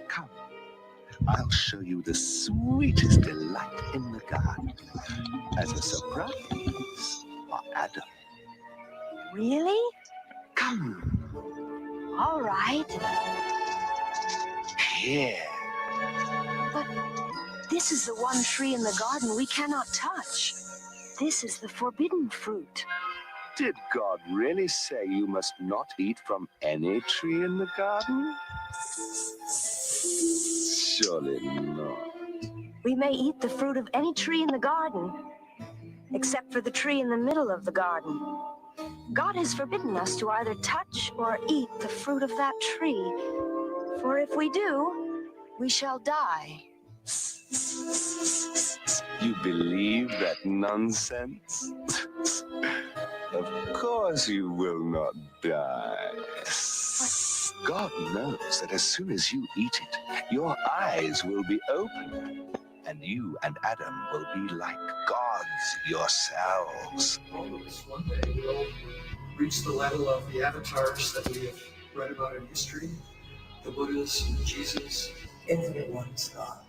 Come, I'll show you the sweetest delight in the garden as a surprise for Adam. Really? Come. All right. Here. But this is the one tree in the garden we cannot touch. This is the forbidden fruit. Did God really say you must not eat from any tree in the garden? Surely not. We may eat the fruit of any tree in the garden, except for the tree in the middle of the garden. God has forbidden us to either touch or eat the fruit of that tree, for if we do, we shall die. You believe that nonsense? Of course you will not die. God knows that as soon as you eat it, your eyes will be opened, and you and Adam will be like gods yourselves. All of us one day will reach the level of the avatars that we have read about in history, the Buddhas and Jesus. Everyone's God.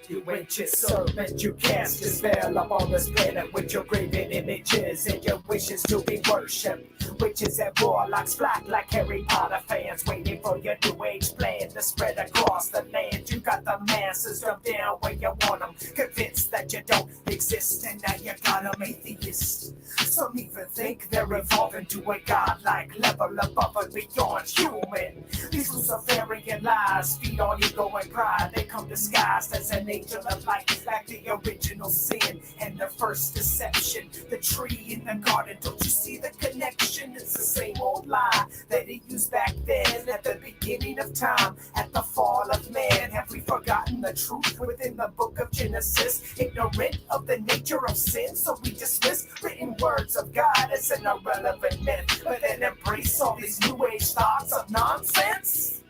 You ain't your servant, you cast your spell up on this planet with your graven images and your wishes to be worshipped. Witches and warlocks flock like Harry Potter fans, waiting for your new age plan to spread across the land. You got the masses dumped down where you want them, convinced that you don't exist, and now you got them atheists. Some even think they're evolving to a godlike level above and beyond human. These Luciferian lies feed on ego and pride. They come disguised as an angel of light, like the original sin and the first deception. The tree in the garden, don't you see the connection? It's the same old lie that he used back then at the beginning of time, at the fall of man. Have we forgotten the truth within the book of Genesis? Ignorant of the nature of sin, so we dismiss written words of God as an irrelevant myth, but then embrace all these new age thoughts of nonsense.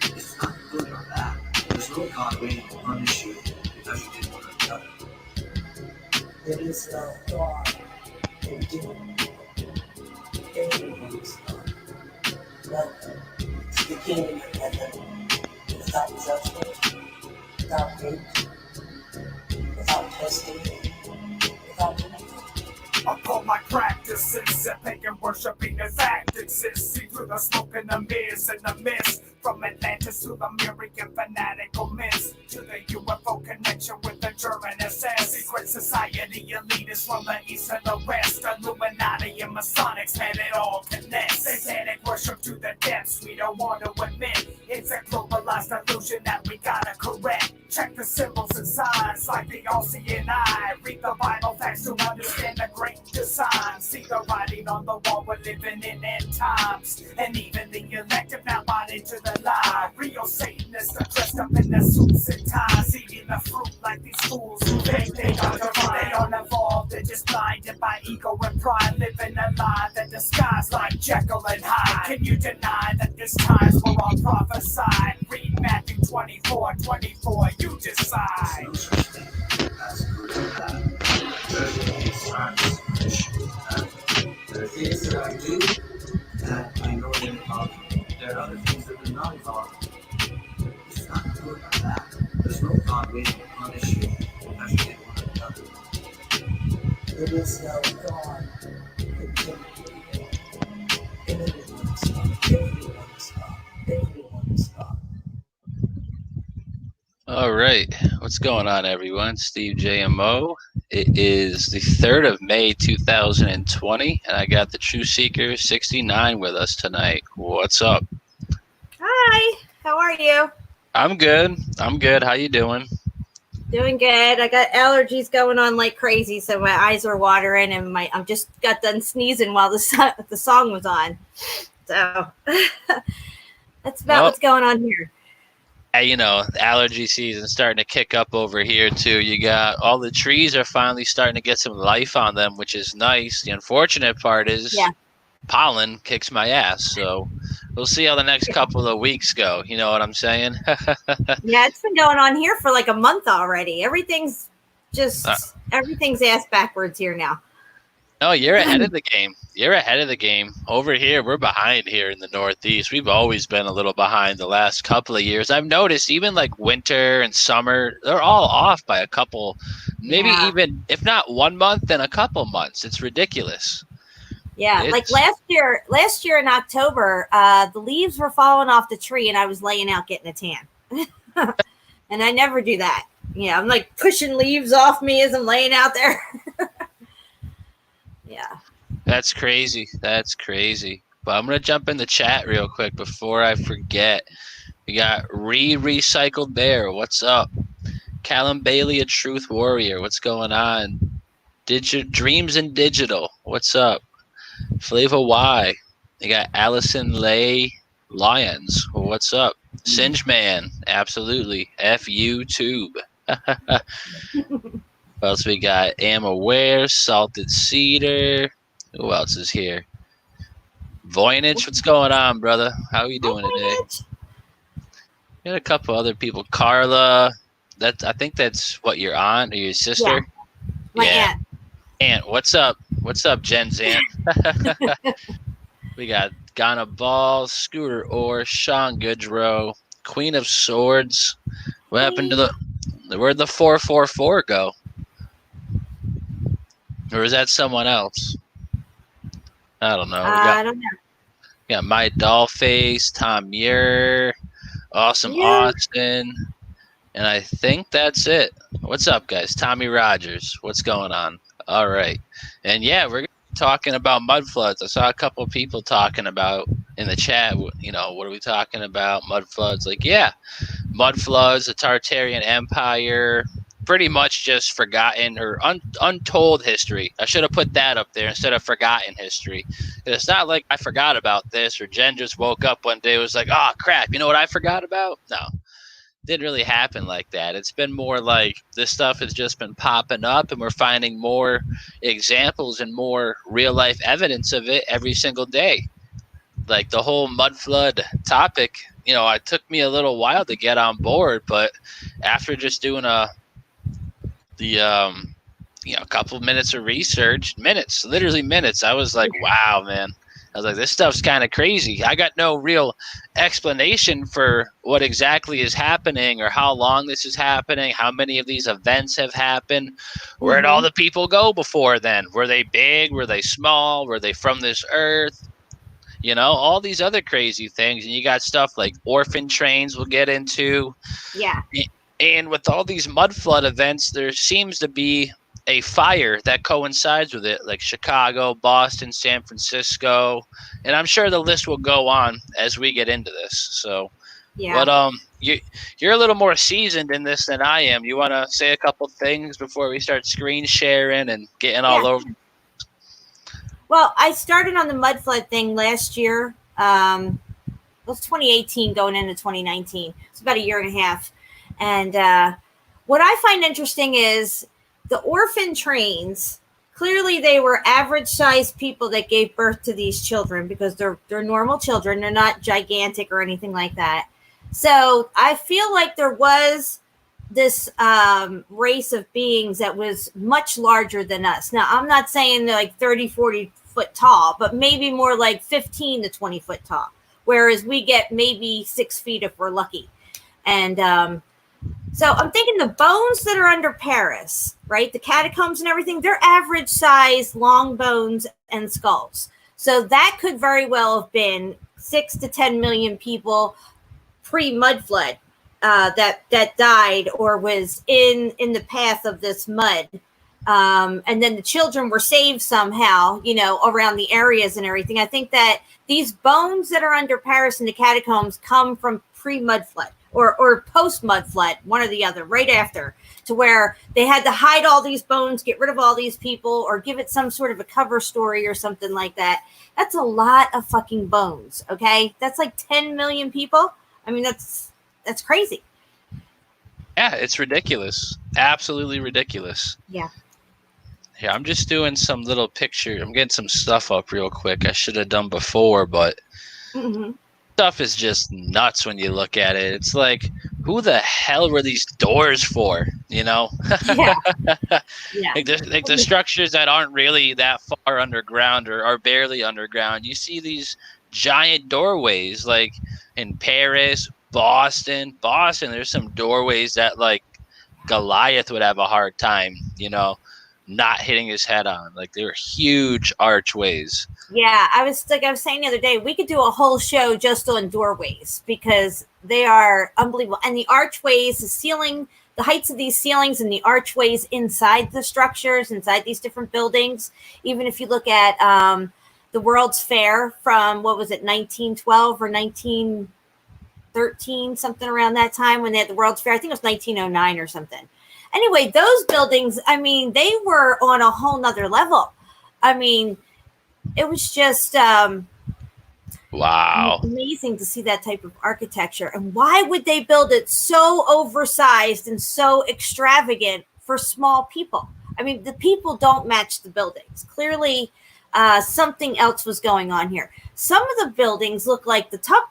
It's not good or bad. There's no God waiting to punish you because you did one or the other. There is no God in doing. Everyone's God. Welcome to the kingdom of heaven, without judgment, without hate, without testing, without anything. Upon my practices, and pagan worshiping as act exists. See through the smoke and the mirrors and the mist. From Atlantis to the American fanatical myths, to the UFO connection with the German SS. Secret society elitists from the east and the west. Illuminati and Masonics, man, it all connects. Satanic worship to the depths, we don't want to admit. It's a globalized illusion that we gotta correct. Check the symbols and signs like the all-seeing eye. Read the Bible facts to understand the great design. See the writing on the wall, we're living in end times. And even the elect have now bought into the lie. Real Satanists are dressed up in their suits and ties, eating the fruit like these fools who think they are divine. They aren't evolved, they're just blinded by ego and pride, living a lie that disguised like Jekyll and Hyde. Can you deny that this times were all prophesied? Read Matthew 24:24, you decide. There's no such thing as good or bad. There is science issue. There are things that I do that I know they're evolving. There are other things that are not evolving. It's not good or bad. There's no God waiting to punish you because you did one or the other. There is no God in doing. Everyone's God. Everyone's God. Everyone's God. All right, what's going on, everyone? Steve JMO. It is the 3rd of May, 2020, and I got the True Seeker 69 with us tonight. What's up? Hi, how are you? I'm good. I'm good. How you doing? Doing good. I got allergies going on like crazy, so my eyes are watering, and I'm just got done sneezing while the song was on. So that's about what's going on here. You know, allergy season starting to kick up over here too. You got all the trees are finally starting to get some life on them, which is nice. The unfortunate part is pollen kicks my ass. So we'll see how the next couple of weeks go. You know what I'm saying? Yeah, it's been going on here for like a month already. Everything's just everything's ass backwards here now. No, you're ahead of the game. You're ahead of the game. Over here, we're behind here in the Northeast. We've always been a little behind the last couple of years. I've noticed even like winter and summer, they're all off by a couple, maybe even, if not 1 month, then a couple months. It's ridiculous. Yeah, like last year in October, the leaves were falling off the tree and I was laying out getting a tan. And I never do that. Yeah, I'm like pushing leaves off me as I'm laying out there. Yeah. That's crazy. That's crazy. But I'm going to jump in the chat real quick before I forget. We got Recycled Bear. What's up? Callum Bailey, a Truth Warrior. What's going on? Dreams in Digital. What's up? Flava Y. They got Allison Lay Lyons. What's up? Singe Man. Absolutely. FU Tube. What else we got? Am Aware, Salted Cedar. Who else is here? Voynich, what's going on, brother? How are you doing today? Got a couple other people. Carla, I think that's what, your aunt or your sister? Yeah. My aunt. Aunt, what's up? What's up, Jen's aunt? We got Ghana Ball, Scooter Orr, Sean Goodrow, Queen of Swords. What happened to where'd the 444 go? Or is that someone else? I don't know. I don't know. We got My Dollface, Tom Muir, Awesome Austin, and I think that's it. What's up, guys? Tommy Rogers. What's going on? All right. And yeah, we're talking about mud floods. I saw a couple of people talking about in the chat, you know, what are we talking about? Mud floods. Like, yeah, mud floods, the Tartarian Empire, pretty much just forgotten or untold history. I should have put that up there instead of forgotten history. It's not like I forgot about this or Jen just woke up one day and was like, oh, crap, you know what I forgot about? No, didn't really happen like that. It's been more like this stuff has just been popping up and we're finding more examples and more real life evidence of it every single day. Like the whole mud flood topic, you know, it took me a little while to get on board, but after just doing a couple of minutes of research, literally minutes, I was like, wow, man. I was like, this stuff's kind of crazy. I got no real explanation for what exactly is happening or how long this is happening, how many of these events have happened. Where'd all the people go before then? Were they big? Were they small? Were they from this earth? You know, all these other crazy things. And you got stuff like orphan trains we'll get into. Yeah. And with all these mud flood events, there seems to be a fire that coincides with it, like Chicago, Boston, San Francisco, and I'm sure the list will go on as we get into this. So, yeah. But you're a little more seasoned in this than I am. You want to say a couple things before we start screen sharing and getting all over? Well, I started on the mud flood thing last year. It was 2018 going into 2019. It's about a year and a half. And what I find interesting is the orphan trains, clearly they were average sized people that gave birth to these children because they're normal children. They're not gigantic or anything like that. So I feel like there was this race of beings that was much larger than us. Now, I'm not saying they're like 30, 40 foot tall, but maybe more like 15 to 20 foot tall, whereas we get maybe 6 feet if we're lucky. And so I'm thinking the bones that are under Paris, right? The catacombs and everything, they're average size, long bones and skulls. So that could very well have been 6 to 10 million people pre-mud flood that died or was in the path of this mud. And then the children were saved somehow, you know, around the areas and everything. I think that these bones that are under Paris in the catacombs come from pre-mud flood. Or post-mud flood, one or the other, right after, to where they had to hide all these bones, get rid of all these people, or give it some sort of a cover story or something like that. That's a lot of fucking bones, okay? That's like 10 million people. I mean, that's crazy. Yeah, it's ridiculous. Absolutely ridiculous. Yeah. Here, I'm just doing some little picture. I'm getting some stuff up real quick. I should have done before, but... Mm-hmm. stuff is just nuts when you look at it. It's like, who the hell were these doors for? You know? Yeah. Yeah. like the structures that aren't really that far underground or are barely underground. You see these giant doorways, like in Paris, Boston. There's some doorways that like Goliath would have a hard time, not hitting his head on. Like they were huge archways. Yeah, I was saying the other day, we could do a whole show just on doorways because they are unbelievable. And the archways, the ceiling, the heights of these ceilings and the archways inside the structures, inside these different buildings. Even if you look at the World's Fair from, 1912 or 1913, something around that time when they had the World's Fair. I think it was 1909 or something. Anyway, those buildings, I mean, they were on a whole nother level. I mean, it was just wow, amazing to see that type of architecture. And why would they build it so oversized and so extravagant for small people? I mean, the people don't match the buildings. Clearly, something else was going on here. Some of the buildings look like the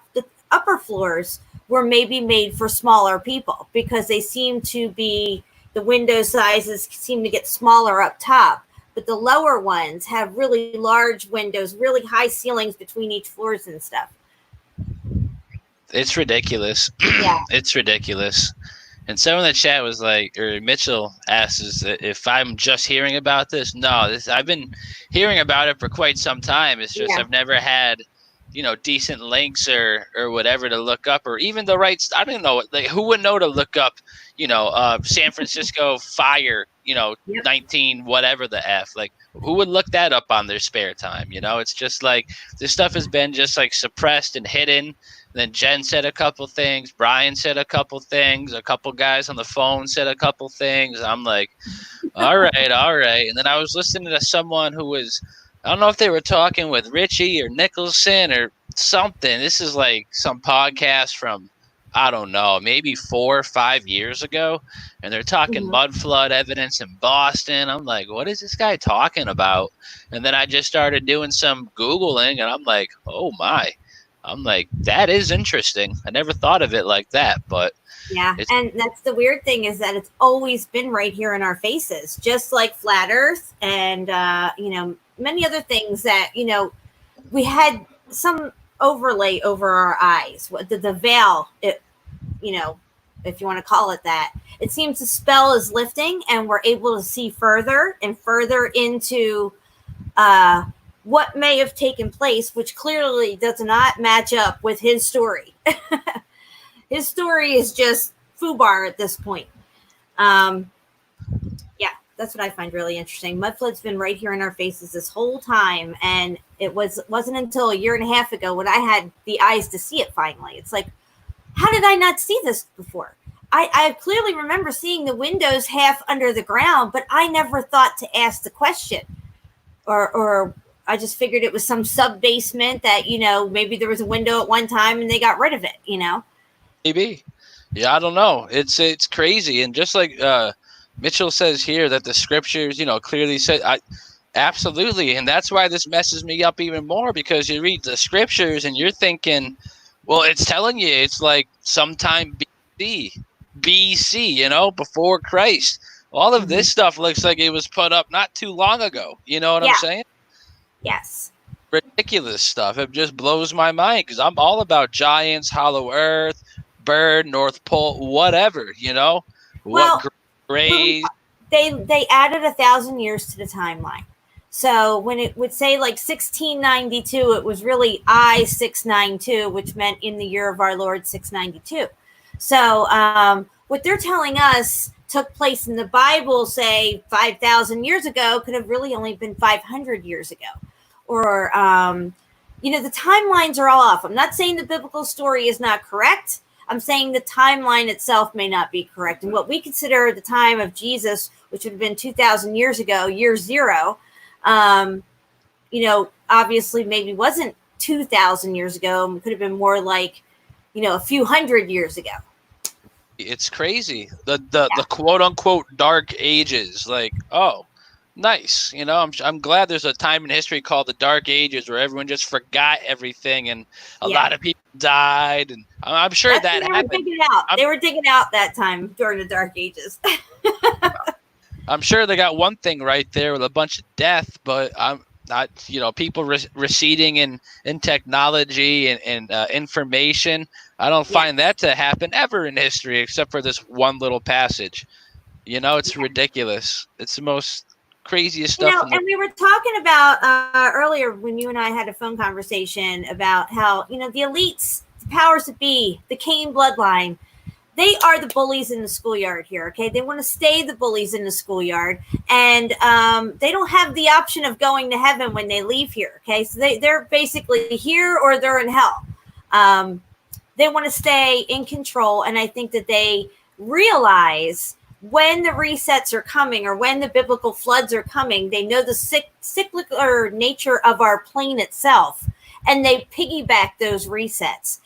upper floors were maybe made for smaller people because they seem to be, the window sizes seem to get smaller up top. But the lower ones have really large windows, really high ceilings between each floors and stuff. It's ridiculous. Yeah. It's ridiculous. And someone in the chat was like, or Mitchell asks if I'm just hearing about this. No, I've been hearing about it for quite some time. It's just I've never had, decent links or whatever to look up, or even the right. I don't know. Like, who would know to look up, San Francisco fire, 19 whatever the F. Like, who would look that up on their spare time? It's just like this stuff has been just like suppressed and hidden. Then Jen said a couple things. Brian said a couple things. A couple guys on the phone said a couple things. I'm like, all right. And then I was listening to someone who was, I don't know if they were talking with Richie or Nicholson or something. This is like some podcast from, I don't know, maybe 4 or 5 years ago. And they're talking mud flood evidence in Boston. I'm like, what is this guy talking about? And then I just started doing some Googling and I'm like, oh my. I'm like, that is interesting. I never thought of it like that, but yeah. And that's the weird thing is that it's always been right here in our faces, just like flat earth and, many other things that, we had some overlay over our eyes, the veil, if you want to call it that. It seems the spell is lifting and we're able to see further and further into, what may have taken place, which clearly does not match up with his story. His story is just foobar at this point. That's what I find really interesting. Mudflood's been right here in our faces this whole time, and it wasn't until a year and a half ago when I had the eyes to see it finally. It's like, how did I not see this before? I clearly remember seeing the windows half under the ground, but I never thought to ask the question, or I just figured it was some sub basement that, maybe there was a window at one time and they got rid of it, Maybe. Yeah, I don't know. It's crazy. And just like Mitchell says here that the scriptures, clearly say, absolutely. And that's why this messes me up even more, because you read the scriptures and you're thinking, well, it's telling you it's like sometime BC, before Christ. All of this stuff looks like it was put up not too long ago. You know what I'm saying? Yes. Ridiculous stuff. It just blows my mind because I'm all about giants, hollow earth, bird, North Pole, whatever, what grays. They added 1,000 years to the timeline. So when it would say like 1692, it was really I-692, which meant in the year of our Lord 692. So what they're telling us took place in the Bible, say 5,000 years ago, could have really only been 500 years ago. Or, the timelines are all off. I'm not saying the biblical story is not correct. I'm saying the timeline itself may not be correct. And what we consider the time of Jesus, which would have been 2,000 years ago, year zero, obviously maybe wasn't 2,000 years ago. It could have been more like, a few hundred years ago. It's crazy. The quote unquote dark ages. Like, oh, Nice. You know, I'm glad there's a time in history called the Dark Ages where everyone just forgot everything and a lot of people died, and I'm sure That's that what they happened. were digging out. They were digging out that time during the Dark Ages. I'm sure they got one thing right there with a bunch of death, but I'm not, people receding in technology and information. I don't find that to happen ever in history, except for this one little passage. It's ridiculous. It's the most craziest stuff. And we were talking about earlier when you and I had a phone conversation about how, the elites, the powers that be, the Cain bloodline, they are the bullies in the schoolyard here. Okay. They want to stay the bullies in the schoolyard, and they don't have the option of going to heaven when they leave here. Okay. So they're basically here or they're in hell. They want to stay in control. And I think that they realize when the resets are coming or when the biblical floods are coming, they know the cyclical nature of our plane itself, and they piggyback those resets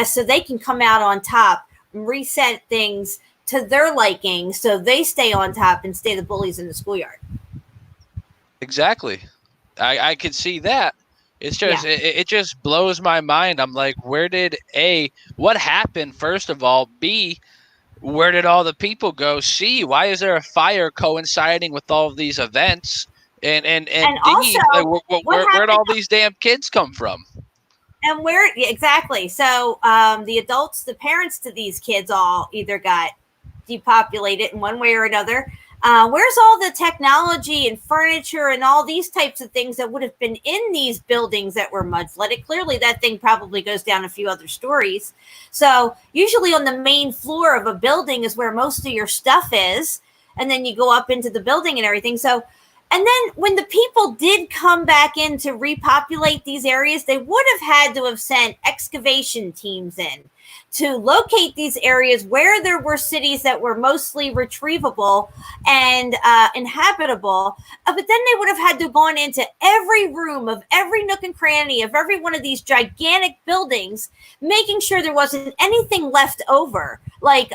so they can come out on top, reset things to their liking, so they stay on top and stay the bullies in the schoolyard. Exactly. I could see that. It's just it just blows my mind. I'm like, what happened, first of all? B, where did all the people go? C, why is there a fire coinciding with all of these events? And D, also, where'd all these damn kids come from? And where exactly? So the adults, the parents to these kids all either got depopulated in one way or another. Where's all the technology and furniture and all these types of things that would have been in these buildings that were mud flooded? Clearly, that thing probably goes down a few other stories. So usually on the main floor of a building is where most of your stuff is. And then you go up into the building and everything. So, and then when the people did come back in to repopulate these areas, they would have had to have sent excavation teams in to locate these areas where there were cities that were mostly retrievable and inhabitable. But then they would have had to gone into every room of every nook and cranny of every one of these gigantic buildings, making sure there wasn't anything left over, like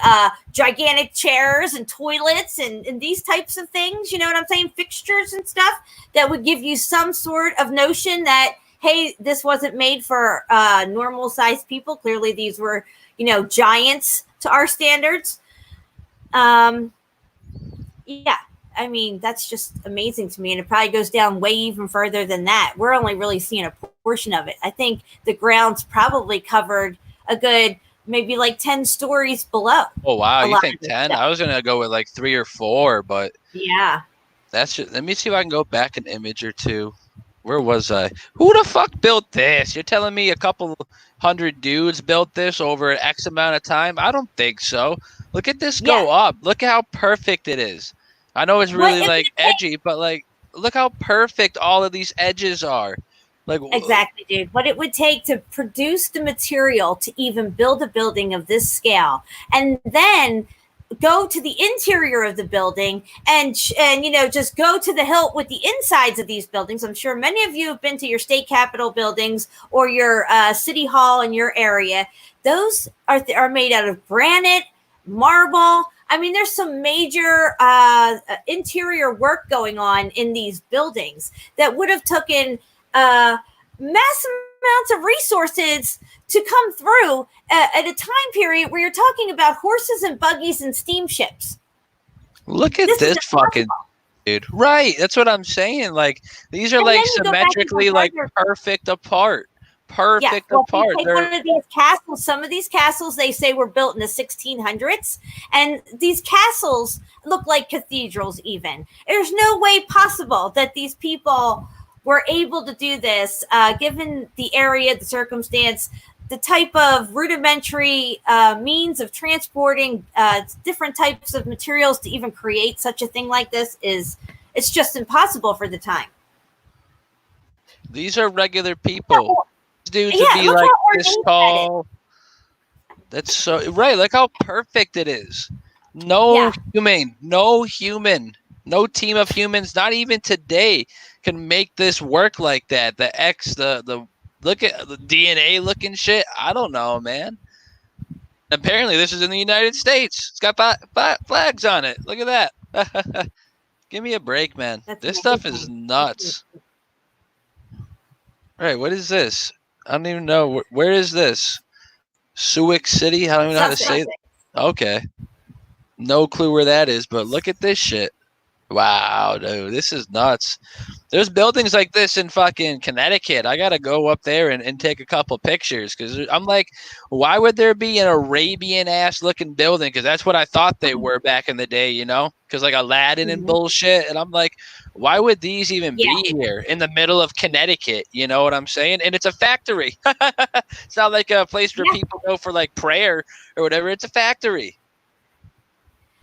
gigantic chairs and toilets and these types of things, you know what I'm saying? Fixtures and stuff that would give you some sort of notion that, hey, this wasn't made for normal sized people. Clearly these were, giants to our standards. Yeah, I mean, that's just amazing to me. And it probably goes down way even further than that. We're only really seeing a portion of it. I think the ground's probably covered a good, maybe like 10 stories below. Oh, wow. You think 10? I was going to go with like 3 or 4, but yeah, that's just, let me see if I can go back an image or two. Where was I? Who the fuck built this? You're telling me a couple hundred dudes built this over an X amount of time? I don't think so. Look at this go up. Look at how perfect it is. I know it's really edgy, but look how perfect all of these edges are. Exactly, dude. What it would take to produce the material to even build a building of this scale, and then go to the interior of the building and just go to the hilt with the insides of these buildings. I'm sure many of you have been to your state capitol buildings or your city hall in your area. Those are made out of granite, marble. I mean, there's some major interior work going on in these buildings that would have taken massive amounts of resources to come through at a time period where you're talking about horses and buggies and steamships. Look at this fucking dude. Right. That's what I'm saying. These are symmetrically perfect apart. Perfect apart. One of these castles, some of these castles they say were built in the 1600s, and these castles look like cathedrals even. There's no way possible that these people were able to do this, given the area, the circumstance, the type of rudimentary means of transporting different types of materials to even create such a thing like this it's just impossible for the time. These are regular people. These dudes would be like this tall. That's so right. Look how perfect it is. No human, no team of humans, not even today, can make this work like that. The look at the DNA looking shit. I don't know, man. Apparently, this is in the United States. It's got flags on it. Look at that. Give me a break, man. That's This stuff is amazing. nuts. All right, what is this? I don't even know. Where is this? Suic City? I don't even know how to say it. Sussex. Okay. No clue where that is, but look at this shit. Wow, dude, this is nuts. There's buildings like this in fucking Connecticut. I gotta go up there and take a couple pictures because I'm like, why would there be an Arabian ass looking building? Because that's what I thought they were back in the day, you know? Because like Aladdin and bullshit. And I'm like, why would these even be here in the middle of Connecticut? You know what I'm saying? And it's a factory. It's not like a place where people go for like prayer or whatever. It's a factory.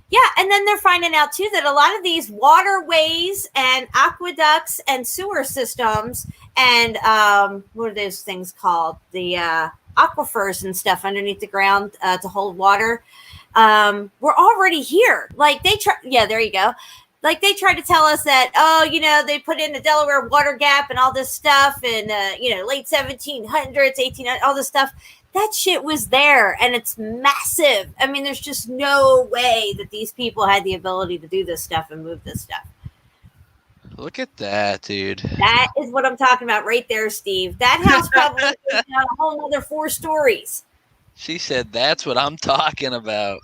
Yeah, and then they're finding out too that a lot of these waterways and aqueducts and sewer systems and what are those things called? The aquifers and stuff underneath the ground to hold water were already here. Like they there you go. Like they tried to tell us that, oh, you know, they put in the Delaware Water Gap and all this stuff in, late 1700s, 1800s, all this stuff. That shit was there and it's massive. I mean, there's just no way that these people had the ability to do this stuff and move this stuff. Look at that, dude. That is what I'm talking about right there, Steve. That house probably goes down a whole other 4 stories. She said, that's what I'm talking about.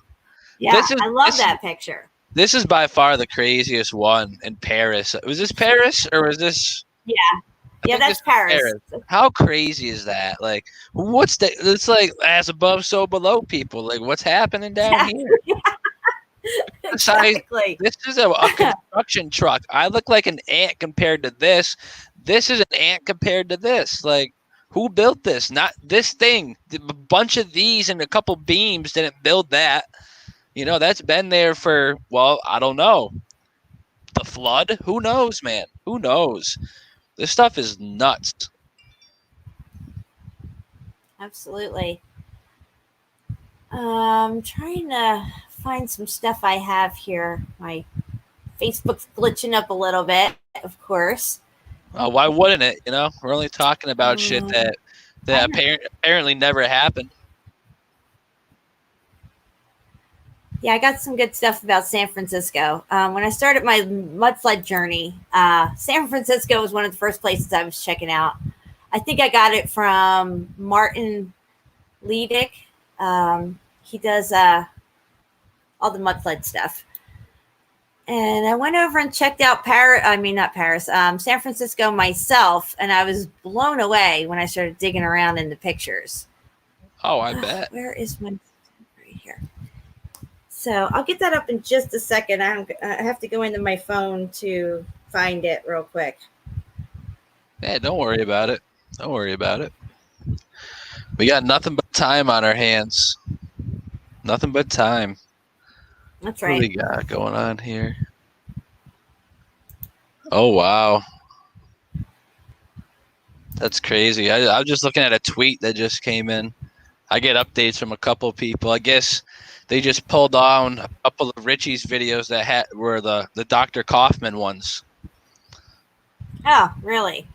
Yeah, I love that picture. This is by far the craziest one in Paris. Was this Paris or was this? Yeah. Yeah, that's Paris. How crazy is that? Like, what's that? It's like as above, so below people. Like, what's happening down here? Exactly. This is a construction truck. I look like an ant compared to this. This is an ant compared to this. Like, who built this? Not this thing. A bunch of these and a couple beams didn't build that. You know, that's been there for, well, I don't know. The flood? Who knows, man? Who knows? This stuff is nuts. Absolutely. I'm trying to find some stuff I have here. My Facebook's glitching up a little bit, of course. Why wouldn't it? You know, we're only talking about shit that apparently never happened. Yeah, I got some good stuff about San Francisco. When I started my mudflood journey, San Francisco was one of the first places I was checking out. I think I got it from Martin Leedick. He does all the mudflood stuff. And I went over and checked out San Francisco myself, and I was blown away when I started digging around in the pictures. Oh, I bet. Where is my right here? So I'll get that up in just a second. I have to go into my phone to find it real quick. Yeah, don't worry about it. Don't worry about it. We got nothing but time on our hands. Nothing but time. That's right. What do we got going on here? Oh, wow. That's crazy. I was just looking at a tweet that just came in. I get updates from a couple people. I guess they just pulled down a couple of Richie's videos that were the Dr. Kaufman ones. Oh, really?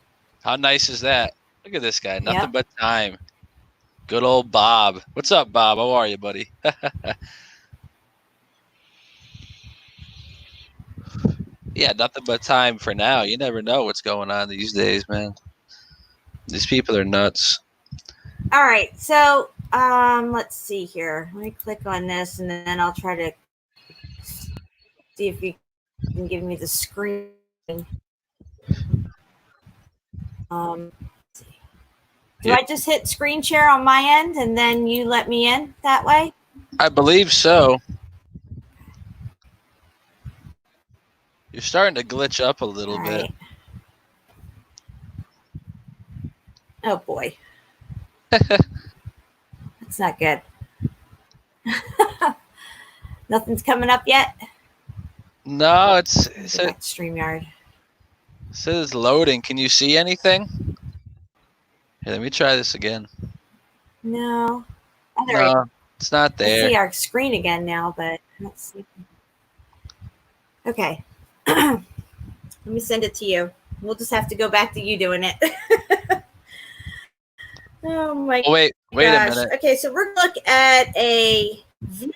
How nice is that? Look at this guy. Nothing but time. Good old Bob. What's up, Bob? How are you, buddy? Yeah, nothing but time for now. You never know what's going on these days, man. These people are nuts. All right. So let's see here. Let me click on this, and then I'll try to see if you can give me the screen. Do I just hit screen share on my end, and then you let me in that way? I believe so. You're starting to glitch up a little bit. Oh, boy. That's not good. Nothing's coming up yet? No, it says StreamYard. It says loading. Can you see anything? Here, let me try this again. No. No, it's not there. I see our screen again now, but I don't see. Okay. Let me send it to you. We'll just have to go back to you doing it. Oh my oh, wait gosh. A minute. Okay, so we're going to look at a view.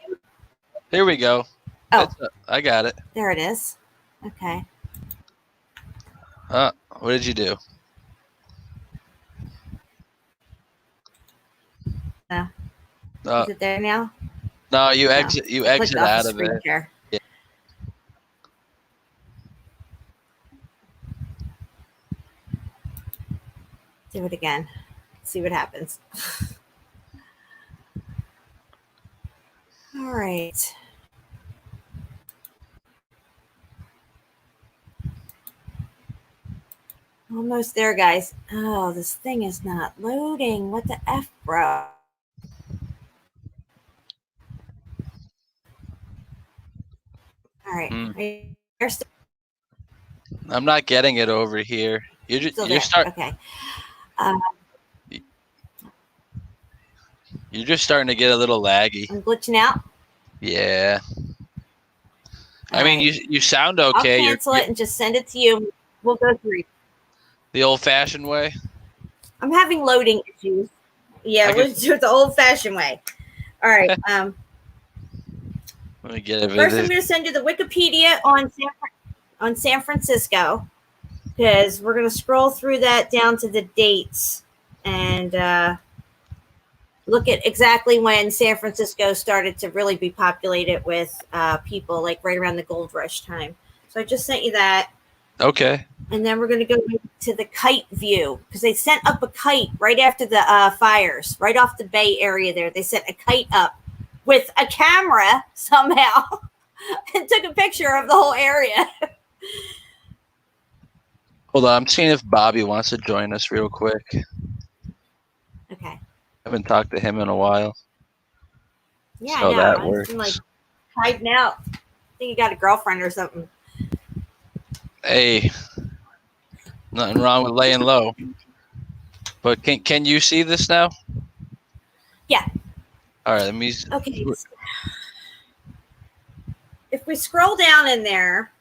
Here we go. Oh, I got it. there it is. Okay. What did you do? Is it there now? No, you No. exit. You I clicked exit off out the of screen it. share. Yeah. Do it again. See what happens. All right. Almost there, guys. Oh, this thing is not loading. What the F, bro? All right. You're still I'm not getting it over here. You're there. Okay. You're just starting to get a little laggy. I'm glitching out. Yeah. All I mean, right. you sound okay. I'll cancel it and just send it to you. We'll go through. The old-fashioned way. I'm having loading issues. Yeah, we'll do it the old-fashioned way. All right. Let me get it. First, I'm going to send you the Wikipedia on San Francisco, because we're going to scroll through that down to the dates and look at exactly when San Francisco started to really be populated with people, like right around the gold rush time. So I just sent you that. Okay. And then we're going to go to the kite view, because they sent up a kite right after the fires, right off the Bay Area there. They sent a kite up with a camera somehow and took a picture of the whole area. Hold on. I'm seeing if Bobby wants to join us real quick. Okay. I haven't talked to him in a while. Yeah, so I know. That I've works. been like hiding out. I think you got a girlfriend or something. Hey, nothing wrong with laying low. But can you see this now? Yeah. All right, let me. Okay. If we scroll down in there,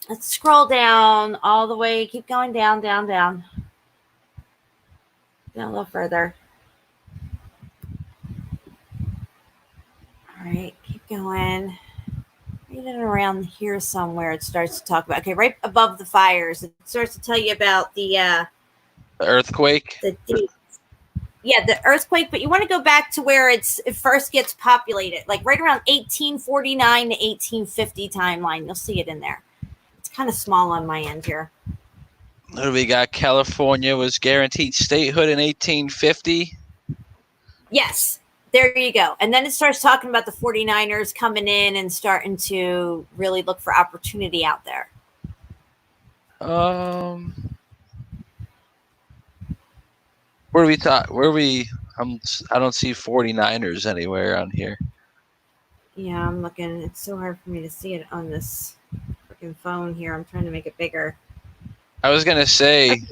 let's scroll down all the way. Keep going down, down, down. Down a little further. All right, keep going. Right in around here somewhere, it starts to talk about. Okay, right above the fires, it starts to tell you about the earthquake. Yeah, the earthquake. But you want to go back to where it first gets populated, like right around 1849 to 1850 timeline. You'll see it in there. It's kind of small on my end here. What do we got? California was guaranteed statehood in 1850. Yes. There you go. And then it starts talking about the 49ers coming in and starting to really look for opportunity out there. Where do we talk? I don't see 49ers anywhere on here. Yeah, I'm looking. It's so hard for me to see it on this freaking phone here. I'm trying to make it bigger. I was going to say. Okay.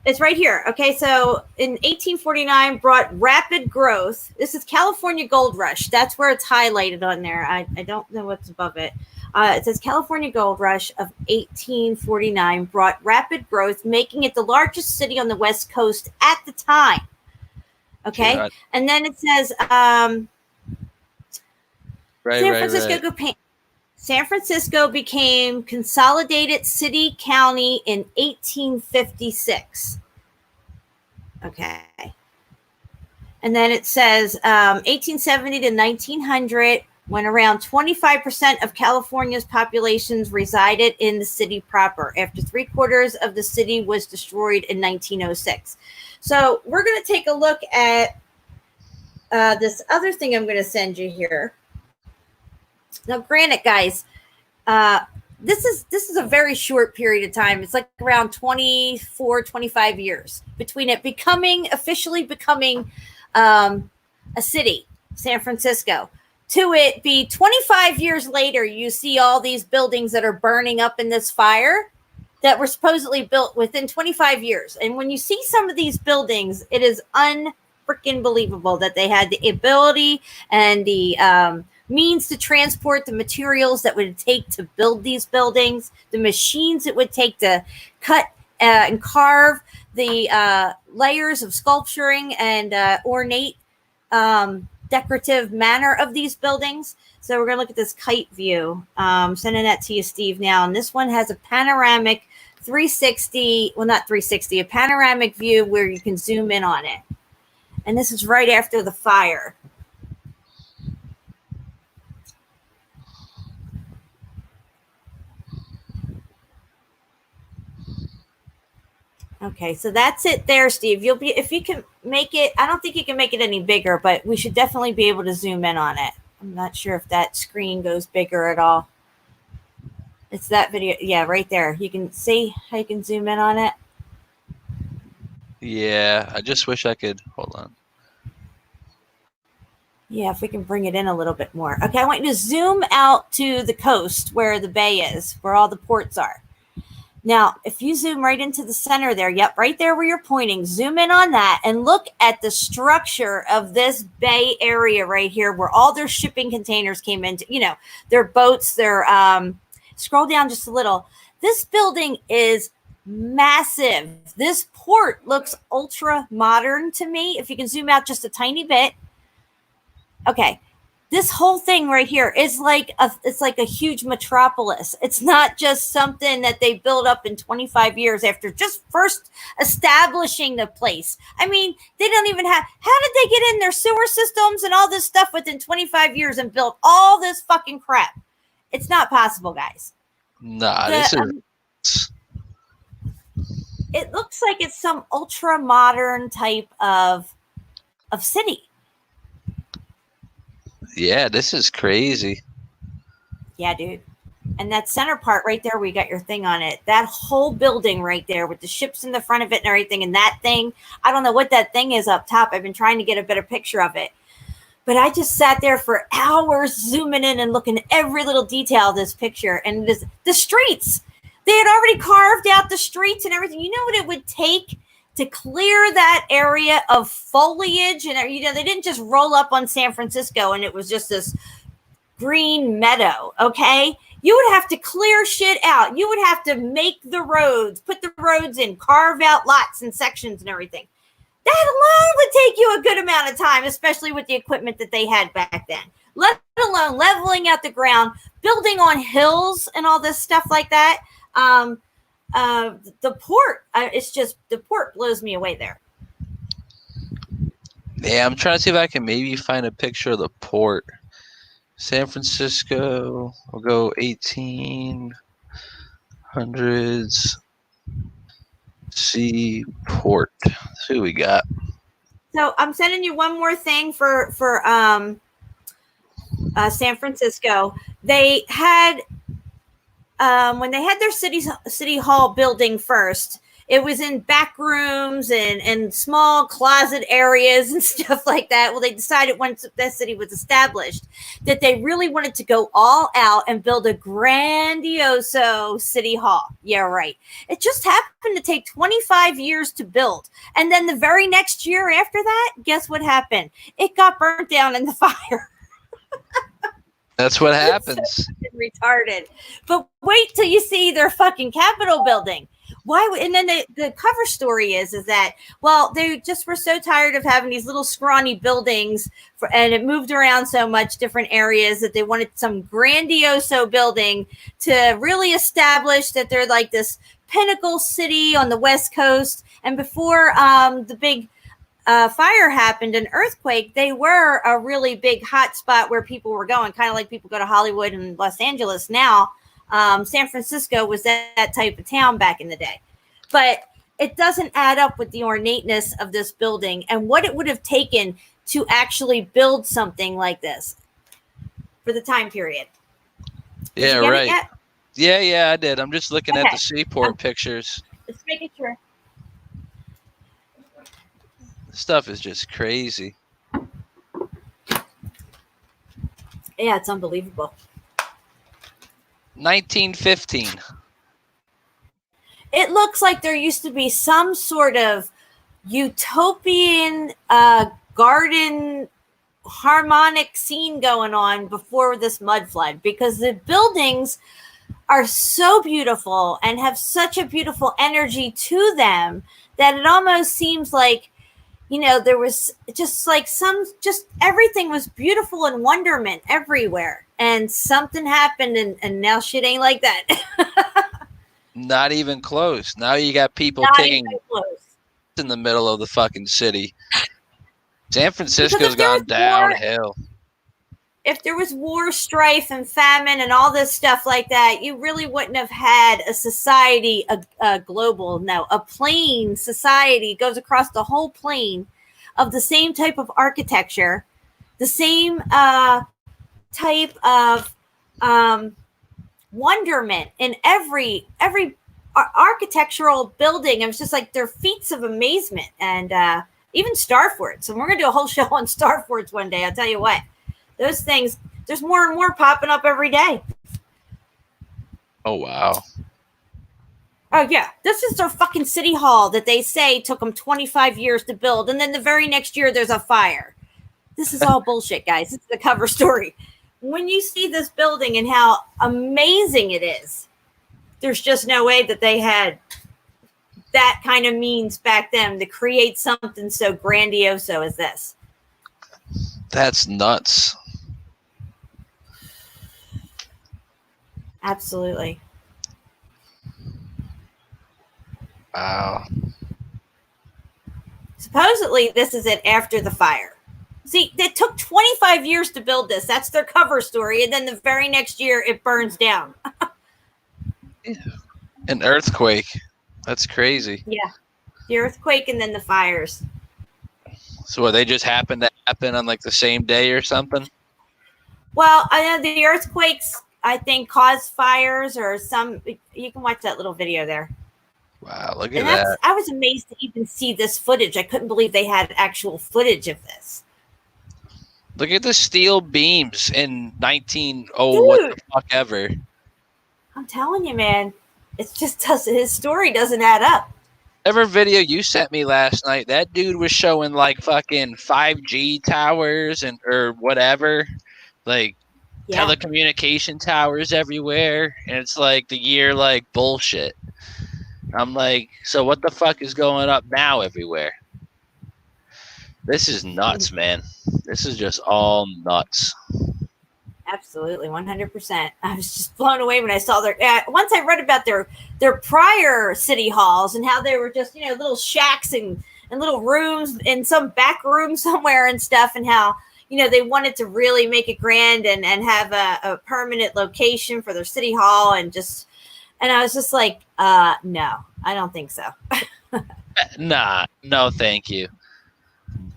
It's right here. Okay, so in 1849 brought rapid growth. This is California Gold Rush. That's where it's highlighted on there. I don't know what's above it. It says California Gold Rush of 1849 brought rapid growth, making it the largest city on the West Coast at the time. Okay, God. And then it says San Francisco became consolidated city county in 1856. Okay. And then it says 1870 to 1900, when around 25% of California's populations resided in the city proper, after 3/4 of the city was destroyed in 1906. So we're going to take a look at this other thing I'm going to send you here. Now, granted, guys, this is a very short period of time. It's like around 24, 25 years between it officially becoming a city, San Francisco, to it be 25 years later. You see all these buildings that are burning up in this fire that were supposedly built within 25 years. And when you see some of these buildings, it is unfreaking believable that they had the ability and the means to transport the materials that would take to build these buildings, the machines it would take to cut and carve the layers of sculpturing and ornate decorative manner of these buildings. So we're going to look at this kite view. Sending that to you, Steve, now. And this one has a panoramic 360, well, not 360, a panoramic view where you can zoom in on it. And this is right after the fire. Okay, so that's it there, Steve. You'll be, if you can make it, I don't think you can make it any bigger, but we should definitely be able to zoom in on it. I'm not sure if that screen goes bigger at all. It's that video. Yeah, right there. You can see how you can zoom in on it. Yeah, I just wish I could. Hold on. Yeah, if we can bring it in a little bit more. Okay, I want you to zoom out to the coast where the bay is, where all the ports are. Now, if you zoom right into the center there, yep, right there where you're pointing, zoom in on that and look at the structure of this bay area right here where all their shipping containers came into, you know, their boats, their, scroll down just a little. This building is massive. This port looks ultra modern to me. If you can zoom out just a tiny bit. Okay. This whole thing right here is like it's like a huge metropolis. It's not just something that they built up in 25 years after just first establishing the place. I mean, they don't even have, how did they get in their sewer systems and all this stuff within 25 years and build all this fucking crap? It's not possible, guys. Nah, this is... It looks like it's some ultra modern type of city. Yeah, this is crazy. Yeah, dude. And that center part right there, where you got your thing on it, that whole building right there with the ships in the front of it and everything, and that thing, I don't know what that thing is up top. I've been trying to get a better picture of it. But I just sat there for hours zooming in and looking at every little detail of this picture. And this, the streets, they had already carved out the streets and everything. You know what it would take to clear that area of foliage? And, you know, they didn't just roll up on San Francisco and it was just this green meadow, okay? You would have to clear shit out. You would have to make the roads, put the roads in, carve out lots and sections and everything. That alone would take you a good amount of time, especially with the equipment that they had back then. Let alone leveling out the ground, building on hills and all this stuff like that. The port, it's just, the port blows me away there. Yeah, I'm trying to see if I can maybe find a picture of the port. San Francisco, we'll go 1800s. Sea port. Let's see what we got. So I'm sending you one more thing for San Francisco. They had when they had their city hall building first, it was in back rooms and small closet areas and stuff like that. Well, they decided once that city was established that they really wanted to go all out and build a grandioso city hall. Yeah, right. It just happened to take 25 years to build. And then the very next year after that, guess what happened? It got burnt down in the fire. That's what happens. So retarded. But wait till you see their fucking Capitol building. Why? And then the cover story is that, well, they just were so tired of having these little scrawny buildings and it moved around so much different areas that they wanted some grandioso building to really establish that they're like this pinnacle city on the West Coast. And before the big fire happened, an earthquake, they were a really big hot spot where people were going, kind of like people go to Hollywood and Los Angeles now. San Francisco was that type of town back in the day. But it doesn't add up with the ornateness of this building and what it would have taken to actually build something like this for the time period. Yeah, right. Yeah, I did. I'm just looking at the seaport pictures. Just making sure. Stuff is just crazy. Yeah, it's unbelievable. 1915. It looks like there used to be some sort of utopian garden harmonic scene going on before this mud flood, because the buildings are so beautiful and have such a beautiful energy to them that it almost seems like you know, there was just like just everything was beautiful and wonderment everywhere. And something happened and now shit ain't like that. Not even close. Now you got people Not taking even close. in the middle of the fucking city. San Francisco's Because if there was gone downhill. if there was war, strife, and famine and all this stuff like that, you really wouldn't have had a society, a global, no, a plane society goes across the whole plane of the same type of architecture, the same type of wonderment in every architectural building. It was just like they're feats of amazement, and even Star Forts. And we're gonna do a whole show on Star Forts one day. I'll tell you what. Those things, there's more and more popping up every day. Oh, wow. Oh, yeah. This is their fucking city hall that they say took them 25 years to build. And then the very next year, there's a fire. This is all bullshit, guys. This is the cover story. When you see this building and how amazing it is, there's just no way that they had that kind of means back then to create something so grandiose as this. That's nuts. Absolutely. Wow. Supposedly, this is it after the fire. See, it took 25 years to build this. That's their cover story. And then the very next year, it burns down. An earthquake. That's crazy. Yeah. The earthquake and then the fires. So they just happened to happen on like the same day or something? Well, I know the earthquakes, I think, cause fires or some. You can watch that little video there. Wow, look at that. I was amazed to even see this footage. I couldn't believe they had actual footage of this. Look at the steel beams in 19 what the fuck ever. I'm telling you, man. It's just his story doesn't add up. Every video you sent me last night, that dude was showing like fucking 5G towers and or whatever, like telecommunication towers everywhere, and it's like the year like bullshit. I'm like, so what the fuck is going up now everywhere? This is nuts, man. This is just all nuts. Absolutely, 100%. I was just blown away when I saw their. Once I read about their prior city halls and how they were just little shacks and little rooms in some back room somewhere and stuff, and how they wanted to really make it grand and have a permanent location for their city hall and I was just like, no, I don't think so. Nah, no, thank you.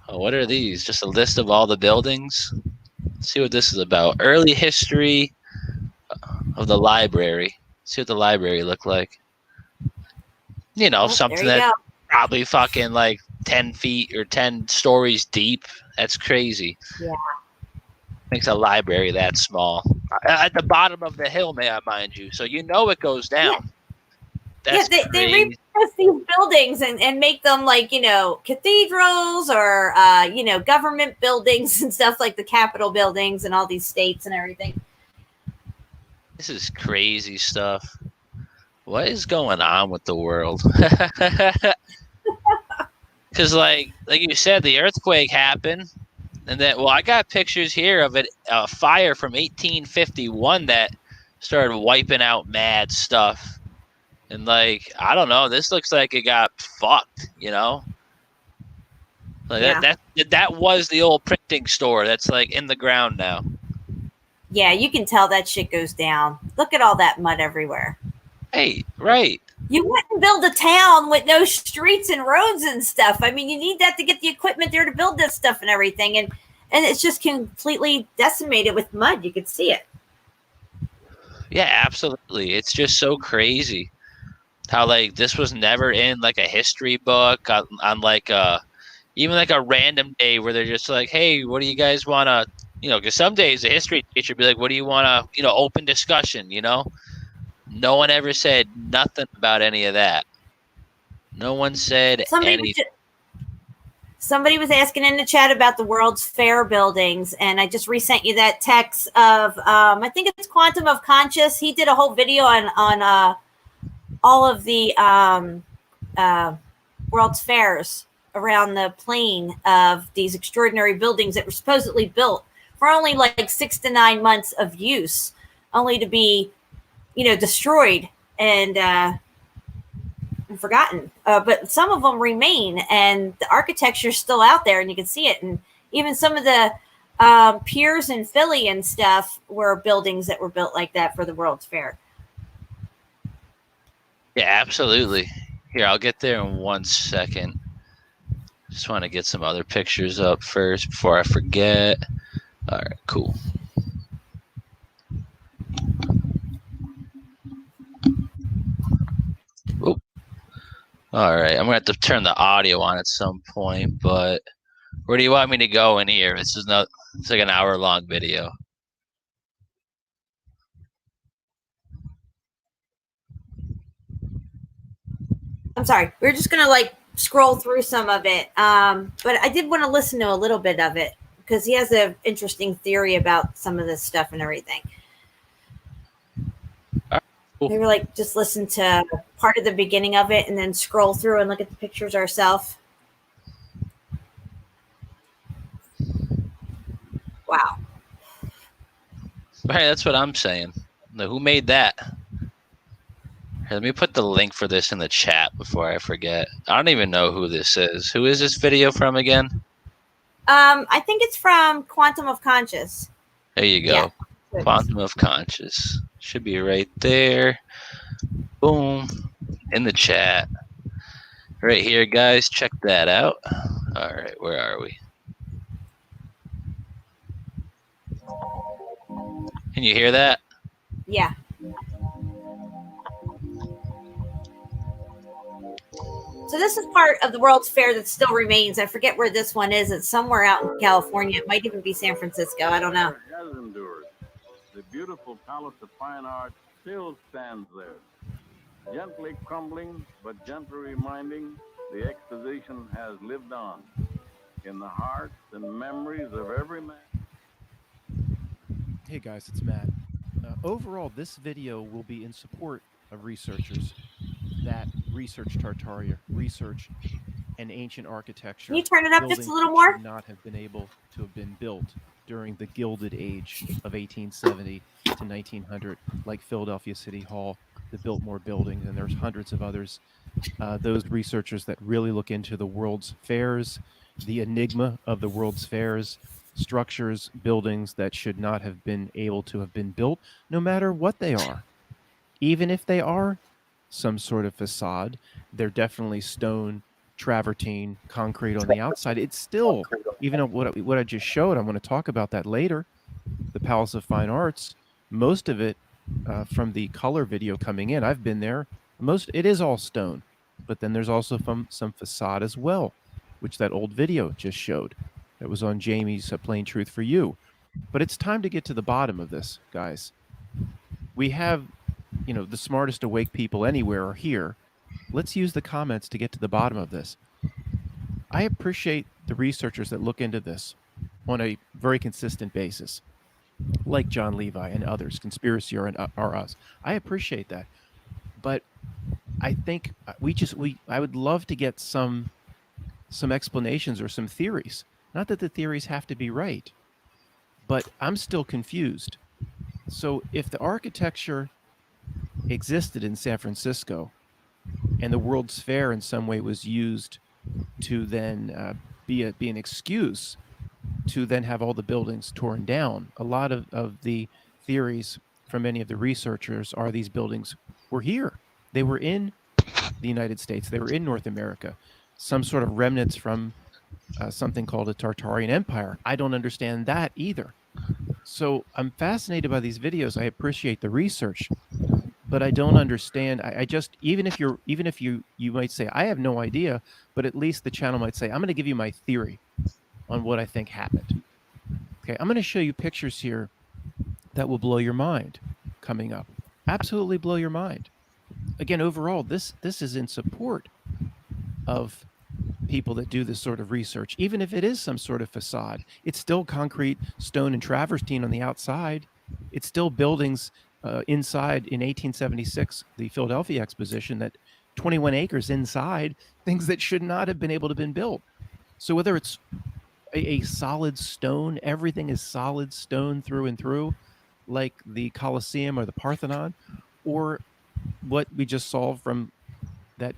Oh, what are these? Just a list of all the buildings? Let's see what this is about. Early history of the library. Let's see what the library looked like. Something that's probably fucking like 10 feet or 10 stories deep. That's crazy. Yeah. Makes a library that small. At the bottom of the hill, mind you. So it goes down. Yeah. They repurpose these buildings and make them like, cathedrals or, government buildings and stuff like the Capitol buildings and all these states and everything. This is crazy stuff. What is going on with the world? Because like you said, the earthquake happened. And then, I got pictures here of a fire from 1851 that started wiping out mad stuff. And I don't know, this looks like it got fucked, That was the old printing store that's in the ground now. Yeah, you can tell that shit goes down. Look at all that mud everywhere. Hey, right. You wouldn't build a town with no streets and roads and stuff. I mean, you need that to get the equipment there to build this stuff and everything. And it's just completely decimated with mud. You could see it. Yeah, absolutely. It's just so crazy how this was never in a history book on even a random day where they're just like, hey, what do you guys want to, because some days the history teacher would be like, what do you want to, open discussion, No one ever said nothing about any of that. No one said anything. Somebody was asking in the chat about the World's Fair buildings, and I just resent you that text of, I think it's Quantum of Conscious. He did a whole video on all of the World's Fairs around the plane of these extraordinary buildings that were supposedly built for only like 6 to 9 months of use, only to be, destroyed and forgotten. But some of them remain, and the architecture is still out there, and you can see it. And even some of the piers in Philly and stuff were buildings that were built like that for the World's Fair. Yeah, absolutely. Here, I'll get there in 1 second. Just want to get some other pictures up first before I forget. All right, cool. Oop. All right, I'm going to have to turn the audio on at some point, but where do you want me to go in here? It's like an hour-long video. I'm sorry. We're just going to scroll through some of it. But I did want to listen to a little bit of it because he has an interesting theory about some of this stuff and everything. Cool. Maybe just listen to part of the beginning of it and then scroll through and look at the pictures ourselves. Wow. Right, that's what I'm saying. Now, who made that? Here, let me put the link for this in the chat before I forget. I don't even know who this is. Who is this video from again? I think it's from Quantum of Conscious. There you go. Yeah. Quantum of Conscious. Should be right there. Boom. In the chat. Right here, guys. Check that out. All right, where are we? Can you hear that? Yeah. So this is part of the World's Fair that still remains. I forget where this one is. It's somewhere out in California. It might even be San Francisco. I don't know. The beautiful Palace of Fine Arts still stands there, gently crumbling, but gently reminding the exposition has lived on in the hearts and memories of every man. Hey guys, it's Matt. Overall, this video will be in support of researchers that research Tartaria, research an ancient architecture. Can you turn it up just a little more? Should not have been able to have been built during the Gilded Age of 1870 to 1900, like Philadelphia City Hall, the Biltmore Building, and there's hundreds of others. Those researchers that really look into the World's Fairs, the enigma of the World's Fairs, structures, buildings that should not have been able to have been built, no matter what they are. Even if they are some sort of facade, they're definitely stone, travertine, concrete on the outside. It's still, even what I just showed, I'm going to talk about that later, the Palace of Fine Arts, most of it from the color video coming in, I've been there, it is all stone, but then there's also some facade as well, which that old video just showed. That was on Jamie's Plain Truth for You. But it's time to get to the bottom of this, guys. We have, the smartest awake people anywhere are here. Let's use the comments to get to the bottom of this. I appreciate the researchers that look into this on a very consistent basis, like John Levi and others, Conspiracy or us. I appreciate that. But I think I would love to get some explanations or some theories. Not that the theories have to be right, but I'm still confused. So if the architecture existed in San Francisco and the World's Fair in some way was used to then be an excuse to then have all the buildings torn down, a lot of the theories from many of the researchers are these buildings were here. They were in the United States. They were in North America. Some sort of remnants from something called a Tartarian Empire. I don't understand that either. So I'm fascinated by these videos. I appreciate the research, but I don't understand. I just, even if you might say, I have no idea, but at least the channel might say, I'm going to give you my theory on what I think happened. Okay, I'm going to show you pictures here that will blow your mind coming up. Absolutely blow your mind. Again, overall, this is in support of people that do this sort of research. Even if it is some sort of facade, it's still concrete, stone, and travertine on the outside. It's still buildings inside in 1876, the Philadelphia Exposition, that 21 acres inside, things that should not have been able to have been built. So whether it's a solid stone, everything is solid stone through and through, like the Colosseum or the Parthenon, or what we just saw from that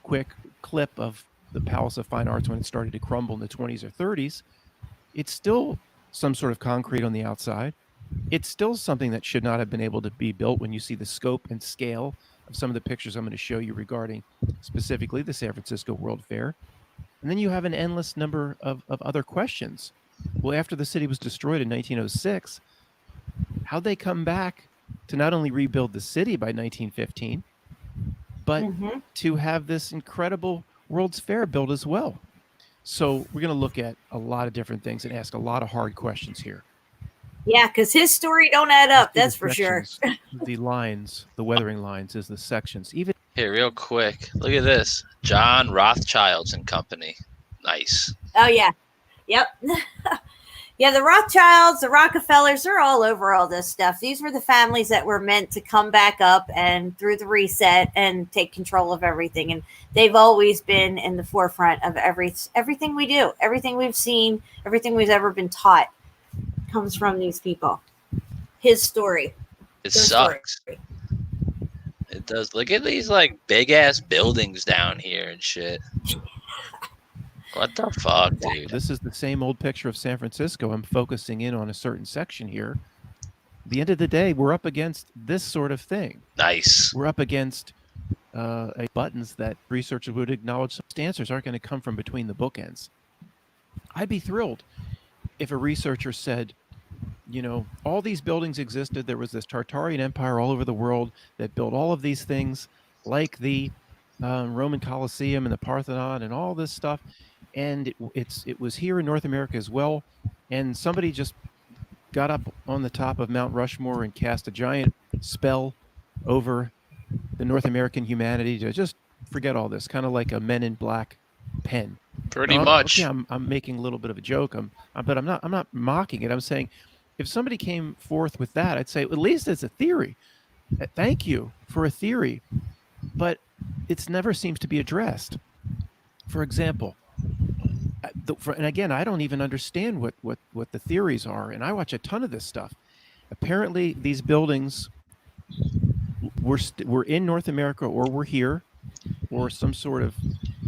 quick clip of the Palace of Fine Arts when it started to crumble in the 20s or 30s, it's still some sort of concrete on the outside. It's still something that should not have been able to be built when you see the scope and scale of some of the pictures I'm going to show you regarding specifically the San Francisco World Fair. And then you have an endless number of other questions. Well, after the city was destroyed in 1906, how'd they come back to not only rebuild the city by 1915, but to have this incredible World's Fair built as well? So we're going to look at a lot of different things and ask a lot of hard questions here. Yeah, because his story don't add up, that's for sure. The lines, the weathering lines is the sections. Even here, real quick, look at this. John Rothschild's and Company. Nice. Oh, yeah. Yep. Yeah, the Rothschilds, the Rockefellers, they're all over all this stuff. These were the families that were meant to come back up and through the reset and take control of everything. And they've always been in the forefront of everything we do, everything we've seen, everything we've ever been taught comes from these people. His story. It sucks. Story. It does. Look at these like big ass buildings down here and shit. What the fuck, dude? This is the same old picture of San Francisco. I'm focusing in on a certain section here. At the end of the day, we're up against this sort of thing. Nice. We're up against buttons that researchers would acknowledge some answers aren't going to come from between the bookends. I'd be thrilled if a researcher said, you know, all these buildings existed. There was this Tartarian empire all over the world that built all of these things like the Roman Colosseum and the Parthenon and all this stuff. And it was here in North America as well. And somebody just got up on the top of Mount Rushmore and cast a giant spell over the North American humanity to just forget all this, kind of like a Men in Black pen. Pretty much. Okay, I'm making a little bit of a joke, but I'm not mocking it. I'm saying if somebody came forth with that, I'd say at least it's a theory. Thank you for a theory, but it never seems to be addressed. For example, and again, I don't even understand what the theories are, and I watch a ton of this stuff. Apparently, these buildings were in North America, or were here, or some sort of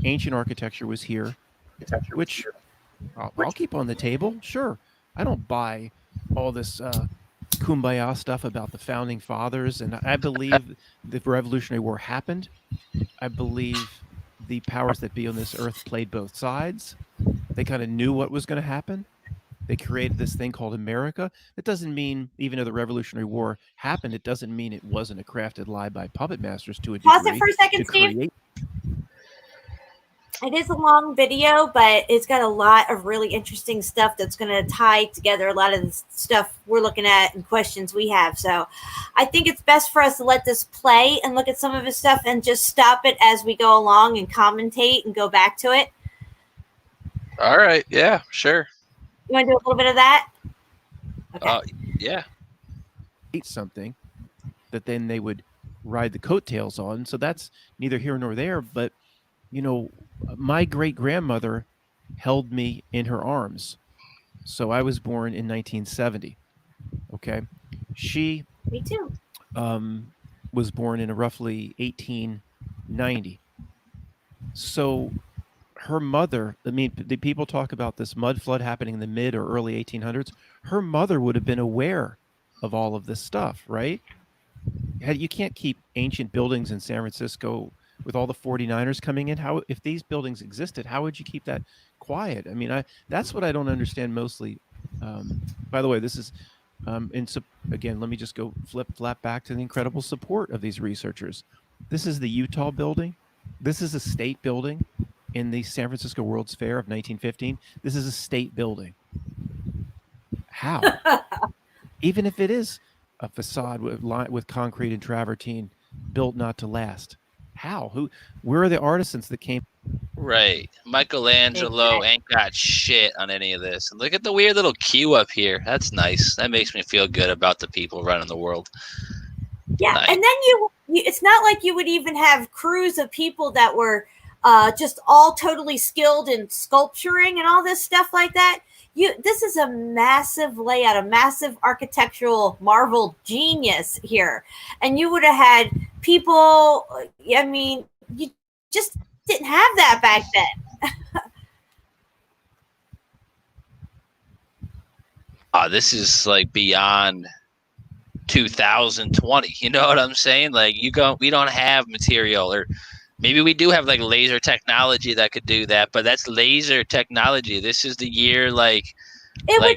ancient architecture was here, which I'll keep on the table. Sure, I don't buy all this kumbaya stuff about the founding fathers, and I believe the Revolutionary War happened. I believe the powers that be on this earth played both sides. They kind of knew what was going to happen. They created this thing called America. It doesn't mean, even though the Revolutionary War happened, it doesn't mean it wasn't a crafted lie by puppet masters to a degree. Pause it for a second, Steve. It is a long video, but it's got a lot of really interesting stuff that's going to tie together a lot of the stuff we're looking at and questions we have. So I think it's best for us to let this play and look at some of his stuff and just stop it as we go along and commentate and go back to it. All right. Yeah, sure. You want to do a little bit of that? Okay. Yeah. Something that then they would ride the coattails on. So that's neither here nor there, but you know, my great-grandmother held me in her arms. So I was born in 1970. Okay. She me too. Was born in roughly 1890. So her mother, I mean, the people talk about this mud flood happening in the mid or early 1800s. Her mother would have been aware of all of this stuff, right? You can't keep ancient buildings in San Francisco with all the 49ers coming in. How, if these buildings existed, how would you keep that quiet? I mean, that's what I don't understand mostly. By the way, this is, again, let me just go flap back to the incredible support of these researchers. This is the Utah building. This is a state building in the San Francisco World's Fair of 1915. This is a state building. How? Even if it is a facade with concrete and travertine built not to last. How? Where are the artisans that came? Right. Michelangelo ain't got shit on any of this. And look at the weird little queue up here. That's nice. That makes me feel good about the people running the world. Yeah, Nice. and then it's not like you would even have crews of people that were just all totally skilled in sculpturing and all this stuff like that. This is a massive layout, a massive architectural marvel genius here. And you would have had people, I mean, you just didn't have that back then. This is like beyond 2020. You know what I'm saying? Like we don't have material, or maybe we do have like laser technology that could do that, but that's laser technology. This is the year like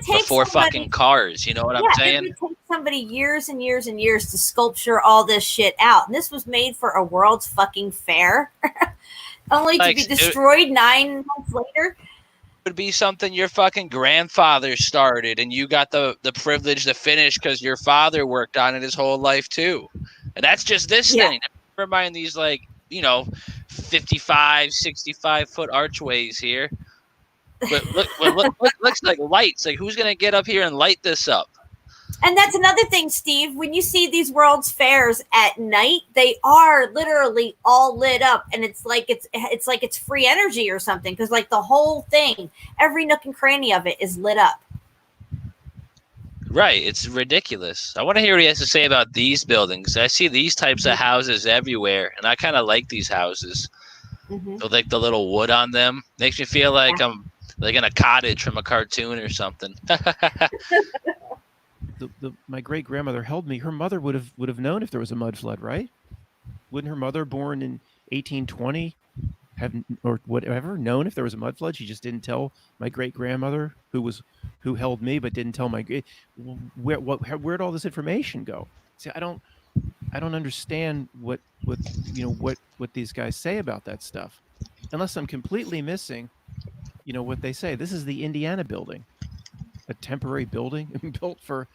before fucking cars. You know what I'm saying? It would take somebody years and years and years to sculpture all this shit out. And this was made for a World's fucking fair, only to be destroyed 9 months later. Would be something your fucking grandfather started and you got the privilege to finish because your father worked on it his whole life too. And that's just this thing. Never mind these 55, 65 foot archways here. But look, looks like lights. Like who's gonna get up here and light this up? And that's another thing, Steve. When you see these World's Fairs at night, they are literally all lit up, and it's like it's free energy or something, because like the whole thing, every nook and cranny of it is lit up. Right, it's ridiculous. I want to hear what he has to say about these buildings. I see these types of houses everywhere, and I kind of like these houses. With like the little wood on them, makes me feel like I'm like in a cottage from a cartoon or something. My great grandmother held me. Her mother would have known if there was a mud flood, right? Wouldn't her mother, born in 1820, have or whatever known if there was a mud flood? She just didn't tell my great grandmother, who held me, but didn't tell my where'd all this information go? See, I don't understand what these guys say about that stuff, unless I'm completely missing, what they say. This is the Indiana building, a temporary building built for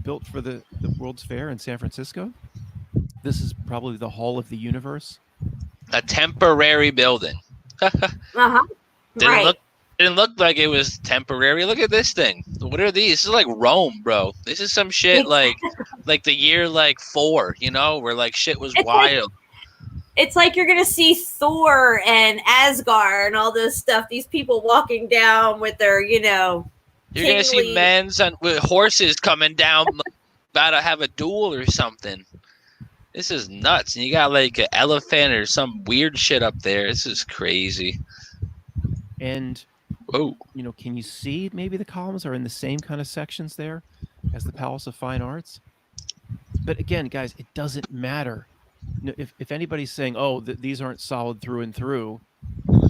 the World's Fair in San Francisco. This is probably the Hall of the Universe. A temporary building. Didn't look like it was temporary. Look at this thing. What are these? This is like Rome, bro. This is some shit like the year 4, where like shit was wild. It's like you're gonna see Thor and Asgard and all this stuff. These people walking down with their, You're going to see men with horses coming down, about to have a duel or something. This is nuts. And you got like an elephant or some weird shit up there. This is crazy. And, can you see maybe the columns are in the same kind of sections there as the Palace of Fine Arts? But again, guys, it doesn't matter. If anybody's saying, these aren't solid through and through,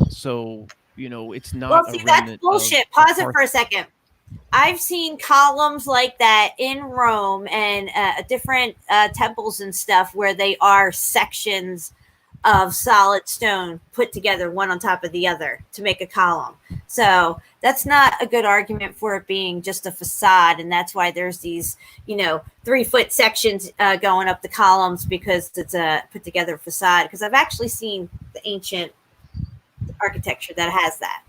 so, it's not. Well, see, that's bullshit. Pause it for a second. I've seen columns like that in Rome and different temples and stuff where they are sections of solid stone put together one on top of the other to make a column. So that's not a good argument for it being just a facade. And that's why there's these, 3-foot sections going up the columns, because it's a put together facade. Because I've actually seen the ancient architecture that has that.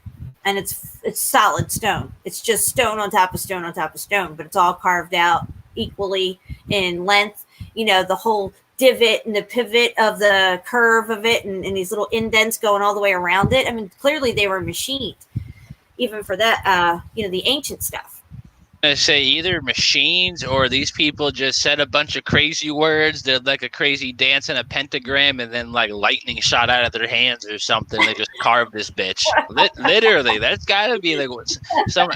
And it's solid stone. It's just stone on top of stone on top of stone, but it's all carved out equally in length. The whole divot and the pivot of the curve of it, and these little indents going all the way around it. I mean, clearly they were machined, even for that, the ancient stuff. I say either machines or these people just said a bunch of crazy words, did like a crazy dance in a pentagram, and then like lightning shot out of their hands or something. They just carved this bitch. Literally, that's got to be like some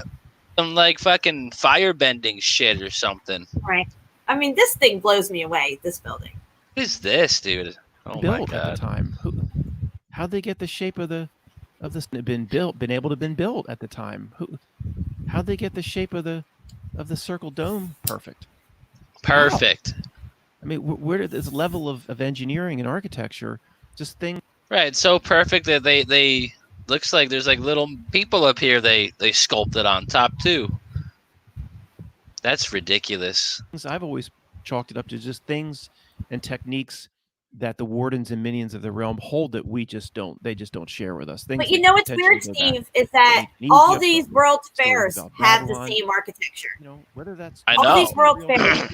like fucking firebending shit or something. Right. I mean, this thing blows me away. This building. What is this, dude? Oh my God. At the time. How'd they get the shape of this? Been able to been built at the time? How'd they get the shape of the circle dome perfect? Perfect. Wow. I mean, where did this level of engineering and architecture, just things? Right, so perfect that they looks like there's like little people up here they sculpted on top too. That's ridiculous. I've always chalked it up to just things and techniques that the wardens and minions of the realm hold that they just don't share with us. But what's weird, Steve, is that all these World's Fairs have the same architecture. Whether that's all these World's Fairs,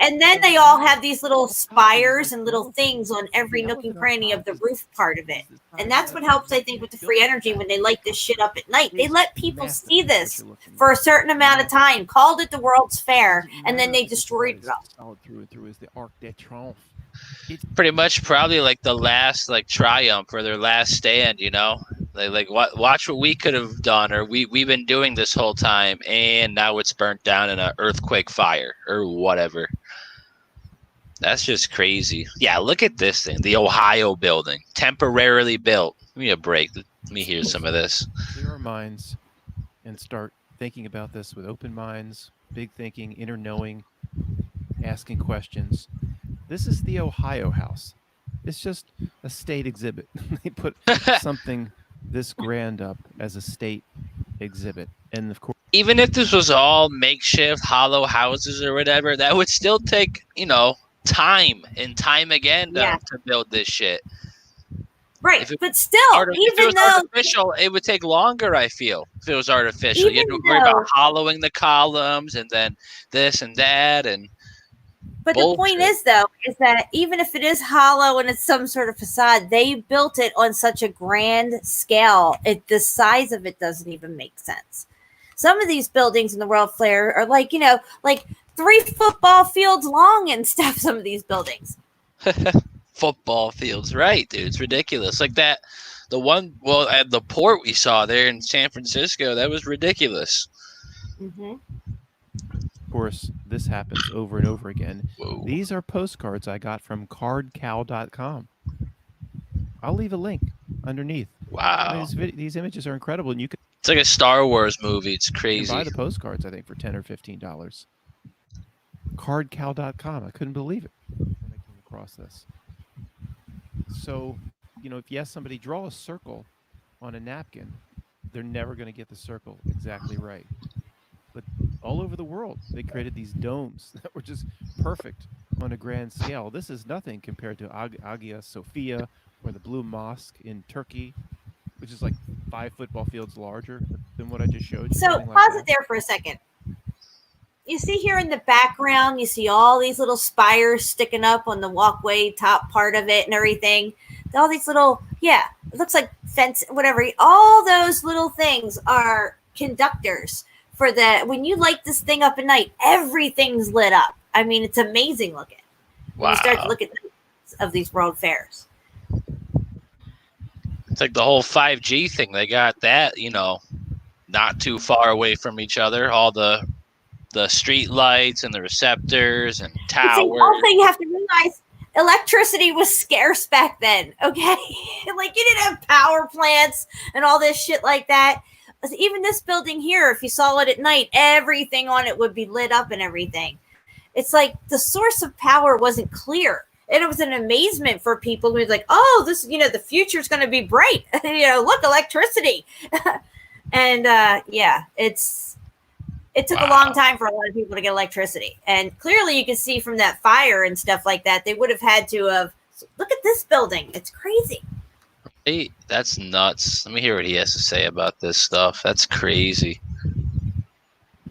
And then they all have these little spires and little things on every nook and cranny of the roof part of it. And that's what helps, I think, with the free energy when they light this shit up at night. They let people see this for a certain amount of time, called it the World's Fair, and then they destroyed it all. Solid through and through is the Arc de Triomphe. Pretty much probably like the last like triumph or their last stand, you know? Like watch what we could have done, or we've been doing this whole time, and now it's burnt down in an earthquake fire or whatever. That's just crazy. Yeah, look at this thing, the Ohio building, temporarily built. Give me a break. Let me hear some of this. Clear our minds and start thinking about this with open minds, big thinking, inner knowing, asking questions. This is the Ohio House. It's just a state exhibit. They put something this grand up as a state exhibit. And of course, even if this was all makeshift hollow houses or whatever, that would still take, you know, time and time again to build this shit. Right, but still, even though artificial, it would take longer, I feel, if it was artificial. You had to worry about hollowing the columns and then this and that. But the point is, though, is that even if it is hollow and it's some sort of facade, they built it on such a grand scale. The size of it doesn't even make sense. Some of these buildings in the World Fair are like, you know, like 3 football fields long and stuff, some of these buildings. Football fields, right, dude? It's ridiculous. Like that, the one, well, at the port we saw there in San Francisco, that was ridiculous. Mm-hmm. Of course, this happens over and over again. Whoa. These are postcards I got from cardcow.com. I'll leave a link underneath. Wow. These images are incredible, and you can. It's like a Star Wars movie. It's crazy. You can buy the postcards, I think, for $10 or $15. Cardcow.com. I couldn't believe it when I came across this. So, you know, if you ask somebody draw a circle on a napkin, they're never going to get the circle exactly right. But all over the world, they created these domes that were just perfect on a grand scale. This is nothing compared to Hagia Sophia or the Blue Mosque in Turkey, which is like 5 football fields larger than what I just showed you. So pause it there for a second. You see here in the background, you see all these little spires sticking up on the walkway, top part of it and everything. All these little, it looks like fence, whatever. All those little things are conductors for when you light this thing up at night, everything's lit up. I mean, it's amazing looking. Wow. When you start to look at of these world fairs. It's like the whole 5G thing. They got that, you know, not too far away from each other. All the street lights and the receptors and towers. Also, you have to realize electricity was scarce back then, okay? Like, you didn't have power plants and all this shit like that. Even this building here, if you saw it at night, everything on it would be lit up and everything. It's like the source of power wasn't clear. And it was an amazement for people who were like, oh, this, you know, the future's going to be bright. You know, look, electricity. And it took a long time for a lot of people to get electricity. And clearly you can see from that fire and stuff like that, they would have had to have, look at this building. It's crazy. Hey, that's nuts. Let me hear what he has to say about this stuff. That's crazy.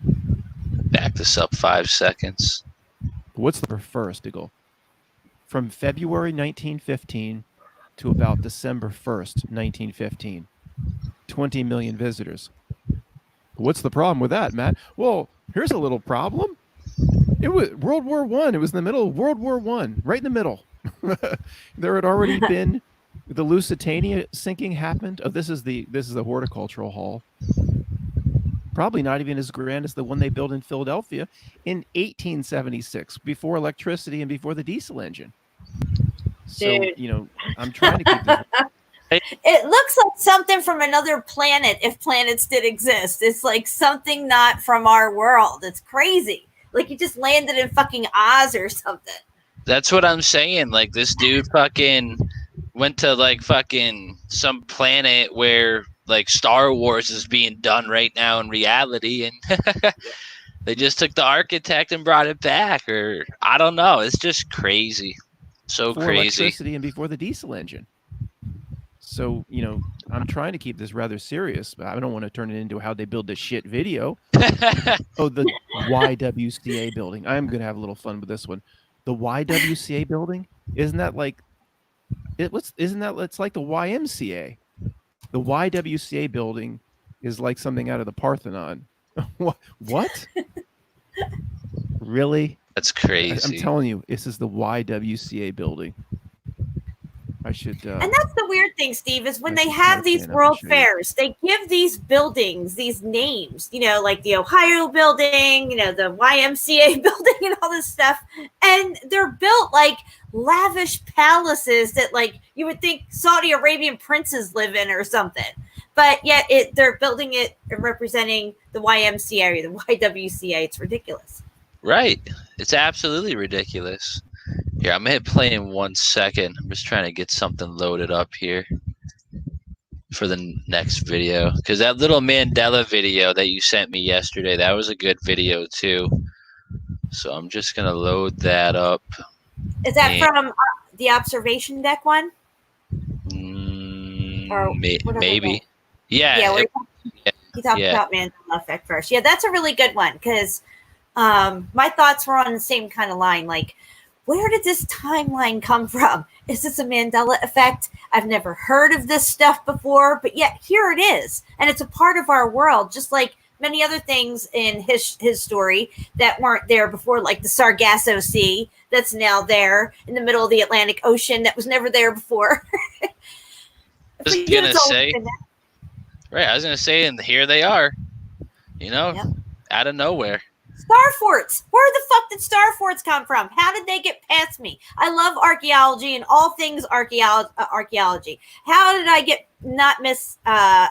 Back this up 5 seconds. What's the first, Diggle? From February 1915 to about December 1st, 1915. 20 million visitors. What's the problem with that, Matt? Well, here's a little problem. It was World War I. It was in the middle of World War I, right in the middle. There had already been the Lusitania sinking happened. Oh, this is the horticultural hall. Probably not even as grand as the one they built in Philadelphia in 1876, before electricity and before the diesel engine. So, Dude. you know, I'm trying to keep this. It looks like something from another planet, if planets did exist. It's like something not from our world. It's crazy. Like you just landed in fucking Oz or something. That's what I'm saying. Like this dude fucking went to like fucking some planet where like Star Wars is being done right now in reality, and they just took the architect and brought it back, or I don't know. It's just crazy. So Before crazy. electricity and before the diesel engine. So, I'm trying to keep this rather serious, but I don't want to turn it into how they build this shit video. Oh, the YWCA building. I'm going to have a little fun with this one. The YWCA building, isn't that like it's like the YMCA. The YWCA building is like something out of the Parthenon. What? Really? That's I'm crazy. telling you, this is the YWCA building. I should. And that's the weird thing, Steve, is when I they should have type these in, world show you. fairs, they give these buildings these names, like the Ohio building, the YMCA building and all this stuff. And they're built like lavish palaces that like you would think Saudi Arabian princes live in or something. But yet they're building it representing the YMCA or the YWCA. It's ridiculous. Right. It's absolutely ridiculous. Here, I'm going to hit play in 1 second. I'm just trying to get something loaded up here for the next video. Because that little Mandela video that you sent me yesterday, that was a good video too. So I'm just going to load that up. Is that from the observation deck one? Or maybe. Yeah. Yeah, he talked about Mandela effect first. Yeah, that's a really good one because my thoughts were on the same kind of line. Like, where did this timeline come from? Is this a Mandela effect? I've never heard of this stuff before, but yet here it is. And it's a part of our world, just like many other things in his story that weren't there before, like the Sargasso Sea that's now there in the middle of the Atlantic Ocean that was never there before. I was going to say, right, I was going to say, and here they are, out of nowhere. Star forts. Where the fuck did star forts come from? How did they get past me? I love archaeology and all things archaeology. How did I not miss? I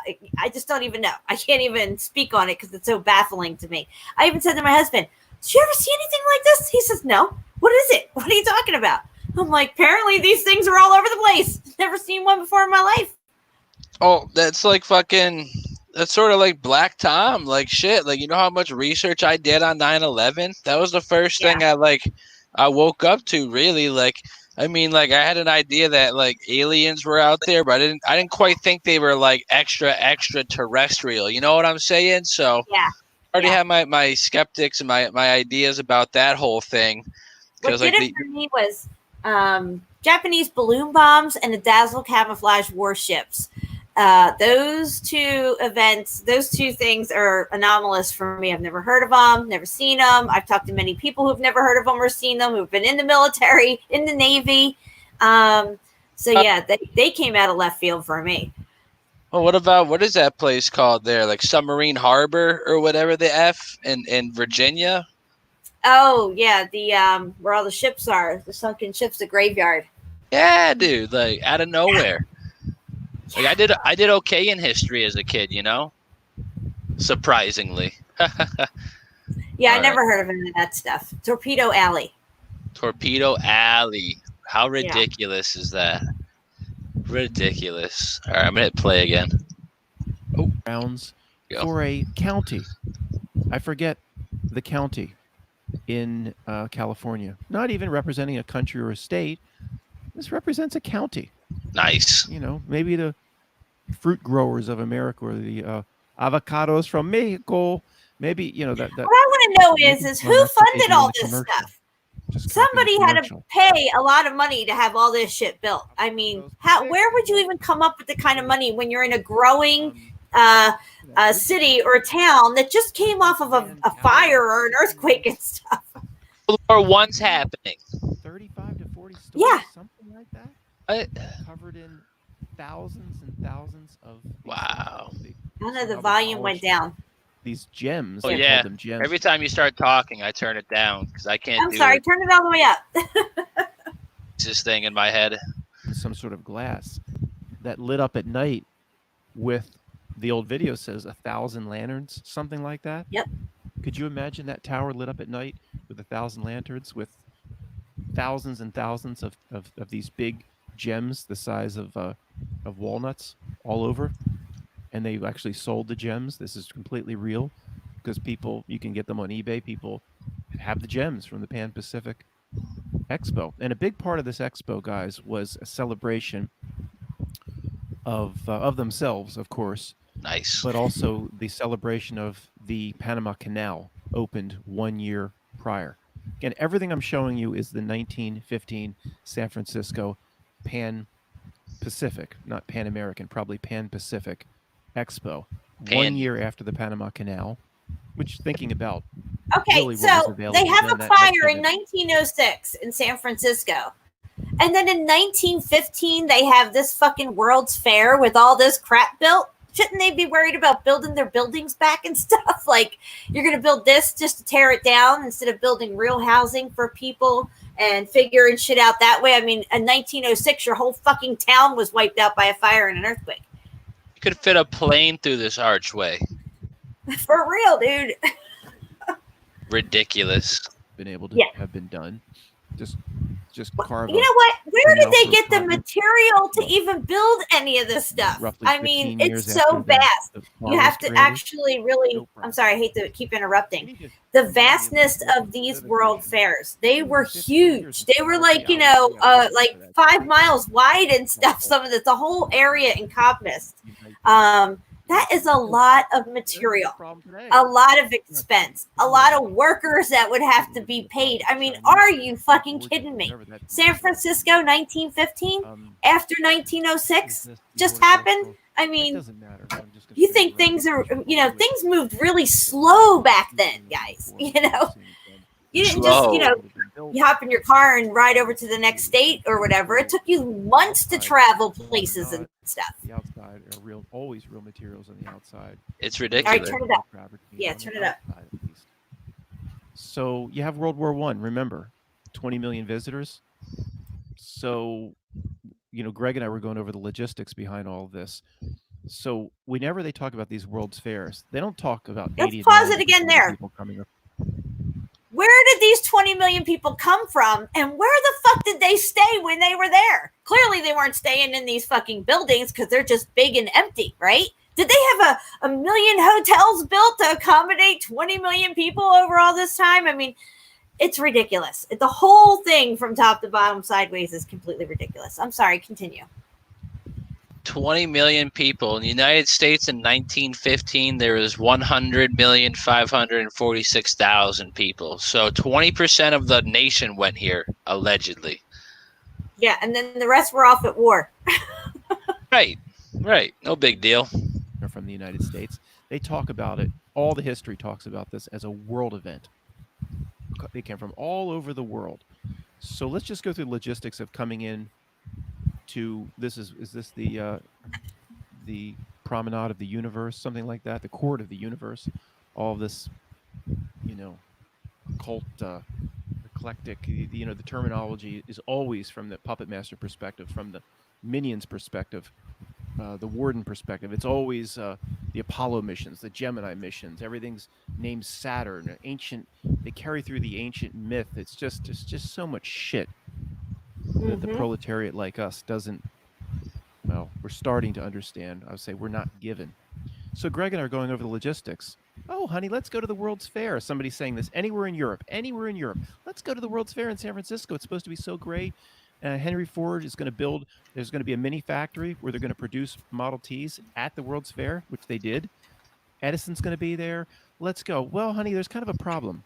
just don't even know. I can't even speak on it because it's so baffling to me. I even said to my husband, "Did you ever see anything like this?" He says, "No." What is it? What are you talking about? I'm like, apparently these things are all over the place. Never seen one before in my life. Oh, that's like fucking. That's sort of like Black Tom, like shit. Like, you know how much research I did on 9/11? That was the first thing I woke up to, really. Like, I mean, like, I had an idea that like aliens were out there, but I didn't quite think they were like extraterrestrial. You know what I'm saying? So yeah, I already have my skeptics and my ideas about that whole thing. What did it for me was Japanese balloon bombs and the Dazzle camouflage warships. Those two events, those two things are anomalous for me. I've never heard of them, never seen them. I've talked to many people who've never heard of them or seen them, who've been in the military, in the Navy. So yeah, they came out of left field for me. Well, what is that place called there? Like Submarine Harbor or whatever the F in Virginia? Oh yeah, the where all the ships are, the sunken ships, the graveyard. Yeah, dude, like out of nowhere. Like I did okay in history as a kid, surprisingly. Yeah, I never heard of any of that stuff. Torpedo Alley. Torpedo Alley. How ridiculous is that? Ridiculous. All right, I'm gonna hit play again. Oh, rounds for a county. I forget the county in California. Not even representing a country or a state. This represents a county. Nice. Maybe the fruit growers of America or the avocados from Mexico. Maybe, that. What I want to know is who funded all this stuff? Somebody had to pay a lot of money to have all this shit built. I mean, where would you even come up with the kind of money when you're in a growing city or a town that just came off of a fire or an earthquake and stuff? World War One's happening. 35 to 40 stories, something like that. Covered in thousands and thousands of. Wow. I know the volume went down. These gems. Oh yeah. Them gems. Every time you start talking, I turn it down because I can't. I'm sorry. Turn it all the way up. This thing in my head. Some sort of glass that lit up at night with the old video says 1,000 lanterns, something like that. Yep. Could you imagine that tower lit up at night with 1,000 lanterns with thousands and thousands of these big gems the size of walnuts all over? And they actually sold the gems. This is completely real because you can get them on eBay. People have the gems from the Pan Pacific Expo. And a big part of this expo, guys, was a celebration of themselves, of course, Nice. but also the celebration of the Panama Canal opened 1 year prior. Again, everything I'm showing you is the 1915 San Francisco Pan Pacific, not Pan American, probably Pan Pacific Expo. 1 year after the Panama Canal, which thinking about Okay, really what was so available they have then, a that fire in doesn't- 1906 in San Francisco. And then in 1915, they have this fucking World's Fair with all this crap built. Shouldn't they be worried about building their buildings back and stuff? Like, you're going to build this just to tear it down instead of building real housing for people and figuring shit out that way. I mean, in 1906, your whole fucking town was wiped out by a fire and an earthquake. You could fit a plane through this archway. For real, dude. Ridiculous. been able to Yeah. have been done. Just carve. You know what? Where did they also get the continent. material to even build any of this stuff? Roughly I mean, 15 it's years so after the vast. bar You was have to created. actually really, No problem. I'm sorry, I hate to keep You interrupting. need to- The vastness of these world fairs, they were huge. They were like, like 5 miles wide and stuff. Some of the whole area encompassed. That is a lot of material, a lot of expense, a lot of workers that would have to be paid. I mean, are you fucking kidding me? San Francisco, 1915, after 1906 just happened. I mean, you think things are, things moved really slow back then, guys. You didn't just, you hop in your car and ride over to the next state or whatever. It took you months to travel places and stuff. The outside are always real materials on the outside. It's All ridiculous. right, turn it up. Yeah, turn it up. So you have World War I. Remember, 20 million visitors. So, Greg and I were going over the logistics behind all of this. So whenever they talk about these World's Fairs, they don't talk about. Let's 80 to pause it 90 again there. people coming up. Where did these 20 million people come from, and where the fuck did they stay when they were there? Clearly, they weren't staying in these fucking buildings because they're just big and empty, right? Did they have a million hotels built to accommodate 20 million people over all this time? I mean, it's ridiculous. The whole thing from top to bottom sideways is completely ridiculous. I'm sorry, continue. 20 million people. In the United States in 1915, there was 100,546,000 people. So 20% of the nation went here, allegedly. Yeah, and then the rest were off at war. Right. No big deal. They're from the United States. They talk about it. All the history talks about this as a world event. They came from all over the world. So let's just go through the logistics of coming in to this. Is this the promenade of the universe, something like that, the court of the universe? All of this, cult, eclectic. The terminology is always from the puppet master perspective, from the minions perspective, the warden perspective. It's always the Apollo missions, the Gemini missions. Everything's named Saturn, ancient. They carry through the ancient myth. It's just so much shit that the proletariat like us doesn't. Well, we're starting to understand. I would say we're not given. So Greg and I are going over the logistics. Oh, honey, let's go to the World's Fair. Somebody's saying this. Anywhere in Europe. Let's go to the World's Fair in San Francisco. It's supposed to be so great. Henry Ford is going to build. There's going to be a mini factory where they're going to produce Model Ts at the World's Fair, which they did. Edison's going to be there. Let's go. Well, honey, there's kind of a problem.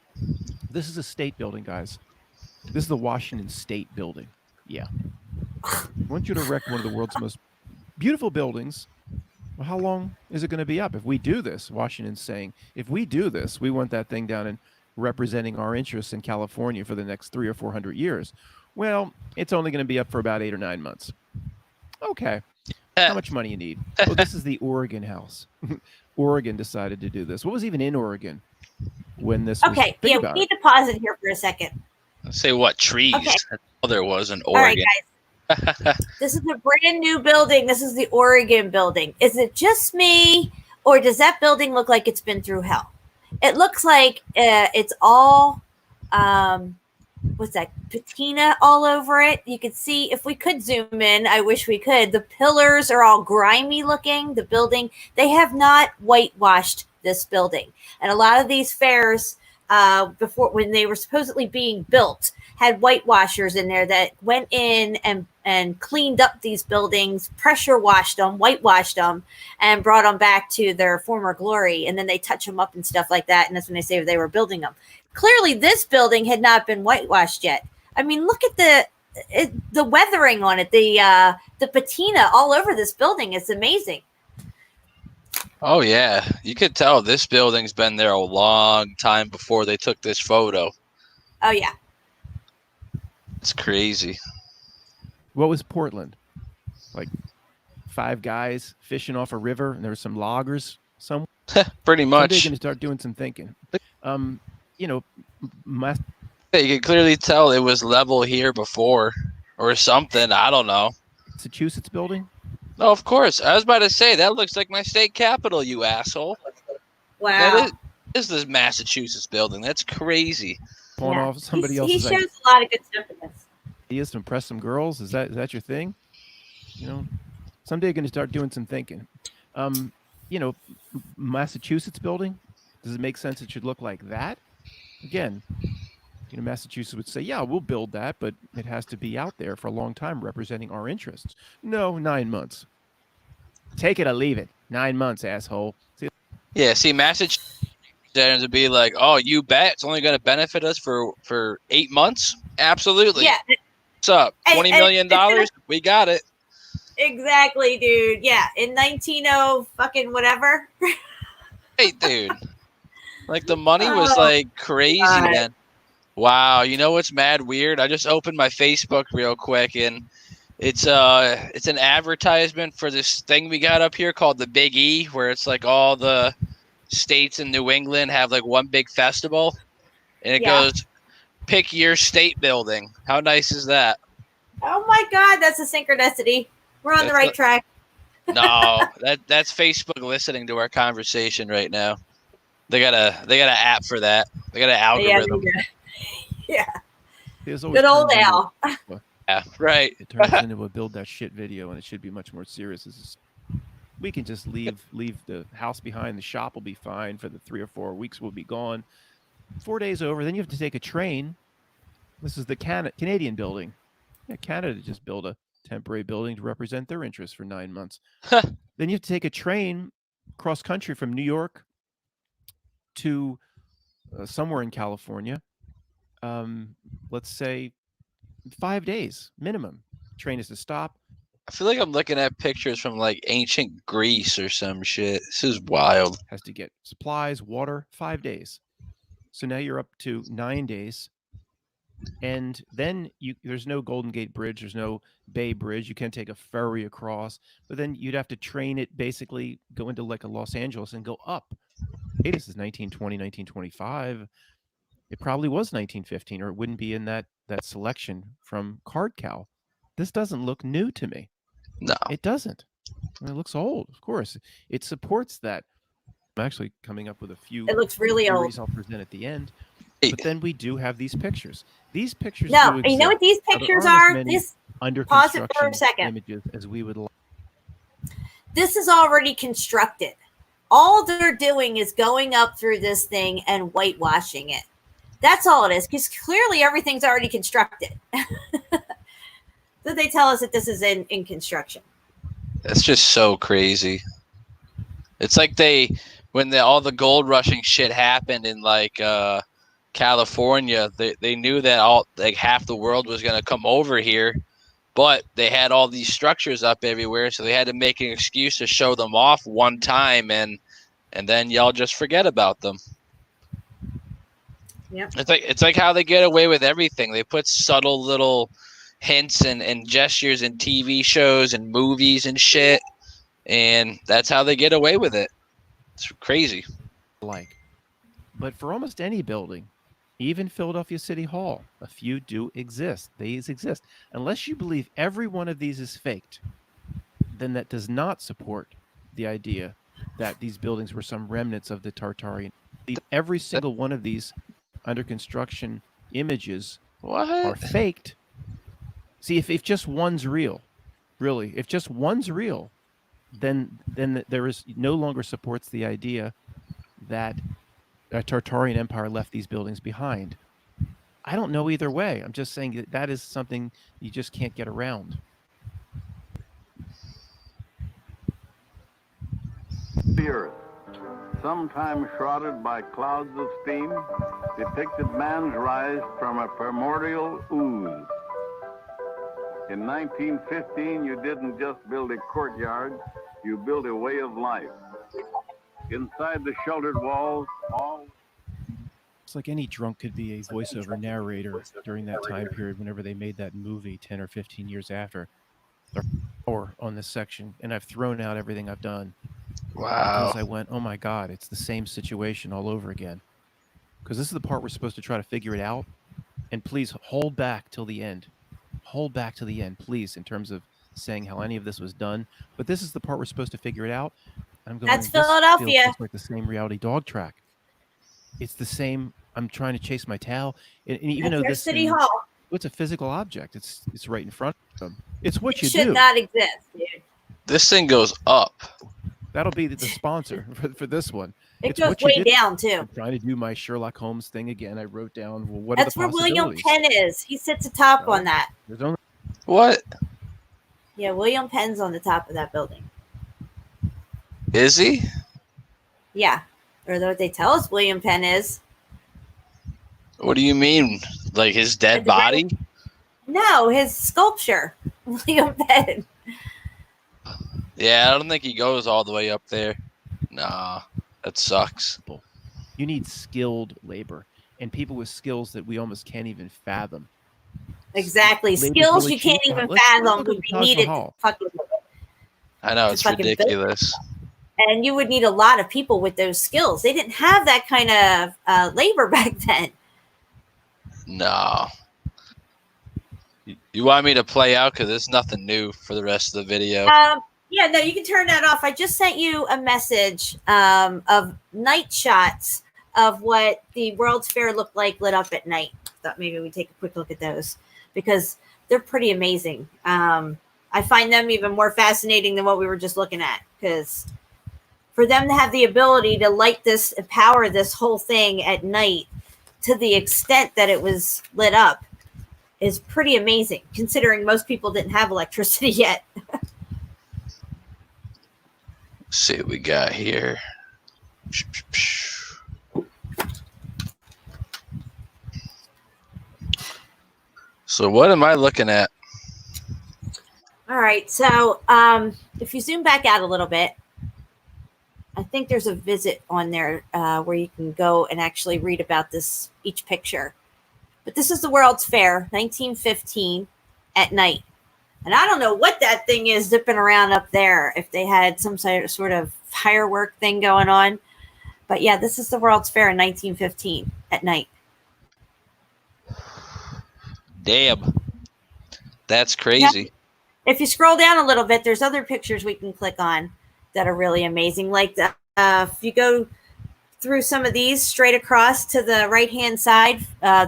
This is a state building, guys. This is the Washington State building. Yeah. I want you to erect one of the world's most beautiful buildings. Well, how long is it going to be up? If we do this, Washington's saying, if we do this, we want that thing down and representing our interests in California for the next 300 or 400 years. Well, it's only going to be up for about 8 or 9 months. Okay. How much money you need? Oh, this is the Oregon house. Oregon decided to do this. What was even in Oregon when this was? Okay, yeah, we need to pause it here for a second. Say what? Trees. Okay. Oh, there was in All right, Oregon. guys. This is a brand new building. This is the Oregon building. Is it just me, or does that building look like it's been through hell? It looks like it's all, what's that, patina all over it. You can see, if we could zoom in, I wish we could. The pillars are all grimy looking. The building, they have not whitewashed this building. And a lot of these fairs, before, when they were supposedly being built, had whitewashers in there that went in and cleaned up these buildings, pressure washed them, whitewashed them, and brought them back to their former glory. And then they touch them up and stuff like that. And that's when they say they were building them. Clearly, this building had not been whitewashed yet. I mean, look at the weathering on it, the patina all over this building. It's amazing. Oh yeah, you could tell this building's been there a long time before they took this photo. Oh yeah, it's crazy. What was Portland? Like 5 guys fishing off a river, and there were some loggers somewhere. Pretty much. Someday going to start doing some thinking. You know, you can clearly tell it was level here before, or something. I don't know. Massachusetts building. No, of course. I was about to say, that looks like my state capitol, you asshole. Wow. That is the Massachusetts building. That's crazy. Pulling off somebody else's. He shows a lot of good stuff in this. He is to impress some girls. Is that your thing? You know, someday you're going to start doing some thinking. You know, Massachusetts building. Does it make sense it should look like that? Again, you know, Massachusetts would say, yeah, we'll build that, but it has to be out there for a long time representing our interests. No, 9 months. Take it or leave it. 9 months, asshole. See, Massachusetts to be like, oh, you bet. It's only going to benefit us for 8 months? Absolutely. Yeah. What's up? $20 million? We got it. Exactly, dude. Yeah. In 190 fucking whatever. Hey, dude. Like, the money was, like, crazy, man. Wow, you know what's mad weird? I just opened my Facebook real quick, and it's an advertisement for this thing we got up here called the Big E, where it's like all the states in New England have like one big festival, and it goes, pick your state building. How nice is that? Oh my God, that's a synchronicity. We're on the right track. No, that's Facebook listening to our conversation right now. They got an app for that. They got an algorithm. Yeah. Good old Al. Yeah, right. It turns into a build that shit video, and it should be much more serious. We can just leave the house behind. The shop will be fine for the 3 or 4 weeks. We'll be gone. 4 days over, then you have to take a train. This is the Canadian building. Yeah, Canada just built a temporary building to represent their interests for 9 months. Then you have to take a train cross country from New York to somewhere in California. Let's say 5 days minimum. Train is to stop. I feel like I'm looking at pictures from like ancient Greece or some shit. This is wild. Has to get supplies, water, 5 days. So now you're up to 9 days. And then there's no Golden Gate Bridge. There's no Bay Bridge. You can't take a ferry across. But then you'd have to train it, basically go into like a Los Angeles and go up. Hey, this is 1920, 1925. It probably was 1915, or it wouldn't be in that selection from CardCal. This doesn't look new to me. No. It doesn't. It looks old, of course. It supports that. I'm actually coming up with a few. It looks really old. I'll present at the end. But then we do have these pictures. These pictures. No, you know what these pictures are? This. Under pause it for a second. Images as we would like. This is already constructed. All they're doing is going up through this thing and whitewashing it. That's all it is, because clearly everything's already constructed. So they tell us that this is in construction. That's just so crazy. It's like when all the gold rushing shit happened in like California, they knew that half the world was gonna come over here, but they had all these structures up everywhere, so they had to make an excuse to show them off one time, and then y'all just forget about them. Yep. It's like how they get away with everything. They put subtle little hints and gestures in TV shows and movies and shit, and that's how they get away with it. It's crazy. But for almost any building, even Philadelphia City Hall, a few do exist. These exist. Unless you believe every one of these is faked, then that does not support the idea that these buildings were some remnants of the Tartarian. Every single one of these under construction images are faked. See, if just one's real, really, if just one's real, then there is no longer supports the idea that Tartarian Empire left these buildings behind. I don't know either way. I'm just saying that is something you just can't get around. The earth, sometimes shrouded by clouds of steam, depicted man's rise from a primordial ooze. In 1915, you didn't just build a courtyard, you built a way of life. Inside the sheltered walls, all... It's like any drunk could be a voiceover narrator during that time period whenever they made that movie 10 or 15 years after. Or on this section, and I've thrown out everything I've done. Wow. Because I went, oh my God, it's the same situation all over again. Because this is the part we're supposed to try to figure it out. And please hold back till the end. Hold back to the end, please, in terms of saying how any of this was done. But this is the part we're supposed to figure it out. I'm going, That's this Philadelphia. feels just like the same reality dog track. It's the same. I'm trying to chase my tail. And even though this City thing, Hall. it's a physical object. It's right in front of them. It's what It you should do. not exist, dude. This thing goes up. That'll be the sponsor for this one. It It's goes what you way do. down too. I'm trying to do my Sherlock Holmes thing again. I wrote down, well, what That's are the where William possibilities? Penn is. He sits atop on that. There's only What? Yeah, William Penn's on the top of that building. Is he? Yeah. Or what they tell us William Penn is. What do you mean? Like his dead body? No, his sculpture. William Penn. Yeah, I don't think he goes all the way up there. Nah, that sucks. You need skilled labor and people with skills that we almost can't even fathom. Exactly. Labor's Skills really you can't cheap. even Let's fathom look would at be Taj needed Mahal. to fucking. I know, it's fucking build. ridiculous. And you would need a lot of people with those skills. They didn't have that kind of labor back then. No. You want me to play out? Because there's nothing new for the rest of the video. Yeah, no, you can turn that off. I just sent you a message of night shots of what the World's Fair looked like lit up at night. Thought maybe we take a quick look at those because they're pretty amazing. I find them even more fascinating than what we were just looking at, because for them to have the ability to light this, power this whole thing at night to the extent that it was lit up is pretty amazing, considering most people didn't have electricity yet. Let's see what we got here. So what am I looking at? All right, so if you zoom back out a little bit, I think there's a visit on there where you can go and actually read about this, each picture. But this is the World's Fair, 1915 at night. And I don't know what that thing is zipping around up there, if they had some sort of firework thing going on. But yeah, this is the World's Fair in 1915 at night. Damn. That's crazy. Yeah. If you scroll down a little bit, there's other pictures we can click on that are really amazing. Like if you go through some of these straight across to the right-hand side,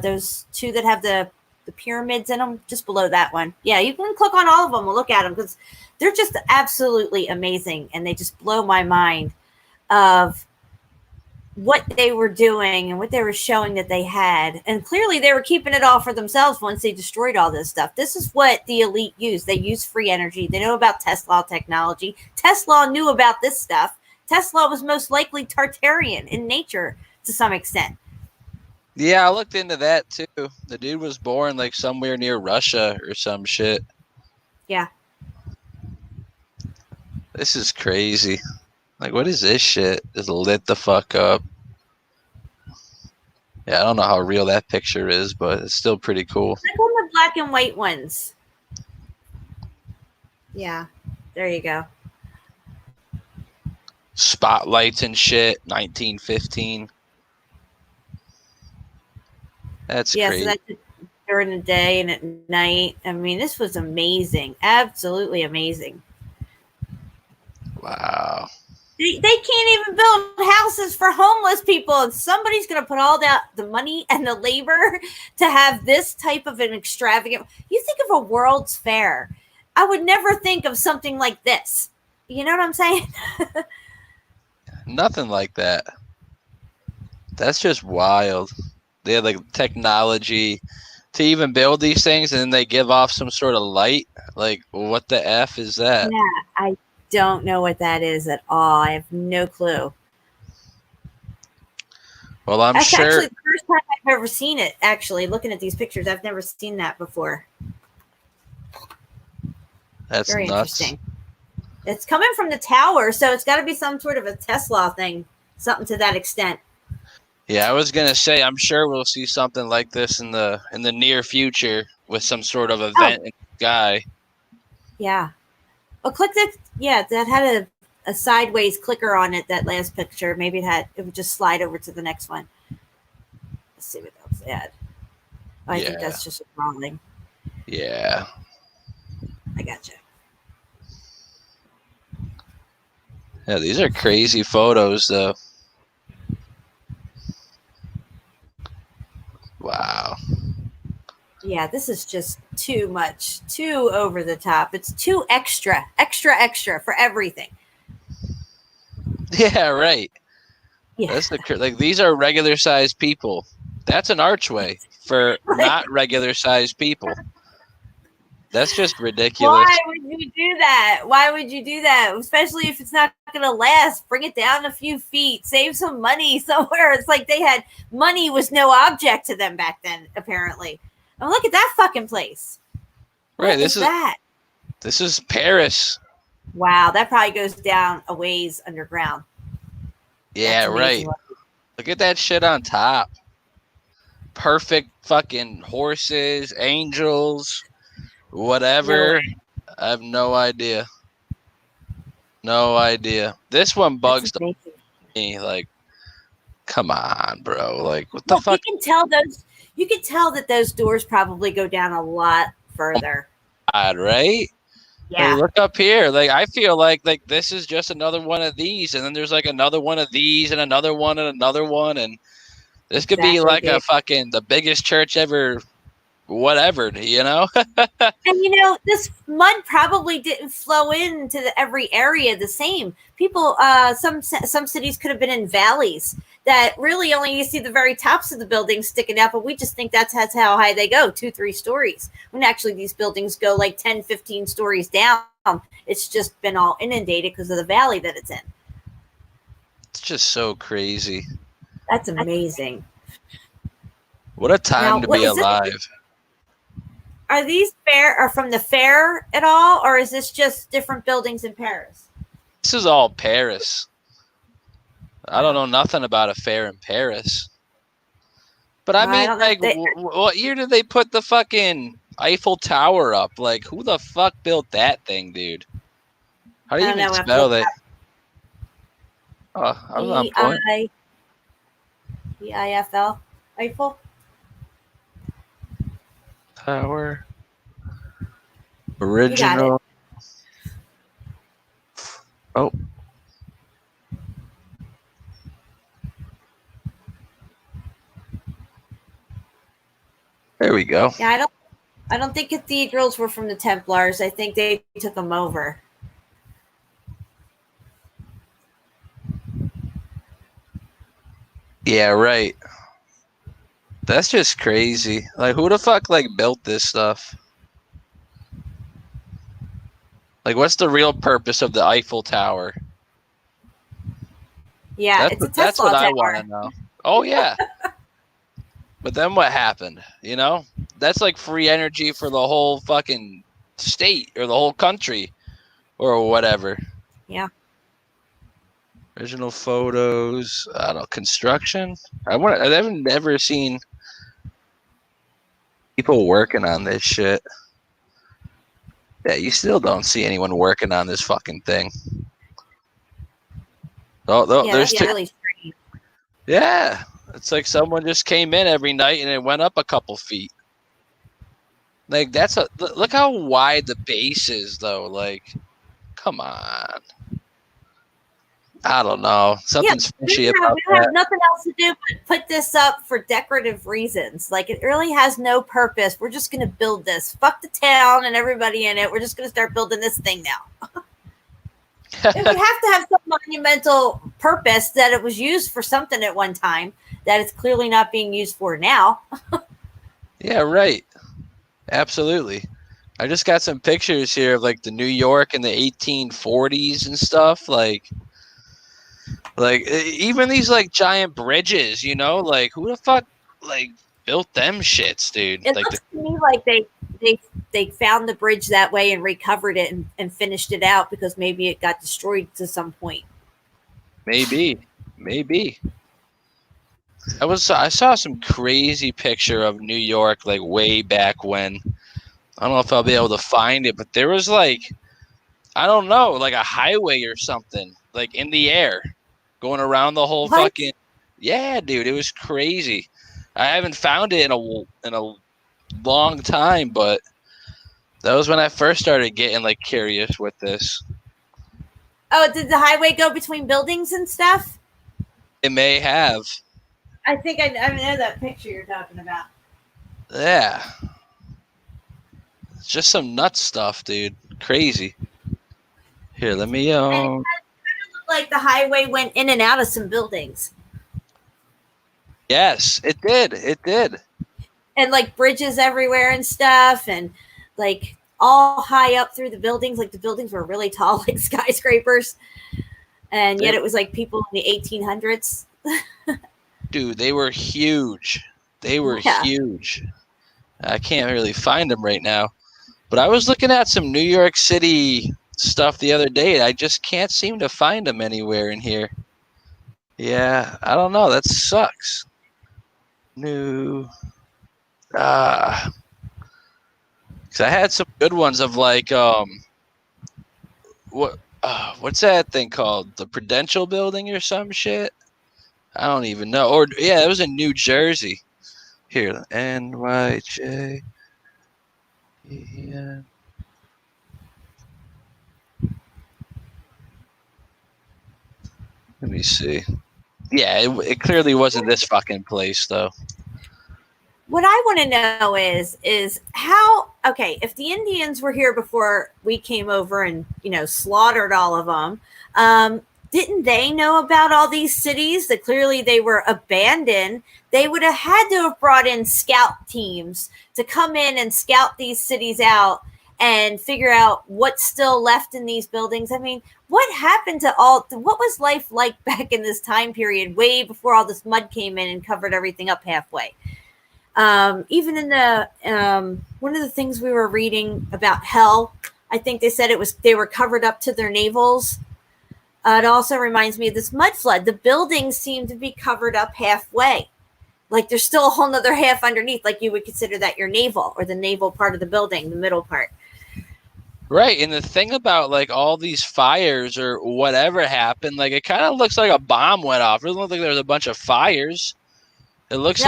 those two that have the pyramids in them, just below that one. Yeah, you can click on all of them and look at them because they're just absolutely amazing. And they just blow my mind of what they were doing and what they were showing that they had. And clearly they were keeping it all for themselves once they destroyed all this stuff. This is what the elite use. They use free energy. They know about Tesla technology. Tesla knew about this stuff. Tesla was most likely Tartarian in nature to some extent. Yeah, I looked into that too. The dude was born like somewhere near Russia or some shit. Yeah. This is crazy. Like, what is this shit? Just lit the fuck up. Yeah, I don't know how real that picture is, but it's still pretty cool. Like on the black and white ones. Yeah, there you go. Spotlights and shit, 1915. That's crazy. So that's during the day and at night. I mean, this was amazing. Absolutely amazing. Wow. They can't even build houses for homeless people, and somebody's going to put all the money and the labor to have this type of an extravagant. You think of a World's Fair, I would never think of something like this. You know what I'm saying? Nothing like that. That's just wild. They have like technology to even build these things, and then they give off some sort of light. Like, what the F is that? Yeah, I don't know what that is at all. I have no clue. Well, I'm That's sure. actually the first time I've ever seen it. Actually, looking at these pictures, I've never seen that before. That's very nuts. Interesting. It's coming from the tower, so it's got to be some sort of a Tesla thing, something to that extent. Yeah, I was gonna say I'm sure we'll see something like this in the near future with some sort of event in the sky. Yeah. Well, click that. Yeah, that had a sideways clicker on it. That last picture. Maybe it would just slide over to the next one. Let's see what else they had. Oh, I think that's just a drawing. Yeah. I gotcha. Yeah, these are crazy photos, though. Wow. Yeah, this is just too much, too over the top. It's too extra for everything. Yeah, right. Yeah. That's like these are regular sized people. That's an archway for not regular sized people. That's just ridiculous. Why would you do that? Why would you do that? Especially if it's not going to last. Bring it down a few feet. Save some money somewhere. It's like money was no object to them back then, apparently. Oh, look at that fucking place. Right. This is Paris. Wow. That probably goes down a ways underground. Yeah, right. Look at that shit on top. Perfect fucking horses, angels, whatever. I have no idea. No idea. This one bugs me. Like, come on, bro. Like, what the fuck? You can tell that those doors probably go down a lot further. God, right? Yeah. Like, look up here. Like, I feel like this is just another one of these, and then there's like another one of these, and another one, and this could be like a fucking the biggest church ever. Whatever, you know. And this mud probably didn't flow into every area the same. People, some cities could have been in valleys that really only you see the very tops of the buildings sticking out, but we just think that's how high they go, 2-3 stories. When actually these buildings go like 10-15 stories down. It's just been all inundated because of the valley that it's in. It's just so crazy. That's amazing. What a time to be alive. Are these from the fair at all, or is this just different buildings in Paris? This is all Paris. I don't know nothing about a fair in Paris. But I mean, like, what year did they put the fucking Eiffel Tower up? Like, who the fuck built that thing, dude? How do you even spell that? Oh, I was on point. E-I-F-L? Eiffel? Tower. Original. Oh. There we go. Yeah, I don't think cathedrals were from the Templars. I think they took them over. Yeah, right. That's just crazy. Like, who the fuck built this stuff? Like, what's the real purpose of the Eiffel Tower? Yeah, it's a Tesla that's what tower. I want to know. Oh yeah. But then what happened? That's like free energy for the whole fucking state or the whole country or whatever. Yeah. Original photos. I don't know. Construction. I've never seen people working on this shit. Yeah, you still don't see anyone working on this fucking thing. Oh, yeah, there's that's really strange. Yeah, it's like someone just came in every night and it went up a couple feet. Like, look how wide the base is, though. Like, come on. I don't know. Something's fishy about that. We have nothing else to do but put this up for decorative reasons. Like, it really has no purpose. We're just going to build this. Fuck the town and everybody in it. We're just going to start building this thing now. It would have to have some monumental purpose that it was used for something at one time that it's clearly not being used for now. Yeah, right. Absolutely. I just got some pictures here of like the New York in the 1840s and stuff. Like even these like giant bridges, you know, like who the fuck like built them shits, dude? It Like looks to me like they found the bridge that way and recovered it and finished it out because maybe it got destroyed to some point. maybe. I saw some crazy picture of New York like way back when. I don't know if I'll be able to find it, but there was like I don't know, like a highway or something, like in the air, going around the whole What? fucking. Yeah, dude, it was crazy. I haven't found it in a long time, but that was when I first started getting like curious with this. Oh, did the highway go between buildings and stuff? It may have. I think I know that picture you're talking about. Yeah. It's just some nuts stuff, dude. Crazy. Here, let me And it kind of looked like the highway went in and out of some buildings. Yes, it did. It did. And like bridges everywhere and stuff, and like all high up through the buildings. Like the buildings were really tall, like skyscrapers. And yet it was like people in the 1800s. Dude, they were huge. They were huge. I can't really find them right now. But I was looking at some New York City stuff the other day, and I just can't seem to find them anywhere in here. Yeah, I don't know. That sucks. New. Because I had some good ones of like what's that thing called? The Prudential Building or some shit? I don't even know. Or yeah, it was in New Jersey. Here, NYJ. Yeah. Let me see. Yeah, it clearly wasn't this fucking place though. What I want to know is how, okay, if the Indians were here before we came over and, slaughtered all of them, didn't they know about all these cities that clearly they were abandoned? They would have had to have brought in scout teams to come in and scout these cities out and figure out what's still left in these buildings. I mean, what happened to what was life like back in this time period, way before all this mud came in and covered everything up halfway? Even in the one of the things we were reading about hell, I think they said they were covered up to their navels. It also reminds me of this mud flood. The buildings seem to be covered up halfway. Like there's still a whole nother half underneath, like you would consider that your navel or the naval part of the building, the middle part. Right, and the thing about like all these fires or whatever happened, like it kind of looks like a bomb went off. It doesn't look like there was a bunch of fires. It looks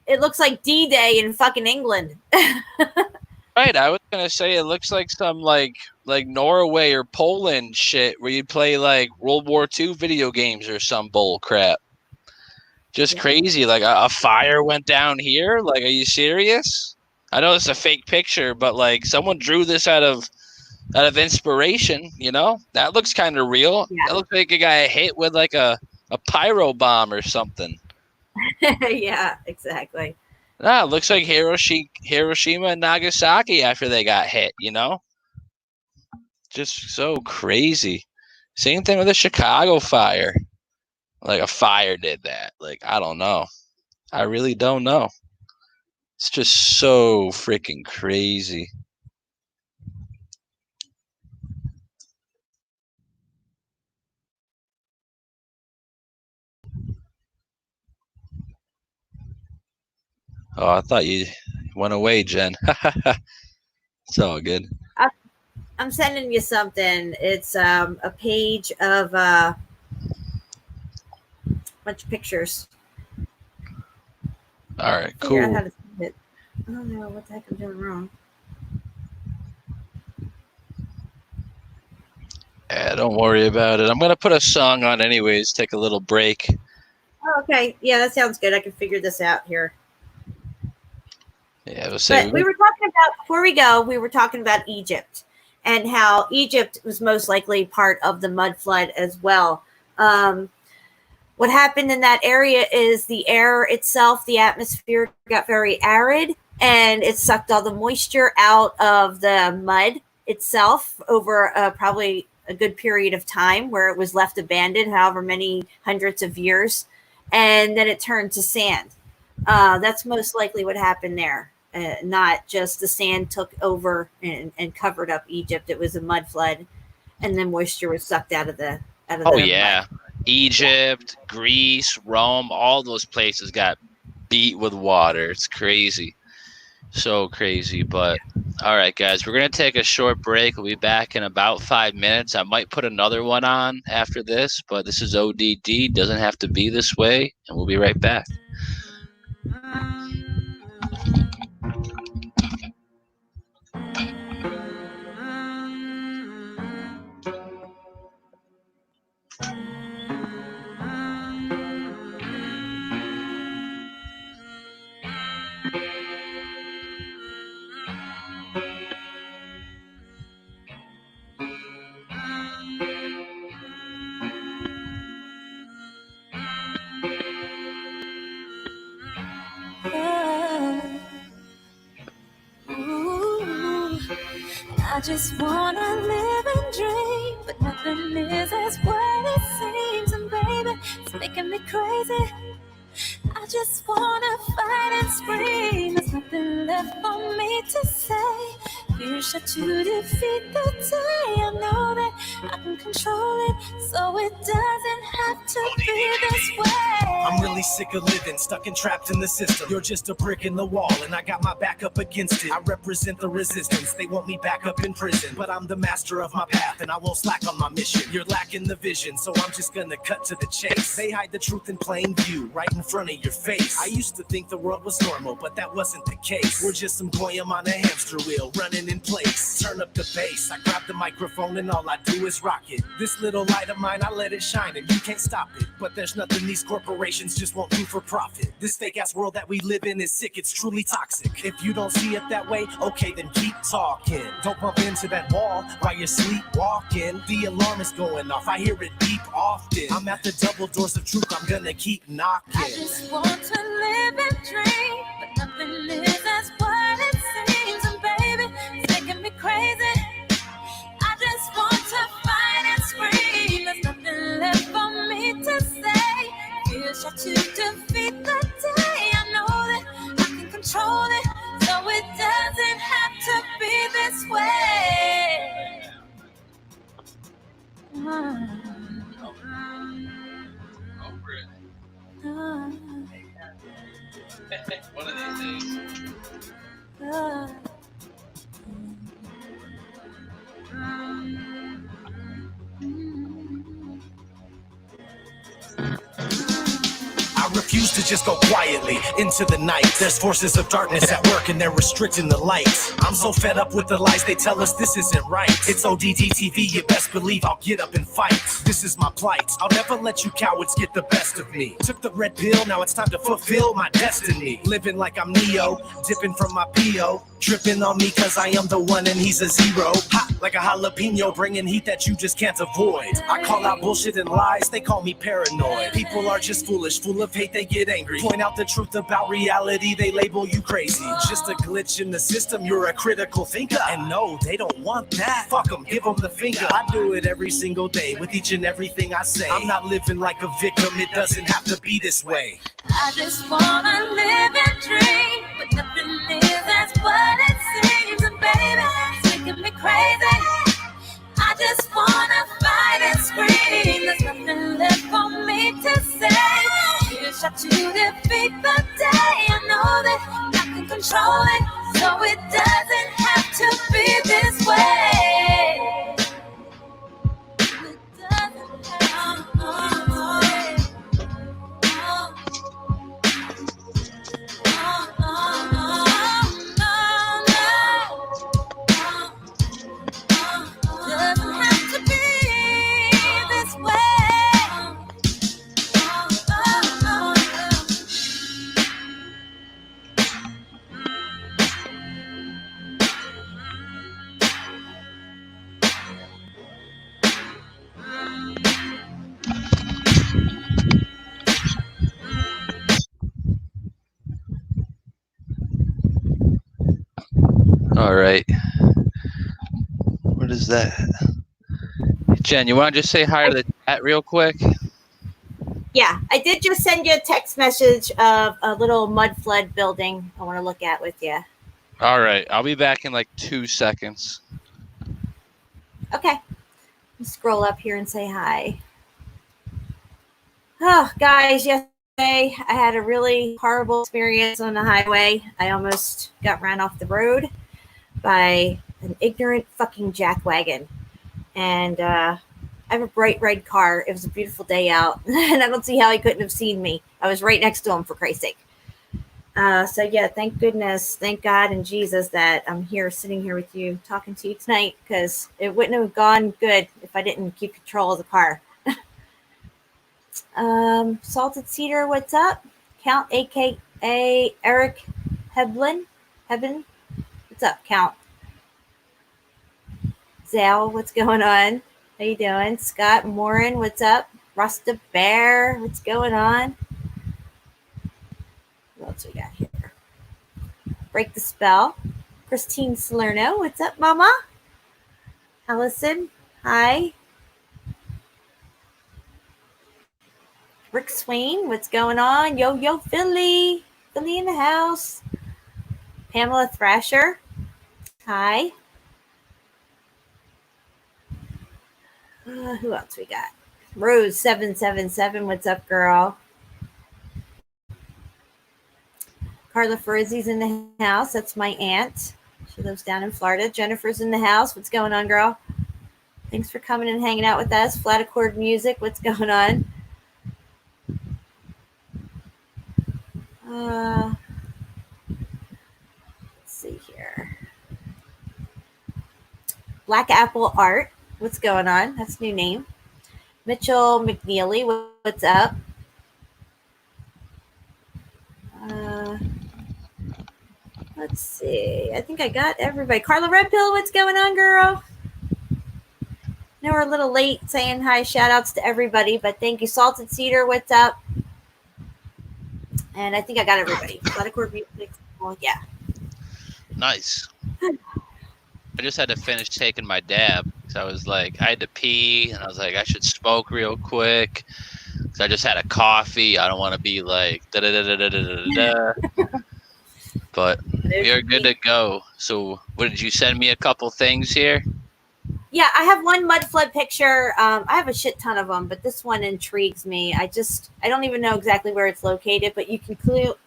it looks like D-Day in fucking England. Right, I was gonna say it looks like some like Norway or Poland shit where you'd play like World War II video games or some bull crap. Just crazy. Like a fire went down here. Like, are you serious? I know it's a fake picture, but like someone drew this out of inspiration. That looks kind of real. Yeah. That looks like a guy hit with like a pyro bomb or something. Yeah, exactly. Nah, it looks like Hiroshima and Nagasaki after they got hit, Just so crazy. Same thing with the Chicago fire. Like a fire did that. Like, I don't know. I really don't know. It's just so freaking crazy. Oh, I thought you went away, Jen. It's all good. I'm sending you something. It's a page of a bunch of pictures. All right, Figure out cool. how to send it. I don't know what the heck I'm doing wrong. Yeah, don't worry about it. I'm gonna put a song on anyways. Take a little break. Oh, okay. Yeah, that sounds good. I can figure this out here. Yeah, we'll say. But we were talking about, before we go, we were talking about Egypt. and how Egypt was most likely part of the mud flood as well. What happened in that area is the air itself, the atmosphere got very arid, and it sucked all the moisture out of the mud itself over probably a good period of time, where it was left abandoned, however many hundreds of years, and then it turned to sand. That's most likely what happened there. Not just the sand took over and covered up Egypt. It was a mud flood, and then moisture was sucked out of the yeah. mud. Egypt, Greece, Rome, all those places got beat with water. It's crazy. So crazy. But all right, guys, we're going to take a short break. We'll be back in about 5 minutes. I might put another one on after this, but this is ODD. Doesn't have to be this way. And we'll be right back. I just wanna live and dream, but nothing is as what it seems. And baby, it's making me crazy. I just wanna fight and scream. There's nothing left for me to say. Fear shot to defeat the day. I know that I can control it, so it doesn't have to be this way. I'm really sick of living, stuck and trapped in the system. You're just a brick in the wall, and I got my back up against it. I represent the resistance, they want me back up in prison. But I'm the master of my path, and I won't slack on my mission. You're lacking the vision, so I'm just gonna cut to the chase. They hide the truth in plain view, right in front of your face. I used to think the world was normal, but that wasn't the case. We're just some goyim on a hamster wheel, running in place. Turn up the bass, I grab the microphone, and all I do is rock it. This little light of mine, I let it shine, and you can't stop it. But there's nothing these corporations just won't do for profit. This fake-ass world that we live in is sick, it's truly toxic. If you don't see it that way, okay, then keep talking. Don't bump into that wall while you're sleepwalking. The alarm is going off, I hear it beep often. I'm at the double doors of truth, I'm gonna keep knocking. I just want to live and dream, but nothing is as what it seems. And baby, it's making me crazy. I just want to fight and scream. There's nothing left for me to say. Fear shot to defeat the day. I know that I can control it, so it doesn't have to be this way. One of these days. I refuse to just go quietly into the night. There's forces of darkness at work and they're restricting the light. I'm so fed up with the lies they tell us this isn't right. It's ODD TV, you best believe I'll get up and fight. This is my plight, I'll never let you cowards get the best of me. Took the red pill, now it's time to fulfill my destiny. Living like I'm Neo, dipping from my P.O. Tripping on me cause I am the one and he's a zero. Hot like a jalapeno, bringing heat that you just can't avoid. I call out bullshit and lies, they call me paranoid. People are just foolish, full of hate, they get angry. Point out the truth about reality, they label you crazy. Just a glitch in the system, you're a critical thinker. And no, they don't want that. Fuck them, give them the finger. I do it every single day with each and everything I say. I'm not living like a victim, it doesn't have to be this way. I just wanna live and dream, but nothing is as what it seems. And baby, it's making me crazy. I just wanna fight and scream. There's nothing left for me to say. Fear shot to defeat the day. I know that I can control it, so it doesn't have to be this way. It doesn't have to be this way. Doesn't have to be this way. All right. What is that? Jen, you want to just say hi to the chat real quick? Yeah, I did just send you a text message of a little mud flood building I want to look at with you. All right. I'll be back in like 2 seconds. Okay. Let's scroll up here and say hi. Oh, guys, yesterday I had a really horrible experience on the highway. I almost got ran off the road by an ignorant fucking jackwagon. And I have a bright red car. It was a beautiful day out. And I don't see how he couldn't have seen me. I was right next to him, for Christ's sake. So, yeah, thank goodness, thank God and Jesus that I'm here, sitting here with you, talking to you tonight, because it wouldn't have gone good if I didn't keep control of the car. Salted Cedar, what's up? Count, a.k.a. Eric Heblin. What's up, Count? Zal, what's going on? How you doing? Scott Morin, what's up? Rasta Bear, what's going on? What else we got here? Break the Spell. Christine Salerno, what's up, Mama? Allison, hi. Rick Swain, what's going on? Yo, Philly. Philly in the house. Pamela Thrasher, hi. Who else we got? Rose 777, what's up, girl? Carla Frizzi's in the house. That's my aunt. She lives down in Florida. Jennifer's in the house. What's going on, girl? Thanks for coming and hanging out with us. Flat Accord Music, what's going on? Let's see here. Black Apple Art, what's going on? That's a new name. Mitchell McNeely, what's up? Let's see. I think I got everybody. Carla Redpill, what's going on, girl? I know we're a little late saying hi, shout outs to everybody, but thank you. Salted Cedar, what's up? And I think I got everybody. Well, yeah. Nice. I just had to finish taking my dab. So I was like, I had to pee, and I was like, I should smoke real quick. So I just had a coffee. I don't want to be like da-da-da-da-da-da-da. But we are good to go. So what did you send me a couple things here? Yeah, I have one mud flood picture. I have a shit ton of them, but this one intrigues me. I don't even know exactly where it's located, but you can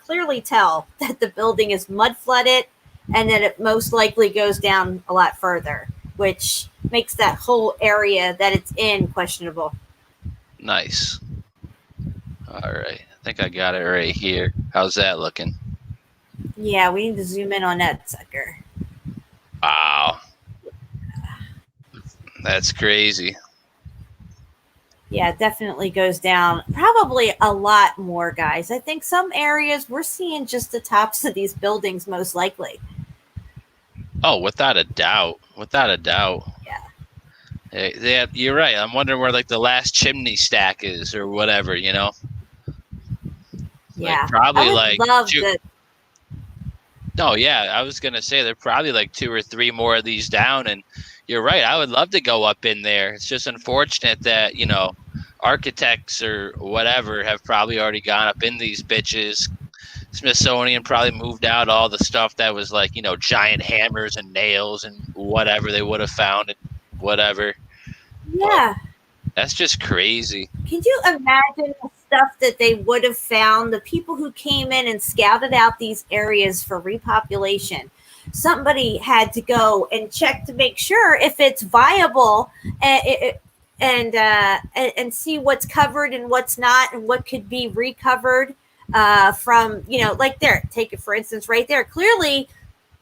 clearly tell that the building is mud flooded and that it most likely goes down a lot further, which makes that whole area that it's in questionable. Nice. All right. I think I got it right here. How's that looking? Yeah, we need to zoom in on that sucker. Wow. That's crazy. Yeah, it definitely goes down. Probably a lot more, guys. I think some areas we're seeing just the tops of these buildings most likely. Oh, without a doubt. Without a doubt. Yeah, you're right. I'm wondering where like the last chimney stack is or whatever, you know? Yeah. Like, probably like No, yeah, I was gonna say there are probably like 2 or 3 more of these down, and you're right. I would love to go up in there. It's just unfortunate that, you know, architects or whatever have probably already gone up in these bitches. Smithsonian probably moved out all the stuff that was like, you know, giant hammers and nails and whatever they would have found and whatever. Yeah. But that's just crazy. Can you imagine the stuff that they would have found? The people who came in and scouted out these areas for repopulation. Somebody had to go and check to make sure if it's viable and see what's covered and what's not and what could be recovered from, you know, like there, take it for instance right there. Clearly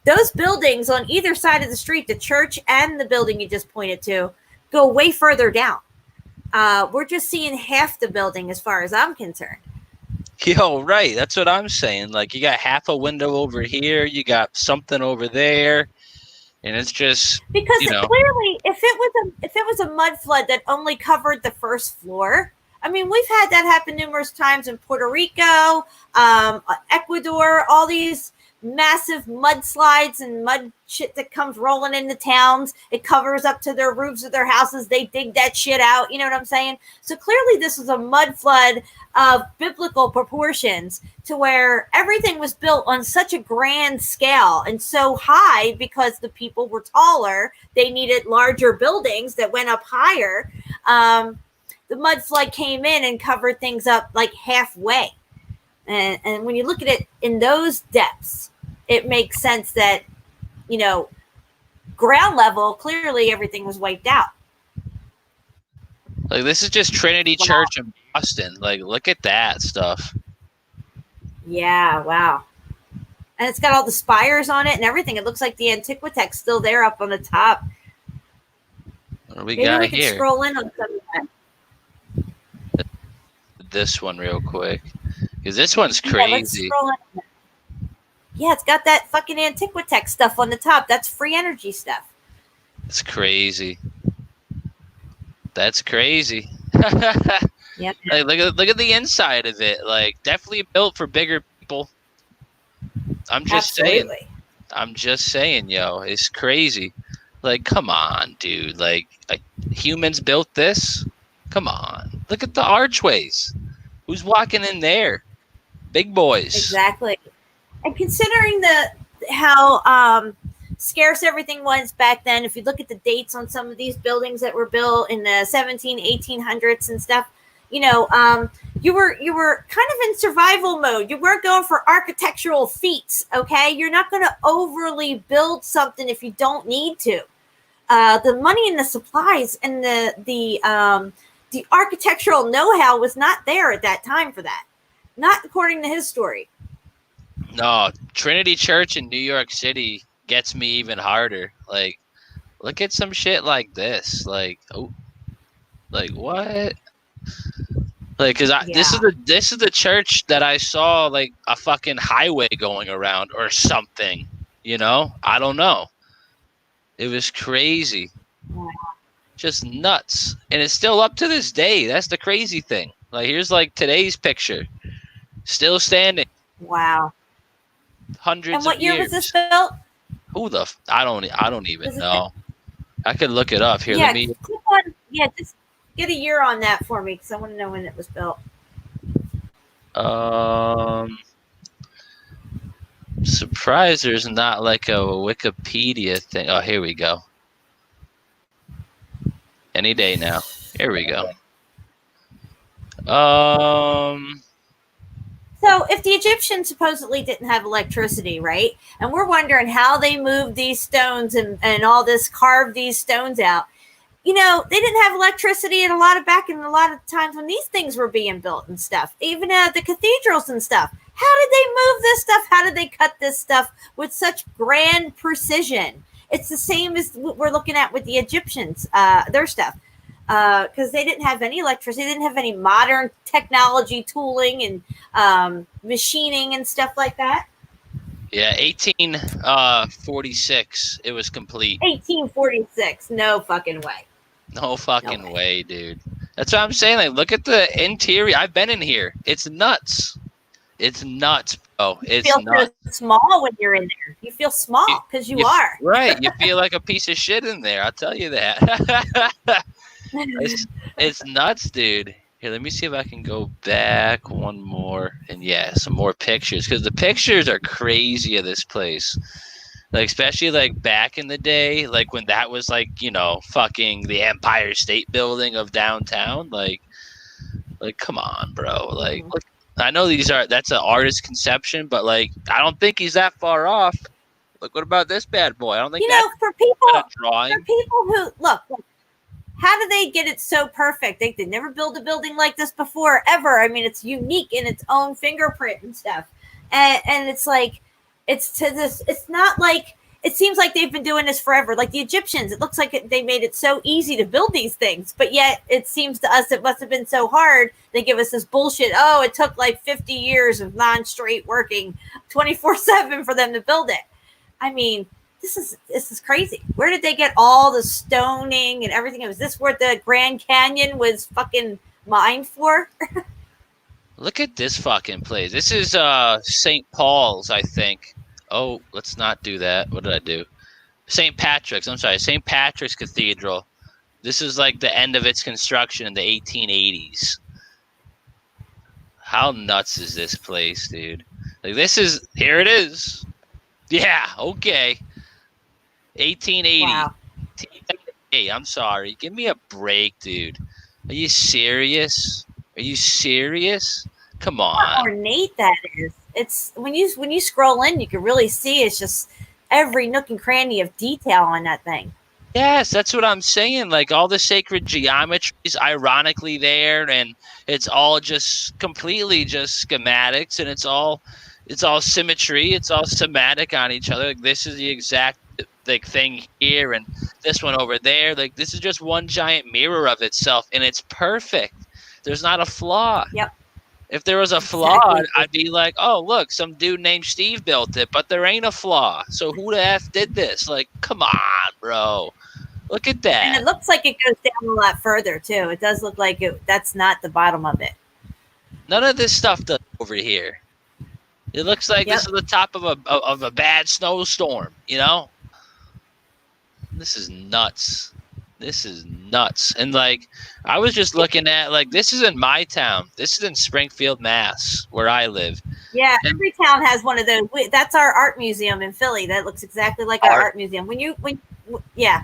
those buildings on either side of the street, the church and the building you just pointed to, go way further down. We're just seeing half the building as far as I'm concerned. Yo, right. That's what I'm saying. Like, you got half a window over here, you got something over there, and it's just because you know, clearly, if it was a mud flood that only covered the first floor, I mean, we've had that happen numerous times in Puerto Rico, Ecuador, all these massive mudslides and mud shit that comes rolling into towns. It covers up to their roofs of their houses. They dig that shit out. You know what I'm saying? So clearly this was a mud flood of biblical proportions, to where everything was built on such a grand scale and so high because the people were taller. They needed larger buildings that went up higher. The mud flood came in and covered things up like halfway. And when you look at it in those depths, it makes sense that, you know, ground level, clearly everything was wiped out. Like, this is just Trinity Church in Boston. Like, look at that stuff. Yeah, wow. And it's got all the spires on it and everything. It looks like the Antiquitech's still there up on the top. What do we Maybe got we can here? scroll in on some of that. This one real quick. Because this one's Yeah, let's crazy. scroll in. Yeah, it's got that fucking Antiquitech stuff on the top. That's free energy stuff. It's crazy. That's crazy. Yeah. Like, look at the inside of it. Like, definitely built for bigger people. I'm just saying. I'm just saying, yo. It's crazy. Like, come on, dude. Like humans built this? Come on. Look at the archways. Who's walking in there? Big boys. Exactly. And considering how scarce everything was back then, if you look at the dates on some of these buildings that were built in the 1800s and stuff, you know, you were kind of in survival mode. You weren't going for architectural feats, okay? You're not going to overly build something if you don't need to. The money and the supplies and the architectural know-how was not there at that time for that. Not according to his story. No, Trinity Church in New York City gets me even harder. Like, look at some shit like this. Like, oh, like what? Like, cause this is the church that I saw like a fucking highway going around or something. You know, I don't know. It was crazy, just nuts, and it's still up to this day. That's the crazy thing. Like, here's like today's picture, still standing. Wow. Hundreds. And what of year years. was this built? Who the? I don't even know. I could look it up here. Yeah, Let me. click on. Yeah, just get a year on that for me because I want to know when it was built. Surprised there's not like a Wikipedia thing. Oh, here we go. Any day now. Here we go. So if the Egyptians supposedly didn't have electricity, right? And we're wondering how they moved these stones and all this, carved these stones out. You know, they didn't have electricity in a lot of times when these things were being built and stuff, even the cathedrals and stuff. How did they move this stuff? How did they cut this stuff with such grand precision? It's the same as what we're looking at with the Egyptians, their stuff. Because they didn't have any electricity, they didn't have any modern technology, tooling, and machining and stuff like that. Yeah, 1846. It was complete. 1846. No fucking way. No fucking way, dude. That's what I'm saying. Like, look at the interior. I've been in here. It's nuts. It's nuts, bro. It's you feel nuts. small when you're in there. You feel small because you are. Right. You feel like a piece of shit in there. I'll tell you that. It's nuts, dude. Here, let me see if I can go back one more. And yeah, some more pictures. Because the pictures are crazy of this place. Like, especially like back in the day, like when that was like, you know, fucking the Empire State Building of downtown. Like come on, bro. Like, look, I know that's an artist's conception, but like, I don't think he's that far off. Look, what about this bad boy? I don't think for people who look, how do they get it so perfect? They never built a building like this before, ever. I mean, it's unique in its own fingerprint and stuff. And it's like, it's not like, it seems like they've been doing this forever. Like the Egyptians, it looks like they made it so easy to build these things, but yet it seems to us it must have been so hard. They give us this bullshit. Oh, it took like 50 years of non-straight working 24/7 for them to build it. I mean, this is crazy. Where did they get all the stoning and everything? Was this where the Grand Canyon was fucking mined for? Look at this fucking place. This is St. Paul's, I think. Oh, let's not do that. What did I do? St. Patrick's. I'm sorry, St. Patrick's Cathedral. This is like the end of its construction in the 1880s. How nuts is this place, dude? Like, this is, here it is. Yeah, okay. 1880. Wow. Hey, I'm sorry. Give me a break, dude. Are you serious? Are you serious? Come How on. ornate that is. It's when you scroll in, you can really see it's just every nook and cranny of detail on that thing. Yes, that's what I'm saying. Like, all the sacred geometry is ironically there, and it's all just completely just schematics, and it's all symmetry. It's all somatic on each other. Like, this is the exact like thing here, and this one over there. Like, this is just one giant mirror of itself, and it's perfect. There's not a flaw. Yep. If there was a flaw, Exactly. I'd be like, oh, look, some dude named Steve built it, but there ain't a flaw. So who the F did this? Like, come on, bro. Look at that. And it looks like it goes down a lot further too. It does look like that's not the bottom of it. None of this stuff does over here. It looks like this is the top of a bad snowstorm, you know? This is nuts. This is nuts. And like, I was just looking at, like, this is in my town. This is in Springfield, Mass, where I live. Yeah, every town has one of those. That's our art museum in Philly. That looks exactly like our art museum. Yeah.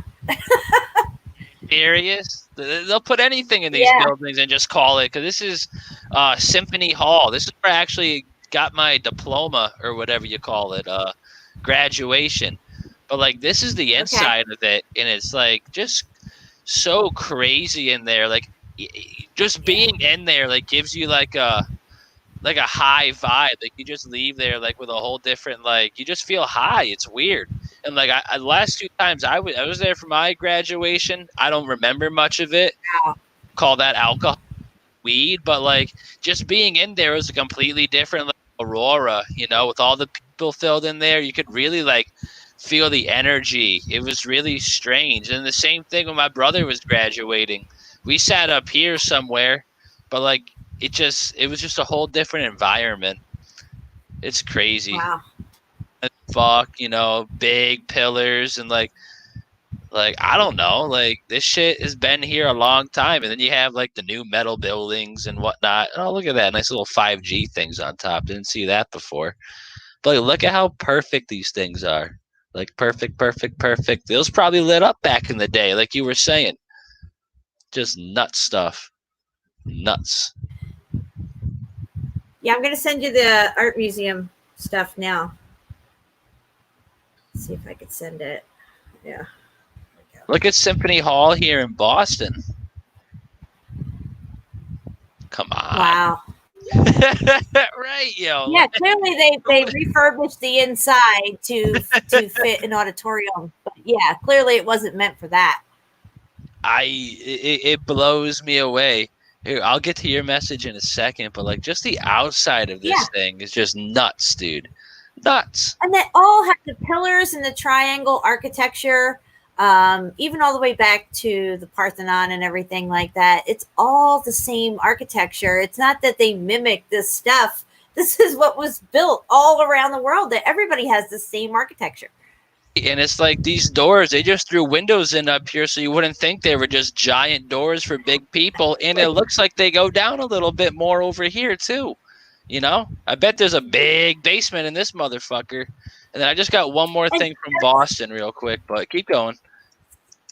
Serious? They'll put anything in these buildings and just call it, because this is Symphony Hall. This is where I actually got my diploma, or whatever you call it, graduation. But like, this is the inside of it, and it's like just so crazy in there. Like, just being in there like gives you like a high vibe. Like, you just leave there like with a whole different, like, you just feel high. It's weird. And like, I last 2 times I was there for my graduation. I don't remember much of it. Call that alcohol, weed, but like, just being in there was a completely different, like, aurora, you know, with all the people filled in there. You could really like feel the energy. It was really strange. And the same thing when my brother was graduating. We sat up here somewhere, but like, it was just a whole different environment. It's crazy. Wow. Fuck, you know, big pillars and like I don't know, like, this shit has been here a long time. And then you have like the new metal buildings and whatnot. Oh, look at that nice little 5G things on top. Didn't see that before. But like, look at how perfect these things are. Like, perfect. It was probably lit up back in the day, like you were saying. Just nuts stuff. Nuts. Yeah, I'm gonna send you the art museum stuff now. Let's see if I could send it. Yeah. Look at Symphony Hall here in Boston. Come on. Wow. Right, yo. Yeah, clearly they refurbished the inside to fit an auditorium. But yeah, clearly it wasn't meant for that. It blows me away. Here, I'll get to your message in a second, but like, just the outside of this thing is just nuts, dude. Nuts. And they all have the pillars and the triangle architecture, even all the way back to the Parthenon and everything like that. It's all the same architecture. It's not that they mimic this stuff. This is what was built all around the world, that everybody has the same architecture. And it's like, these doors, they just threw windows in up here, so you wouldn't think they were just giant doors for big people. And it looks like they go down a little bit more over here too. You know, I bet there's a big basement in this motherfucker. And then I just got one more thing from Boston real quick, but keep going.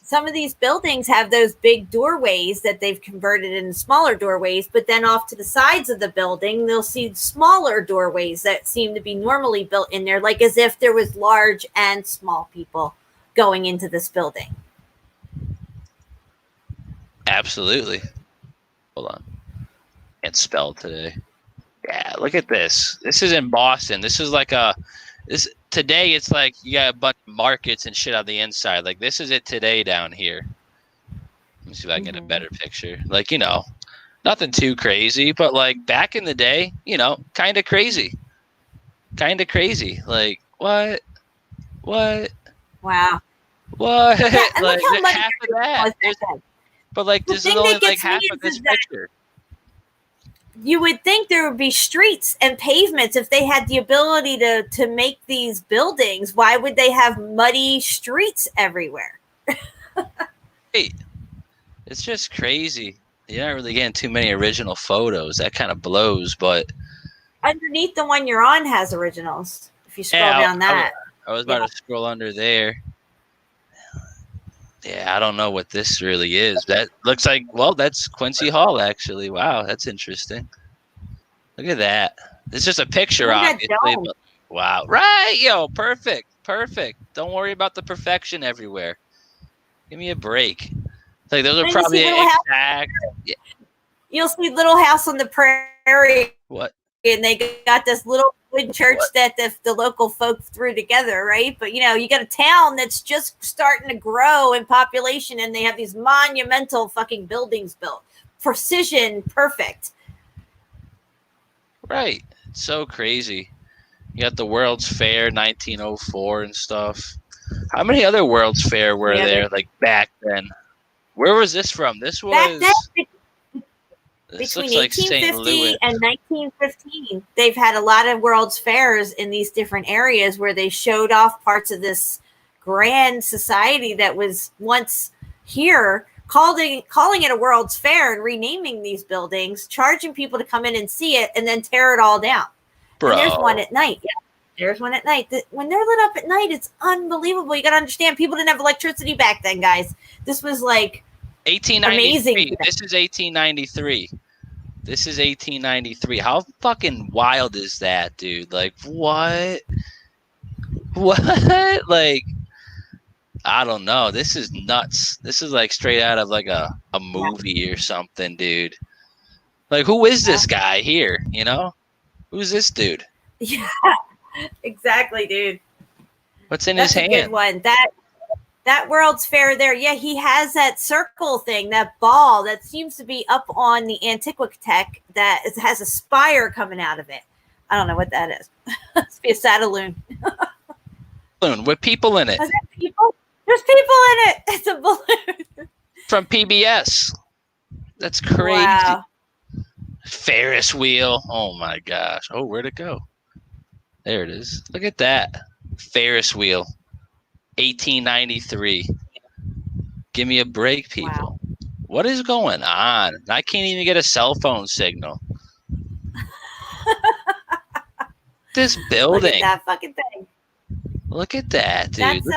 Some of these buildings have those big doorways that they've converted into smaller doorways, but then off to the sides of the building, they'll see smaller doorways that seem to be normally built in there, like as if there was large and small people going into this building. Absolutely. Hold on. Can't spell today. Yeah, look at this. This is in Boston. This is like today it's like you got a bunch of markets and shit on the inside. Like, this is it today down here. Let me see if I can get a better picture. Like, you know, nothing too crazy, but like back in the day, you know, kind of crazy. Like, what? Wow. What? Yeah, and like, look how much half of that. But like, this is only like half of this picture. you would think there would be streets and pavements if they had the ability to make these buildings. Why would they have muddy streets everywhere? Hey, it's just crazy. You're not really getting too many original photos. That kind of blows, but Underneath the one you're on has originals. If you scroll down that. I was about to scroll under there. Yeah, I don't know what this really is. That looks like, well, that's Quincy Hall, actually. Wow, that's interesting. Look at that. It's just a picture, Look at obviously. that But wow. Right, yo, perfect. Perfect. Don't worry about the perfection everywhere. Give me a break. Like, those are When you probably see Little House- exact. Yeah. You'll see Little House on the Prairie. What? And they got this little wooden church that the local folk threw together, right? But, you know, you got a town that's just starting to grow in population, and they have these monumental fucking buildings built. Precision, perfect. Right. It's so crazy. You got the World's Fair 1904 and stuff. How many other World's Fair were there, like, back then? Where was this from? This was... Back then, this between looks like St. 1850 Louis. and 1915, they've had a lot of World's Fairs in these different areas where they showed off parts of this grand society that was once here, calling it a World's Fair and renaming these buildings, charging people to come in and see it, and then tear it all down. Bro. And there's one at night. Yeah, there's one at night. When they're lit up at night, it's unbelievable. You got to understand, people didn't have electricity back then, guys. This was like 1893. amazing. This is 1893. This is 1893. How fucking wild is that, dude? Like, what? What? Like, I don't know. This is nuts. This is like straight out of like a movie or something, dude. Like, who is this guy here? You know? Who's this dude? Yeah, exactly, dude. What's in That's his a good hand? one. That World's Fair there. Yeah, he has that circle thing, that ball that seems to be up on the Antiquitech that has a spire coming out of it. I don't know what that is. Must be a Saddaloon. Balloon with people in it. Is that people? There's people in it. It's a balloon. From PBS. That's crazy. Wow. Ferris wheel. Oh my gosh. Oh, where'd it go? There it is. Look at that. Ferris wheel. 1893. Give me a break, people. Wow. What is going on? I can't even get a cell phone signal. This building. Look at that fucking thing. Look at that, dude. That's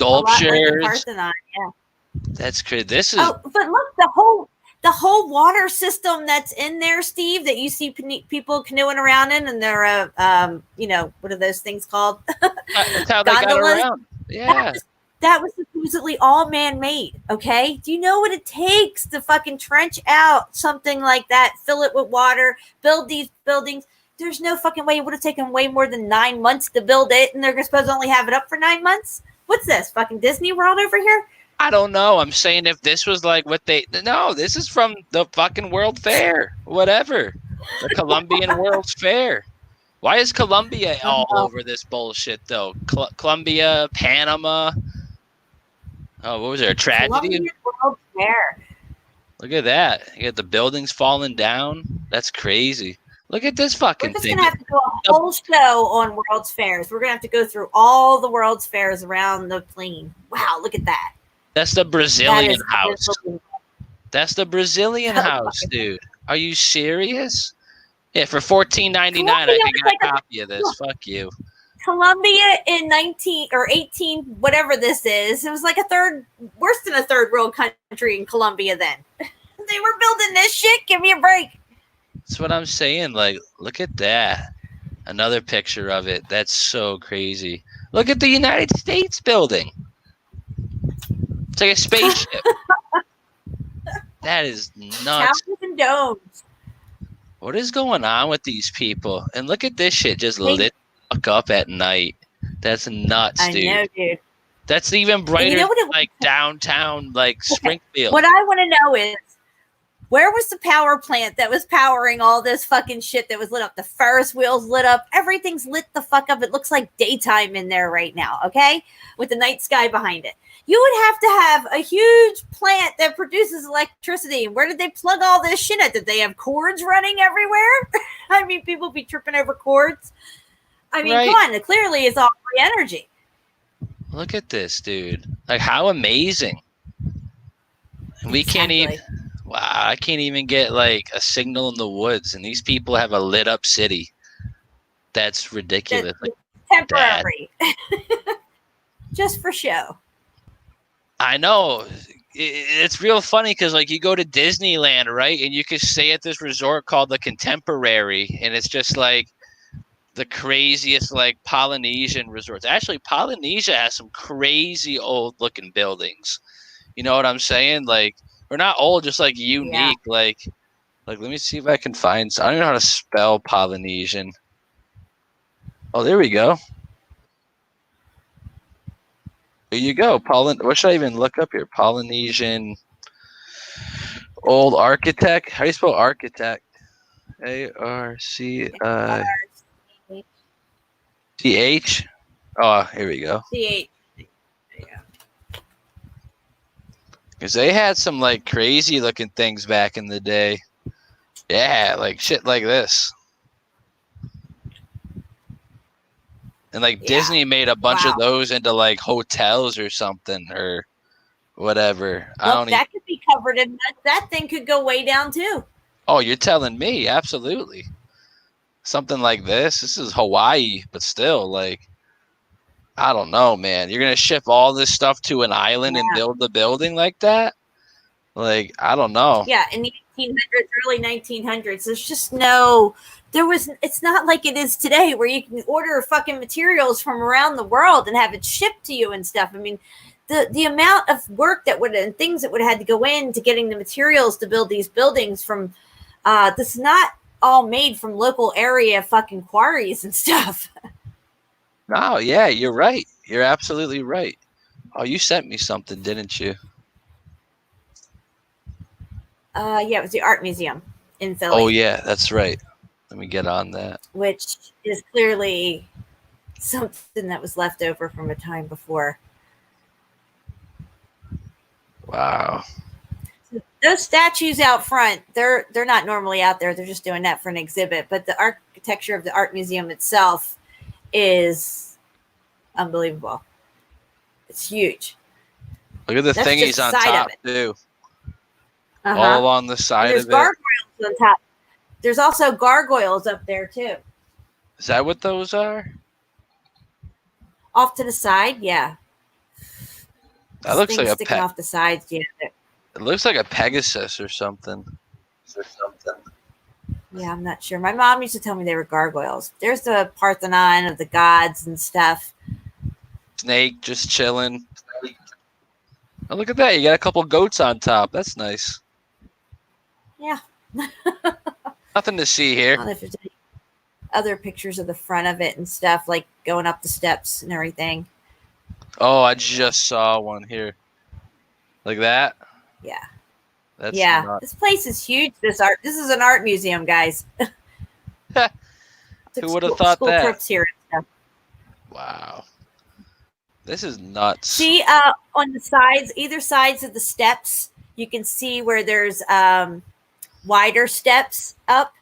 Sculptures. a lot like the Parthenon, yeah. That's crazy. This is. Oh, but look, the whole water system that's in there, Steve, that you see people canoeing around in, and they're you know, what are those things called? That's how they got Gondolas. around. Yeah. That was supposedly all man-made, okay? Do you know what it takes to fucking trench out something like that, fill it with water, build these buildings? There's no fucking way. It would have taken way more than 9 months to build it, and they're supposed to only have it up for 9 months? What's this, fucking Disney World over here? I don't know. I'm saying if this was like what they... No, this is from the fucking World Fair. Whatever. The Colombian World's Fair. Why is Colombia all over this bullshit, though? Colombia, Panama... Oh, what was there? A tragedy? Colombian World Fair. Look at that. You got the buildings falling down. That's crazy. Look at this fucking We're just thing. going to have to do a whole show on World's Fairs. We're going to have to go through all the World's Fairs around the plane. Wow, look at that. That's the Brazilian That is house. unbelievable. That's the Brazilian house, dude. Are you serious? Yeah, for $14.99, I can get a copy of this. Fuck you. Colombia in 19 or 18, whatever this is, it was like worse than a third world country in Colombia then. They were building this shit. Give me a break. That's what I'm saying. Like, look at that. Another picture of it. That's so crazy. Look at the United States building. It's like a spaceship. That is nuts. Towers and domes. What is going on with these people? And look at this shit just lit up at night. That's nuts, dude. I know, dude. That's even brighter You know what than like downtown, like Springfield. What I want to know is, Where was the power plant that was powering all this fucking shit that was lit up? The Ferris wheels lit up. Everything's lit the fuck up. It looks like daytime in there right now, okay? With the night sky behind it. You would have to have a huge plant that produces electricity. And where did they plug all this shit at? Did they have cords running everywhere? I mean, people be tripping over cords. I mean, come on. Clearly, it's all free energy. Look at this, dude. Like, how amazing. We can't even... Wow, I can't even get like a signal in the woods, and these people have a lit up city. That's ridiculous. That's temporary. Just for show. I know. It's real funny because like you go to Disneyland, right? And you can stay at this resort called the Contemporary, and it's just like the craziest like Polynesian resorts. Actually, Polynesia has some crazy old looking buildings. You know what I'm saying? Like, we're not old, just like unique. Yeah. Like let me see if I can find. I don't know how to spell Polynesian. Oh, there we go. There you go. What should I even look up here? Polynesian old architect. How do you spell architect? ARCICH. Oh, here we go. CH. Because they had some like crazy looking things back in the day. Yeah, like shit like this. And like Disney made a bunch of those into like hotels or something or whatever. Well, that could be covered in that thing could go way down too. Oh, you're telling me? Absolutely. Something like this. This is Hawaii, but still like I don't know, man. You're going to ship all this stuff to an island and build the building like that? Like, I don't know. Yeah, in the 1800s, early 1900s, there's just it's not like it is today where you can order fucking materials from around the world and have it shipped to you and stuff. I mean, the amount of work and things that would have had to go into getting the materials to build these buildings from, this is not all made from local area fucking quarries and stuff. Oh, yeah, you're right. You're absolutely right. Oh, you sent me something, didn't you? Yeah, it was the art museum in Philly. Oh, yeah, that's right. Let me get on that. Which is clearly something that was left over from a time before. Wow. Those statues out front, they're not normally out there. They're just doing that for an exhibit. But the architecture of the art museum itself is unbelievable. It's huge. Look at the thingies on top too. All along the side of it. There's gargoyles on top. There's also gargoyles up there too. Is that what those are? Off to the side, yeah. That looks like sticking off the sides, yeah. It looks like a Pegasus or something. Yeah, I'm not sure. My mom used to tell me they were gargoyles. There's the Parthenon of the gods and stuff. Snake just chilling. Oh, look at that. You got a couple goats on top. That's nice. Yeah. Nothing to see here. I don't know if there's any other pictures of the front of it and stuff, like going up the steps and everything. Oh, I just saw one here. Like that? Yeah. That's nuts. This place is huge. This is an art museum, guys. Who would have thought that? Trips here and stuff. Wow. This is nuts. See, on the sides, either sides of the steps, you can see where there's wider steps up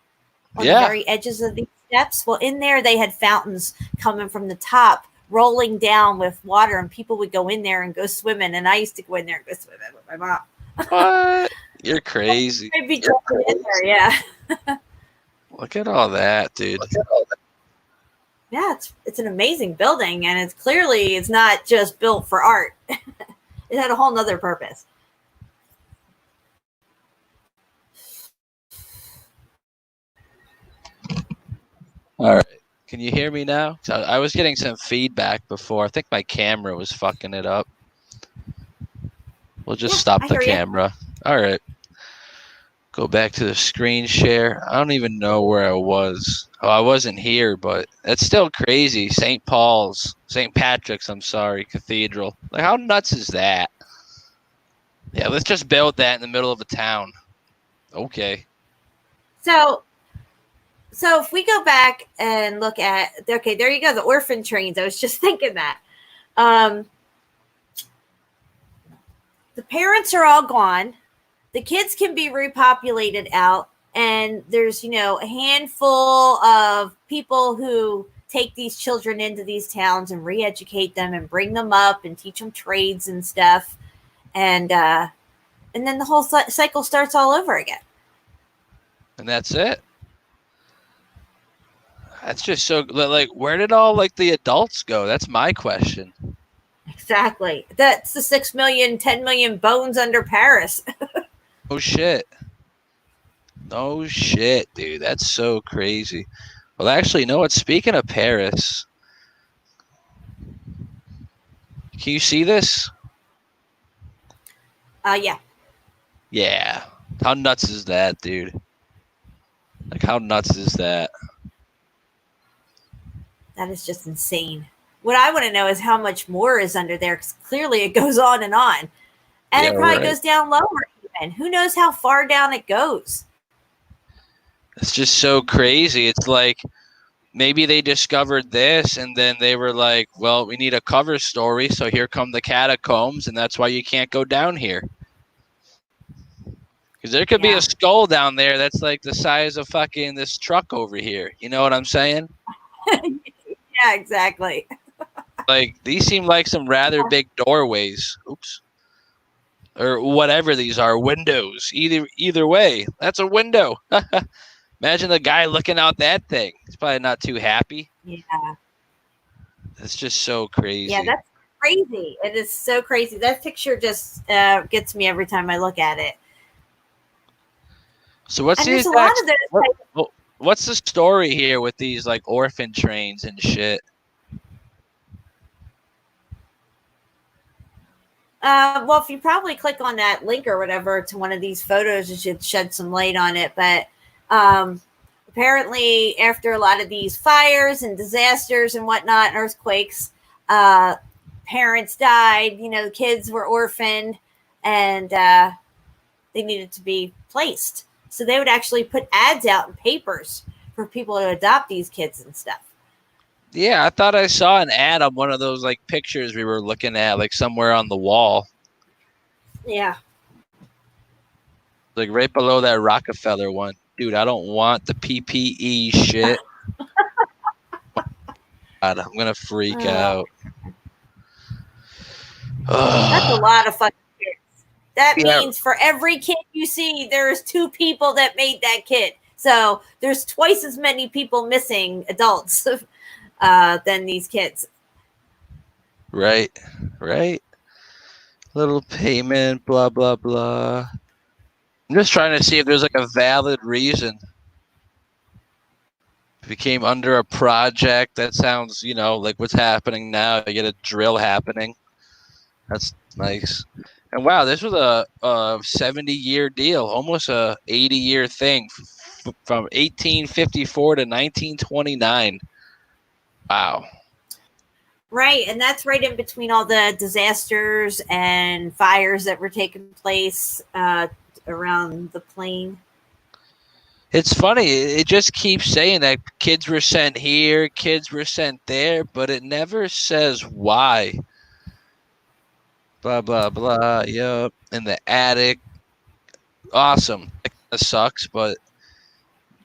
on the very edges of these steps. Well, in there, they had fountains coming from the top, rolling down with water, and people would go in there and go swimming. And I used to go in there and go swimming with my mom. What? You're crazy. I'd be jumping in there, yeah. Look at all that, dude. Yeah, it's an amazing building, and it's not just built for art. It had a whole nother purpose. All right. Can you hear me now? I was getting some feedback before. I think my camera was fucking it up. We'll just stop the camera. All right. Go back to the screen share. I don't even know where I was. Oh, I wasn't here, but it's still crazy. St. Patrick's, Cathedral. Like, how nuts is that? Yeah, let's just build that in the middle of a town. Okay. So if we go back and look at, okay, there you go, the orphan trains. I was just thinking that. The parents are all gone. The kids can be repopulated out, and there's, a handful of people who take these children into these towns and re-educate them and bring them up and teach them trades and stuff. And then the whole cycle starts all over again. And that's it. That's just so, like, where did all, like, the adults go? That's my question. Exactly. That's the 6 million, 10 million bones under Paris. Oh, shit. No shit, dude. That's so crazy. Well, actually, you know what? Speaking of Paris, can you see this? Yeah. Yeah. How nuts is that, dude? Like, how nuts is that? That is just insane. What I want to know is how much more is under there, because clearly it goes on. And Yeah, it probably right. goes down lower even. Who knows how far down it goes? It's just so crazy. It's like maybe they discovered this and then they were like, well, we need a cover story, so here come the catacombs, and that's why you can't go down here. Because there could be a skull down there that's like the size of fucking this truck over here. You know what I'm saying? Yeah, exactly. Like, these seem like some rather big doorways. Oops. Or whatever these are. Windows. Either way. That's a window. Imagine the guy looking out that thing. He's probably not too happy. Yeah. It's just so crazy. Yeah, that's crazy. It is so crazy. That picture just gets me every time I look at it. So what's and there's a lot of those. What's the story here with these like orphan trains and shit? Well, if you probably click on that link or whatever to one of these photos, it should shed some light on it. But apparently, after a lot of these fires and disasters and whatnot, and earthquakes, parents died. The kids were orphaned, and they needed to be placed. So they would actually put ads out in papers for people to adopt these kids and stuff. Yeah, I thought I saw an ad on one of those like pictures we were looking at, like somewhere on the wall. Yeah. Like right below that Rockefeller one. Dude, I don't want the PPE shit. God, I'm gonna freak out. That's a lot of fucking kids. That means for every kid you see, there's 2 people that made that kid. So there's twice as many people missing adults than these kids. Right. Little payment, blah, blah, blah. I'm just trying to see if there's like a valid reason. If you came under a project, that sounds, like what's happening now. You get a drill happening. That's nice. And wow, this was a 70-year deal, almost a 80-year thing from 1854 to 1929. Wow. Right, and that's right in between all the disasters and fires that were taking place around the plain. It's funny. It just keeps saying that kids were sent here, kids were sent there, but it never says why. Blah, blah, blah. Yep. In the attic. Awesome. That sucks, but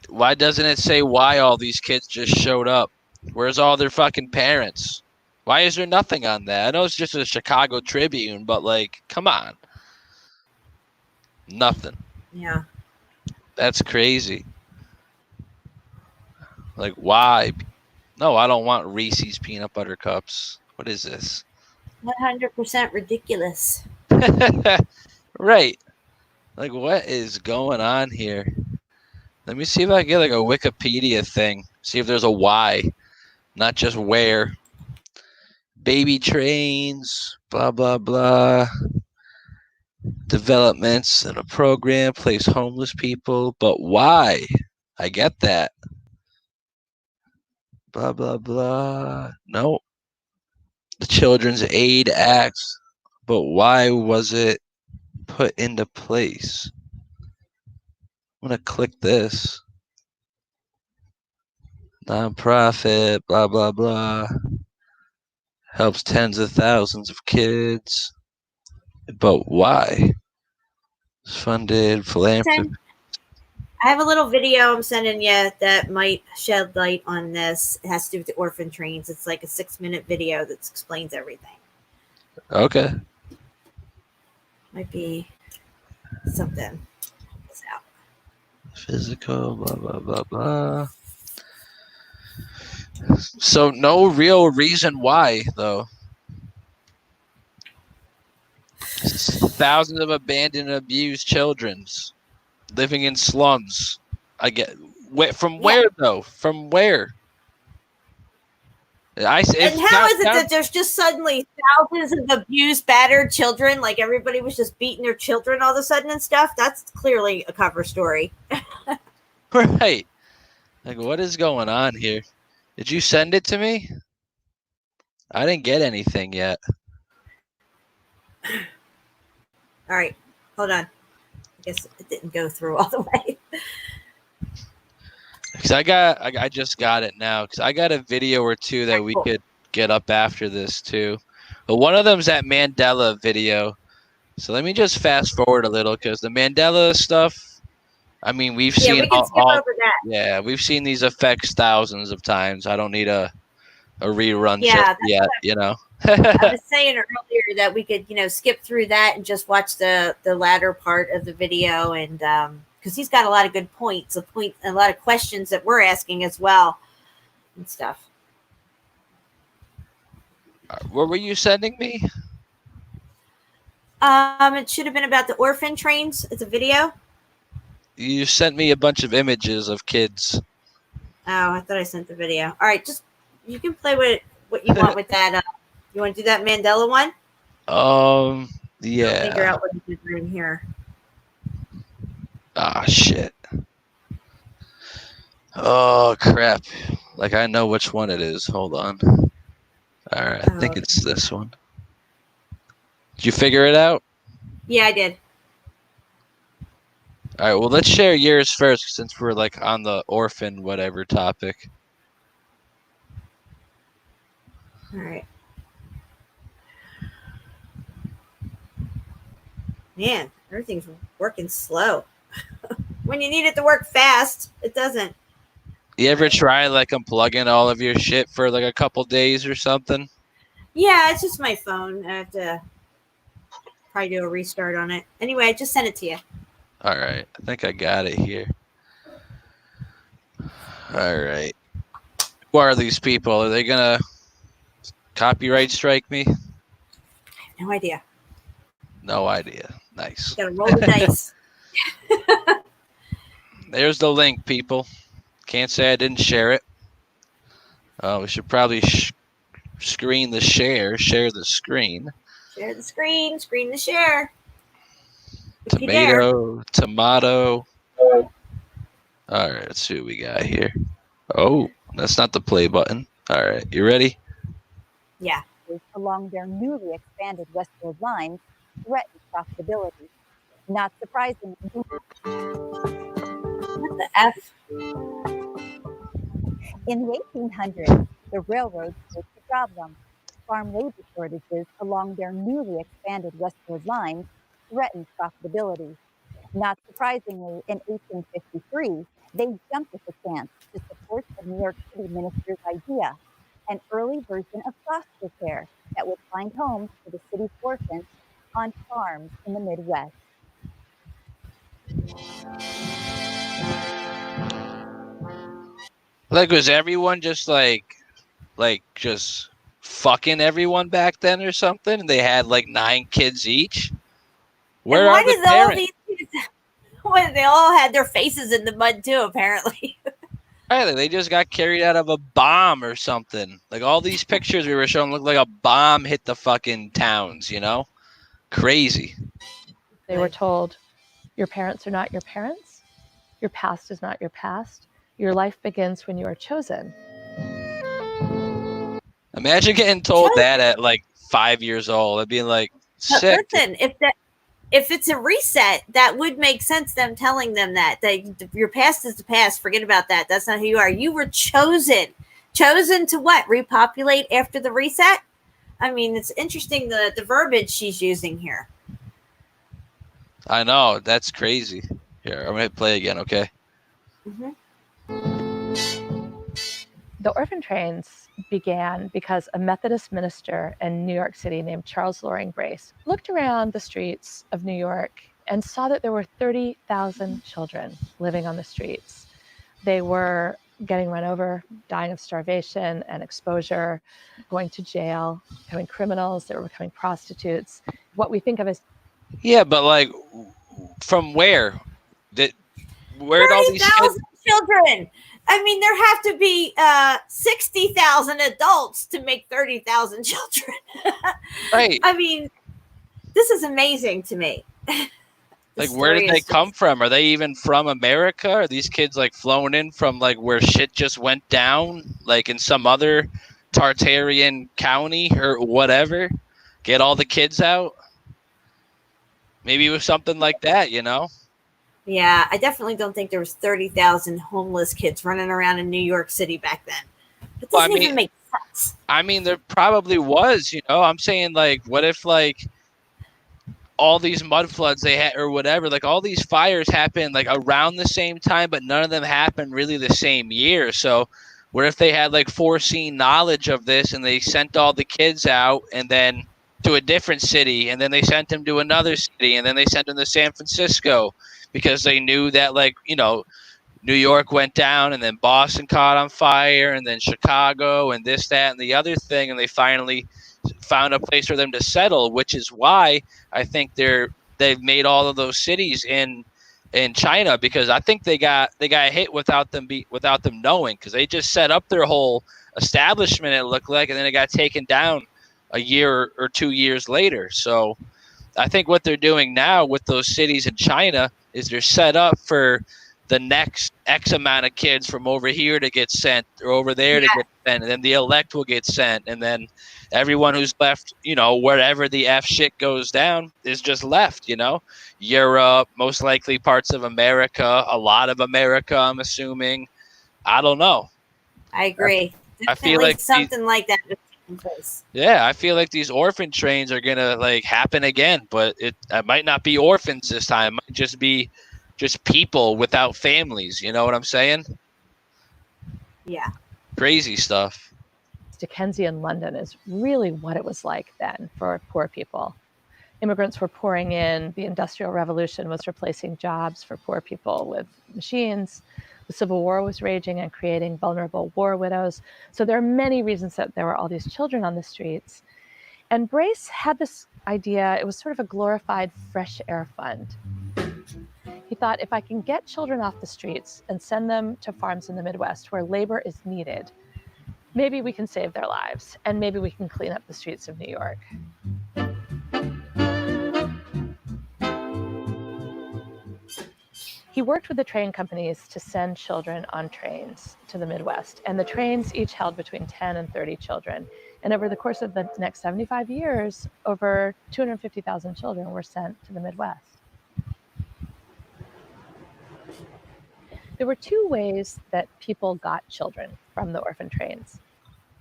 why doesn't it say why all these kids just showed up? Where's all their fucking parents? Why is there nothing on that? I know it's just a Chicago Tribune, but like, come on. Nothing. Yeah. That's crazy. Like, why? No, I don't want Reese's peanut butter cups. What is this? 100% ridiculous. Right. Like, what is going on here? Let me see if I can get like a Wikipedia thing. See if there's a why, not just where. Baby trains, blah, blah, blah. Developments in a program, place homeless people. But why? I get that. Blah, blah, blah. No. The Children's Aid Act. But why was it put into place? I'm gonna click this. Nonprofit, blah blah blah. Helps tens of thousands of kids. But why? It's funded philanthropy. I have a little video I'm sending you that might shed light on this. It has to do with the orphan trains. It's like a 6-minute video that explains everything. Okay. Might be something. Check this out. Physical, blah blah blah blah. So no real reason why, though. Thousands of abandoned and abused children living in slums. I get from where though? From where? And how is it that there's just suddenly thousands of abused, battered children? Like everybody was just beating their children all of a sudden and stuff. That's clearly a cover story. Right. Like, what is going on here? Did you send it to me? I didn't get anything yet. All right. Hold on. I guess it didn't go through all the way. Because I just got it now. Because I got a video or two that we could get up after this too. But one of them's that Mandela video. So let me just fast forward a little because the Mandela stuff. I mean, we've seen we can skip over that. Yeah, we've seen these effects thousands of times. I don't need a rerun just yet. You know. I was saying earlier that we could, skip through that and just watch the latter part of the video, and because he's got a lot of good points, a lot of questions that we're asking as well, and stuff. What were you sending me? It should have been about the orphan trains. It's a video. You sent me a bunch of images of kids. Oh, I thought I sent the video. All right, just you can play with what you want with that. You want to do that Mandela one? Yeah. I'll figure out what is in here. Ah, shit. Oh, crap. Like, I know which one it is. Hold on. All right, I think it's this one. Did you figure it out? Yeah, I did. All right, well, let's share yours first since we're, like, on the orphan whatever topic. All right. Man, everything's working slow. When you need it to work fast, it doesn't. You ever try, like, unplugging all of your shit for, like, a couple days or something? Yeah, it's just my phone. I have to probably do a restart on it. Anyway, I just sent it to you. All right. I think I got it here. All right. Who are these people? Are they going to copyright strike me? I have no idea. No idea. Nice. You gotta roll the dice. There's the link, people. Can't say I didn't share it. We should probably screen the share the screen. Share the screen the share. Tomato. All right, let's see what we got here. Oh, that's not the play button. All right, you ready? Yeah. Along their newly expanded westward lines threatened profitability. Not surprisingly. What the F? In the 1800s, the railroads faced a problem. Farm labor shortages along their newly expanded westward lines threatened profitability. Not surprisingly, in 1853, they jumped at the chance to support the New York City minister's idea, an early version of foster care that would find homes for the city's orphans on farms in the Midwest. Like, was everyone just like just fucking everyone back then or something? And they had like 9 kids each. Where are the parents? All these kids? Well, they all had their faces in the mud too, apparently. Right, they just got carried out of a bomb or something. Like all these pictures we were showing look like a bomb hit the fucking towns, you know? Crazy. They were told, your parents are not your parents. Your past is not your past. Your life begins when you are chosen. Imagine getting told that at like 5 years old. It'd be like sick. Listen, if it's a reset, that would make sense. Them telling them that your past is the past. Forget about that. That's not who you are. You were chosen to what? Repopulate after the reset. I mean, it's interesting the verbiage she's using here. I know, that's crazy. Here, I'm gonna play again, okay? The orphan trains began because a Methodist minister in New York City named Charles Loring Brace looked around the streets of New York and saw that there were 30,000 children living on the streets. They were getting run over, dying of starvation and exposure, going to jail, becoming criminals, they were becoming prostitutes. What we think of as... Yeah, but like, from where? Where did all these 30,000 children? I mean, there have to be 60,000 adults to make 30,000 children. Right. I mean, this is amazing to me. Like, where did they come from? Are they even from America? Are these kids like flown in from like where shit just went down, like in some other Tartarian county or whatever? Get all the kids out? Maybe it was something like that, you know? Yeah, I definitely don't think there was 30,000 homeless kids running around in New York City back then. It doesn't even make sense. I mean, there probably was, you know? I'm saying, like, what if, like, all these mud floods they had or whatever, like, all these fires happened, like, around the same time, but none of them happened really the same year. So what if they had, like, foreseen knowledge of this and they sent all the kids out and then to a different city, and then they sent them to another city, and then they sent them to San Francisco, because they knew that, like, you know, New York went down and then Boston caught on fire and then Chicago and this, that, and the other thing. And they finally found a place for them to settle, which is why I think they've made all of those cities in China, because I think they got hit without them knowing, because they just set up their whole establishment, it looked like, and then it got taken down a year or 2 years later. So I think what they're doing now with those cities in China is they're set up for the next X amount of kids from over here to get sent, or over there to get sent, and then the elect will get sent, and then everyone who's left, you know, wherever the F shit goes down is just left, you know? Europe, most likely parts of America, a lot of America, I'm assuming. I don't know. I agree. I feel like something like that is taking place. Yeah, I feel like these orphan trains are gonna like happen again, but it might not be orphans this time. It might just be people without families. You know what I'm saying? Yeah. Crazy stuff. Dickensian London is really what it was like then for poor people. Immigrants were pouring in. The Industrial Revolution was replacing jobs for poor people with machines. The Civil War was raging and creating vulnerable war widows. So there are many reasons that there were all these children on the streets. And Brace had this idea. It was sort of a glorified fresh air fund. He thought, if I can get children off the streets and send them to farms in the Midwest where labor is needed, maybe we can save their lives, and maybe we can clean up the streets of New York. He worked with the train companies to send children on trains to the Midwest, and the trains each held between 10 and 30 children. And over the course of the next 75 years, over 250,000 children were sent to the Midwest. There were two ways that people got children from the orphan trains.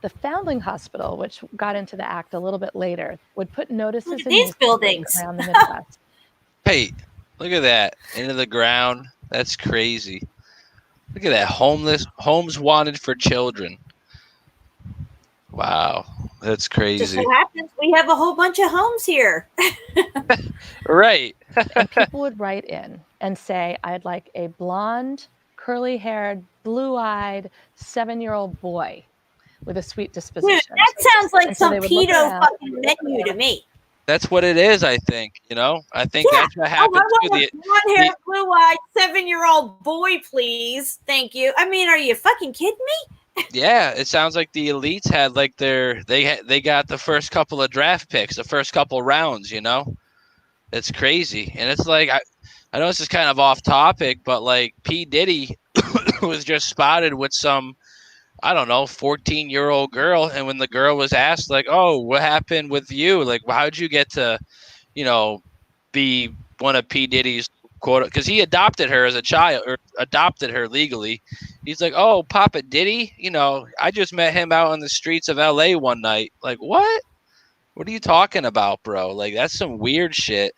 The Foundling Hospital, which got into the act a little bit later, would put notices in these buildings around the Midwest. Hey, look at that. Into the ground. That's crazy. Look at that. Homes wanted for children. Wow. That's crazy. Just so happens we have a whole bunch of homes here. Right. And people would write in and say, I'd like a blonde, curly-haired, blue-eyed, 7-year-old boy with a sweet disposition. Dude, that sounds like some pedo around. fucking menu to me. That's what it is, I think. You know? I think that's what happens I to want a blonde-haired, blue-eyed, 7-year-old boy, please. Thank you. I mean, are you fucking kidding me? Yeah, it sounds like the elites had like they got the first couple of draft picks, the first couple rounds, you know? It's crazy. And it's like I know this is kind of off topic, but like P. Diddy was just spotted with some, I don't know, 14-year-old girl. And when the girl was asked, like, oh, what happened with you? Like, how'd you get to, you know, be one of P. Diddy's quote, because he adopted her as a child, or adopted her legally. He's like, oh, Papa Diddy, I just met him out on the streets of LA one night. Like, what? What are you talking about, bro? Like, that's some weird shit.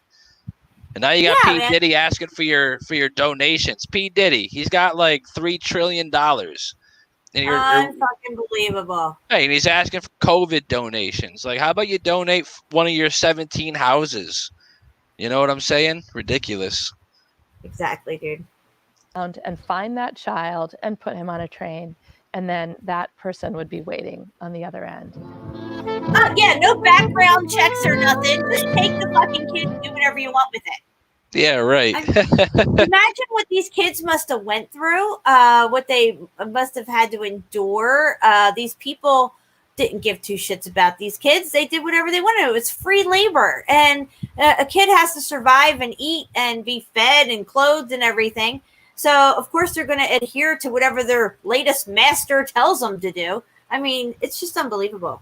And now you got P. Diddy asking for your donations. P. Diddy, he's got like $3 trillion. And unfucking believable. Hey, and he's asking for COVID donations. Like, how about you donate one of your 17 houses? You know what I'm saying? Ridiculous. Exactly, dude. And find that child and put him on a train, and then that person would be waiting on the other end. Yeah, no background checks or nothing. Just take the fucking kid and do whatever you want with it. Yeah, right. Imagine what these kids must have went through, what they must have had to endure. These people didn't give two shits about these kids. They did whatever they wanted. It was free labor. And a kid has to survive and eat and be fed and clothed and everything. So, of course, they're going to adhere to whatever their latest master tells them to do. I mean, it's just unbelievable.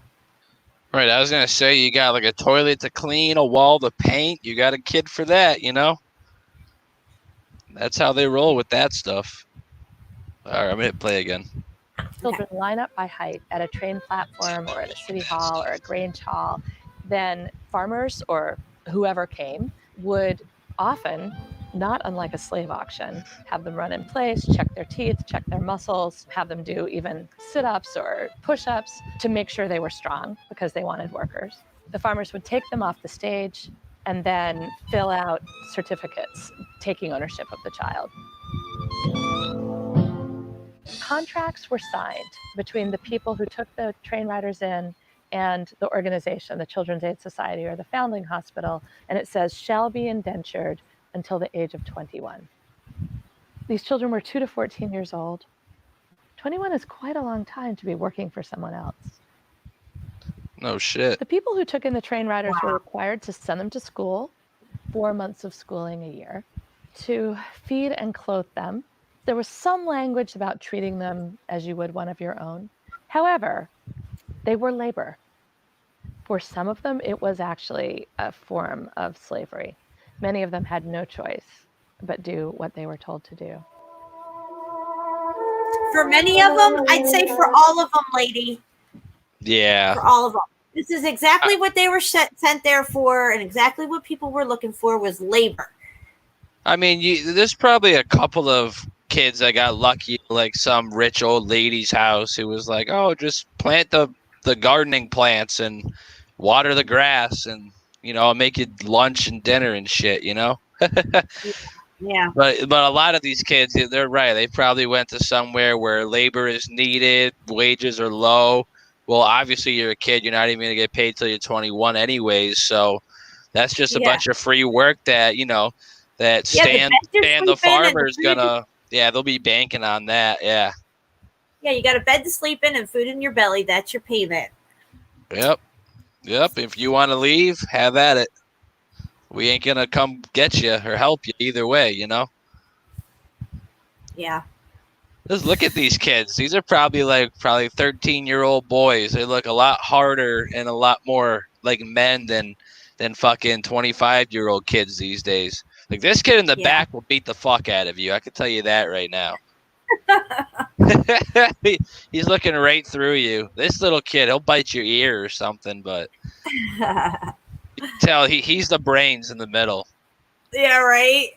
Right. I was going to say, you got like a toilet to clean, a wall to paint. You got a kid for that, That's how they roll with that stuff. All right, I'm going to hit play again. Children line up by height at a train platform or at a city hall or a Grange hall. Then farmers or whoever came would often, not unlike a slave auction, have them run in place, check their teeth, check their muscles, have them do even sit-ups or push-ups to make sure they were strong because they wanted workers. The farmers would take them off the stage and then fill out certificates taking ownership of the child. Contracts were signed between the people who took the train riders in and the organization, the Children's Aid Society or the Foundling Hospital, and it says, shall be indentured until the age of 21. These children were 2 to 14 years old. 21 is quite a long time to be working for someone else. No shit. The people who took in the train riders were required to send them to school, 4 months of schooling a year, to feed and clothe them. There was some language about treating them as you would one of your own. However, they were labor. For some of them, it was actually a form of slavery. Many of them had no choice but do what they were told to do. For many of them, I'd say for all of them, lady. Yeah. For all of them. This is exactly what they were sent there for, and exactly what people were looking for was labor. I mean, there's probably a couple of kids that got lucky, like some rich old lady's house who was like, oh, just plant the gardening plants and water the grass and, make you lunch and dinner and shit, Yeah. But a lot of these kids, they're right. They probably went to somewhere where labor is needed, wages are low. Well, obviously you're a kid. You're not even going to get paid till you're 21 anyways. So that's just a bunch of free work that, that Stan the farmer's gonna, they'll be banking on that. Yeah. Yeah, you got a bed to sleep in and food in your belly. That's your payment. Yep. If you want to leave, have at it. We ain't gonna come get you or help you either way, Yeah. Just look at these kids. These are probably 13-year-old boys. They look a lot harder and a lot more like men than fucking 25-year-old kids these days. Like this kid in the back will beat the fuck out of you. I can tell you that right now. He's looking right through you. This little kid, he'll bite your ear or something, but you can tell he's the brains in the middle. Yeah, right.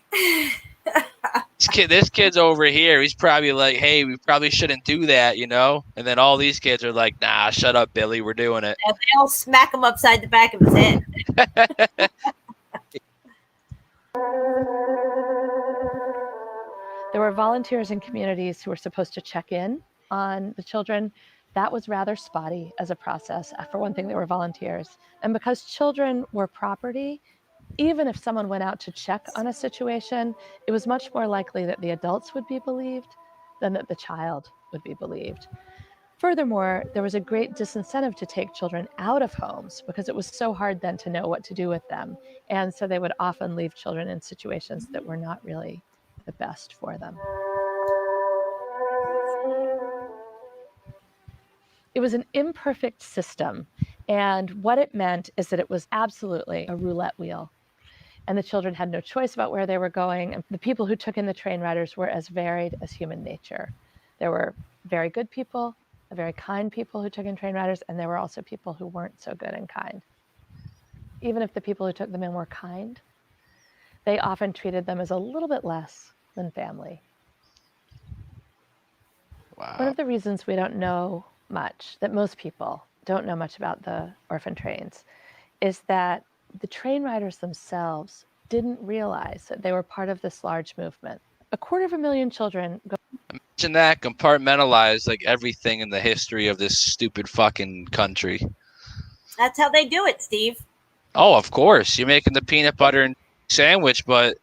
This kid's over here. He's probably like, hey, we probably shouldn't do that, And then all these kids are like, nah, shut up, Billy. We're doing it. And they all smack him upside the back of his head. There were volunteers in communities who were supposed to check in on the children. That was rather spotty as a process. For one thing, they were volunteers. And because children were property, even if someone went out to check on a situation, it was much more likely that the adults would be believed than that the child would be believed. Furthermore, there was a great disincentive to take children out of homes because it was so hard then to know what to do with them. And so they would often leave children in situations that were not really the best for them. It was an imperfect system, and what it meant is that it was absolutely a roulette wheel. and the children had no choice about where they were going. And the people who took in the train riders were as varied as human nature. There were very good people, very kind people who took in train riders, and there were also people who weren't so good and kind. Even if the people who took them in were kind, they often treated them as a little bit less than family. Wow. One of the reasons we don't know much, that most people don't know much about the orphan trains, is that the train riders themselves didn't realize that they were part of this large movement. 250,000 children go. Imagine that, compartmentalized like everything in the history of this stupid fucking country. That's how they do it, Steve. Oh, of course. You're making the peanut butter and sandwich, but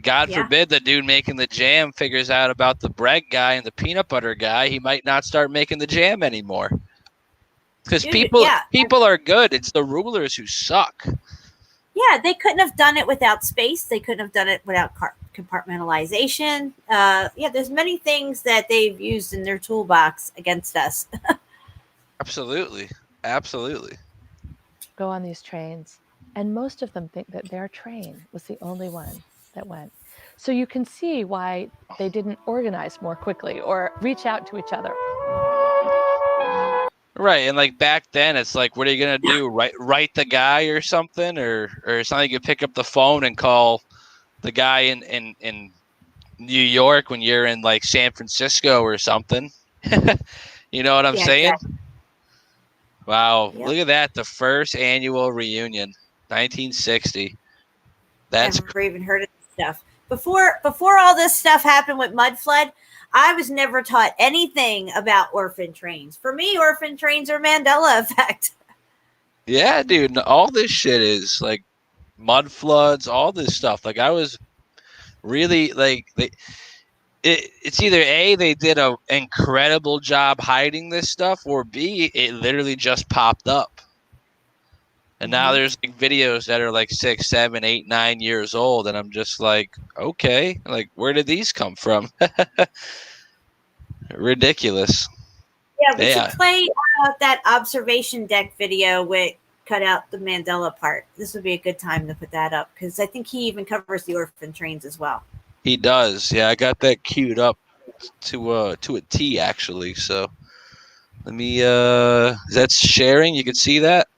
God forbid the dude making the jam figures out about the bread guy and the peanut butter guy. He might not start making the jam anymore. Because people are good. It's the rulers who suck. Yeah, they couldn't have done it without space. They couldn't have done it without compartmentalization. There's many things that they've used in their toolbox against us. Absolutely. Go on these trains, and most of them think that their train was the only one that went. So you can see why they didn't organize more quickly or reach out to each other. Right, and like back then, it's like, what are you gonna do? Write the guy or something, or something? You could pick up the phone and call the guy in New York when you're in like San Francisco or something. You know what I'm saying? Exactly. Wow, look at that! The first annual reunion, 1960. That's never even heard of this stuff before all this stuff happened with Mud Flood. I was never taught anything about orphan trains. For me, orphan trains are Mandela effect. Yeah, dude. All this shit is like mud floods, all this stuff. Like I was really like, it's either A, they did an incredible job hiding this stuff, or B, it literally just popped up. And now there's like videos that are like 6, 7, 8, 9 years old. And I'm just like, okay, like where did these come from? Ridiculous. Yeah, we should play that observation deck video with cut out the Mandela part. This would be a good time to put that up because I think he even covers the orphan trains as well. He does. Yeah, I got that queued up to a T actually. So let me that's sharing. You can see that?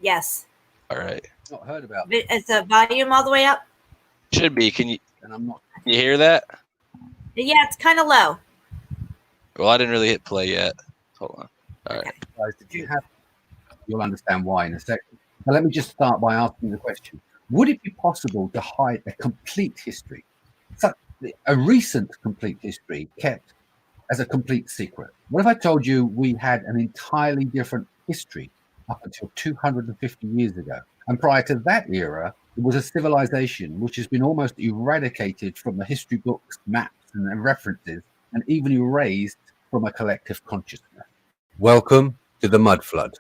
Yes. All right. Not heard about. Is the volume all the way up? Should be. Can you? And I'm not. Can you hear that? Yeah, it's kind of low. Well, I didn't really hit play yet. Hold on. All right. Guys, did you have? You'll understand why in a second. But let me just start by asking the question: would it be possible to hide a complete history, a recent complete history, kept as a complete secret? What if I told you we had an entirely different history up until 250 years ago, and prior to that era, it was a civilization which has been almost eradicated from the history books, maps, and references, and even erased from a collective consciousness? Welcome to the Mud Flood.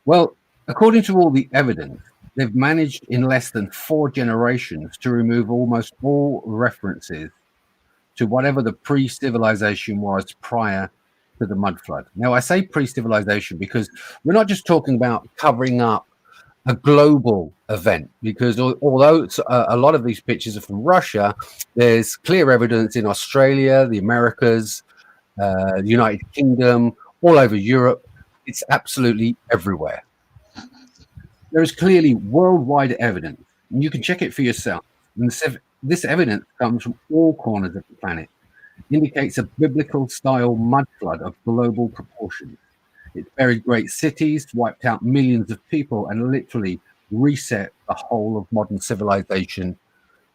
Well, according to all the evidence, they've managed in less than 4 generations to remove almost all references to whatever the pre-civilization was prior to the Mud Flood. Now, I say pre-civilization because we're not just talking about covering up a global event, because although a lot of these pictures are from Russia, there's clear evidence in Australia, the Americas, the United Kingdom, all over Europe. It's absolutely everywhere. There is clearly worldwide evidence, and you can check it for yourself. And this evidence comes from all corners of the planet, indicates a biblical style mud flood of global proportions. It buried great cities, wiped out millions of people, and literally reset the whole of modern civilization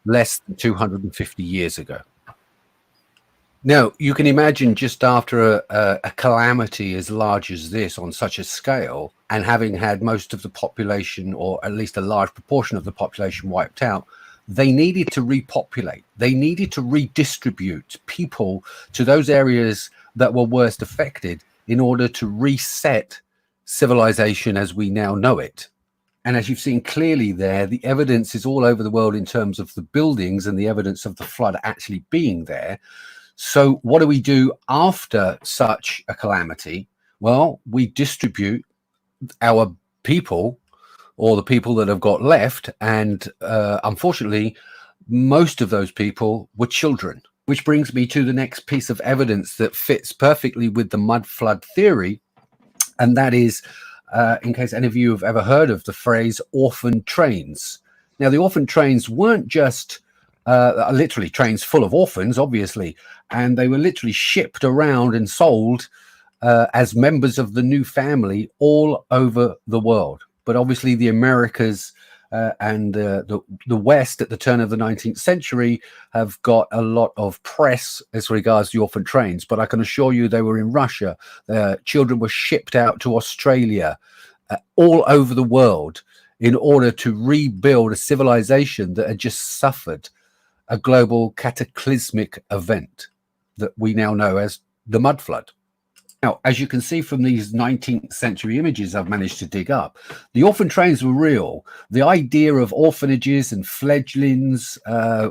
less than 250 years ago. Now, you can imagine just after a calamity as large as this on such a scale, and having had most of the population, or at least a large proportion of the population wiped out, they needed to repopulate. They needed to redistribute people to those areas that were worst affected in order to reset civilization as we now know it. And as you've seen clearly there, the evidence is all over the world in terms of the buildings and the evidence of the flood actually being there. So what do we do after such a calamity? Well, we distribute our people or the people that have got left. And unfortunately, most of those people were children, which brings me to the next piece of evidence that fits perfectly with the mud flood theory. And that is, in case any of you have ever heard of the phrase orphan trains. Now, the orphan trains weren't just literally trains full of orphans, obviously, and they were literally shipped around and sold as members of the new family all over the world. But obviously the Americas and the West at the turn of the 19th century have got a lot of press as regards the orphan trains. But I can assure you they were in Russia. Children were shipped out to Australia, all over the world, in order to rebuild a civilization that had just suffered a global cataclysmic event that we now know as the mud flood. Now, as you can see from these 19th century images I've managed to dig up, the orphan trains were real. The idea of orphanages and fledglings,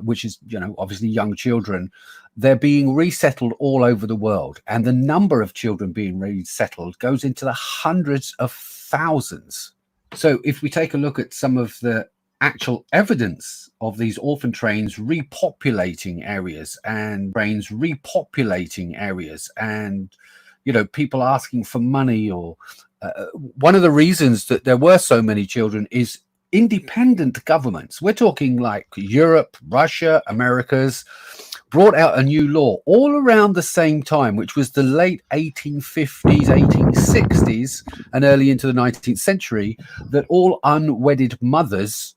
which is, obviously young children, they're being resettled all over the world. And the number of children being resettled goes into the hundreds of thousands. So if we take a look at some of the actual evidence of these orphan trains repopulating areas and people asking for money, or one of the reasons that there were so many children is independent governments. We're talking like Europe, Russia, Americas, brought out a new law all around the same time, which was the late 1850s, 1860s, and early into the 19th century, that all unwedded mothers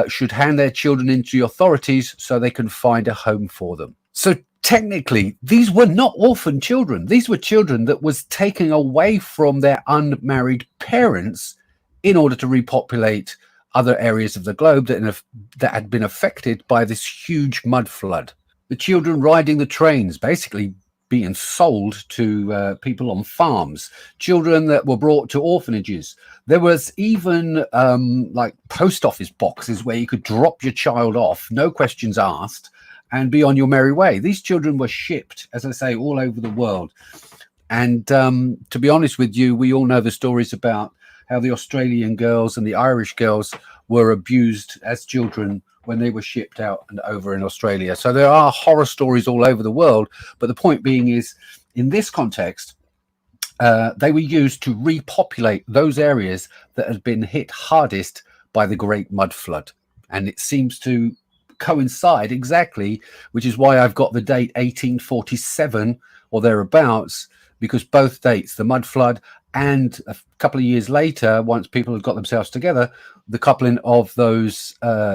should hand their children into the authorities so they can find a home for them. So technically, these were not orphan children. These were children that was taken away from their unmarried parents in order to repopulate other areas of the globe that had been affected by this huge mud flood. The children riding the trains, basically being sold to people on farms, children that were brought to orphanages. There was even like post office boxes where you could drop your child off, no questions asked, and be on your merry way. These children were shipped, as I say, all over the world. And to be honest with you, we all know the stories about how the Australian girls and the Irish girls were abused as children when they were shipped out and over in Australia. So there are horror stories all over the world. But the point being is, in this context, they were used to repopulate those areas that had been hit hardest by the Great Mud Flood. And it seems to coincide exactly, which is why I've got the date 1847 or thereabouts, because both dates, the mud flood and a couple of years later, once people had got themselves together, the coupling of those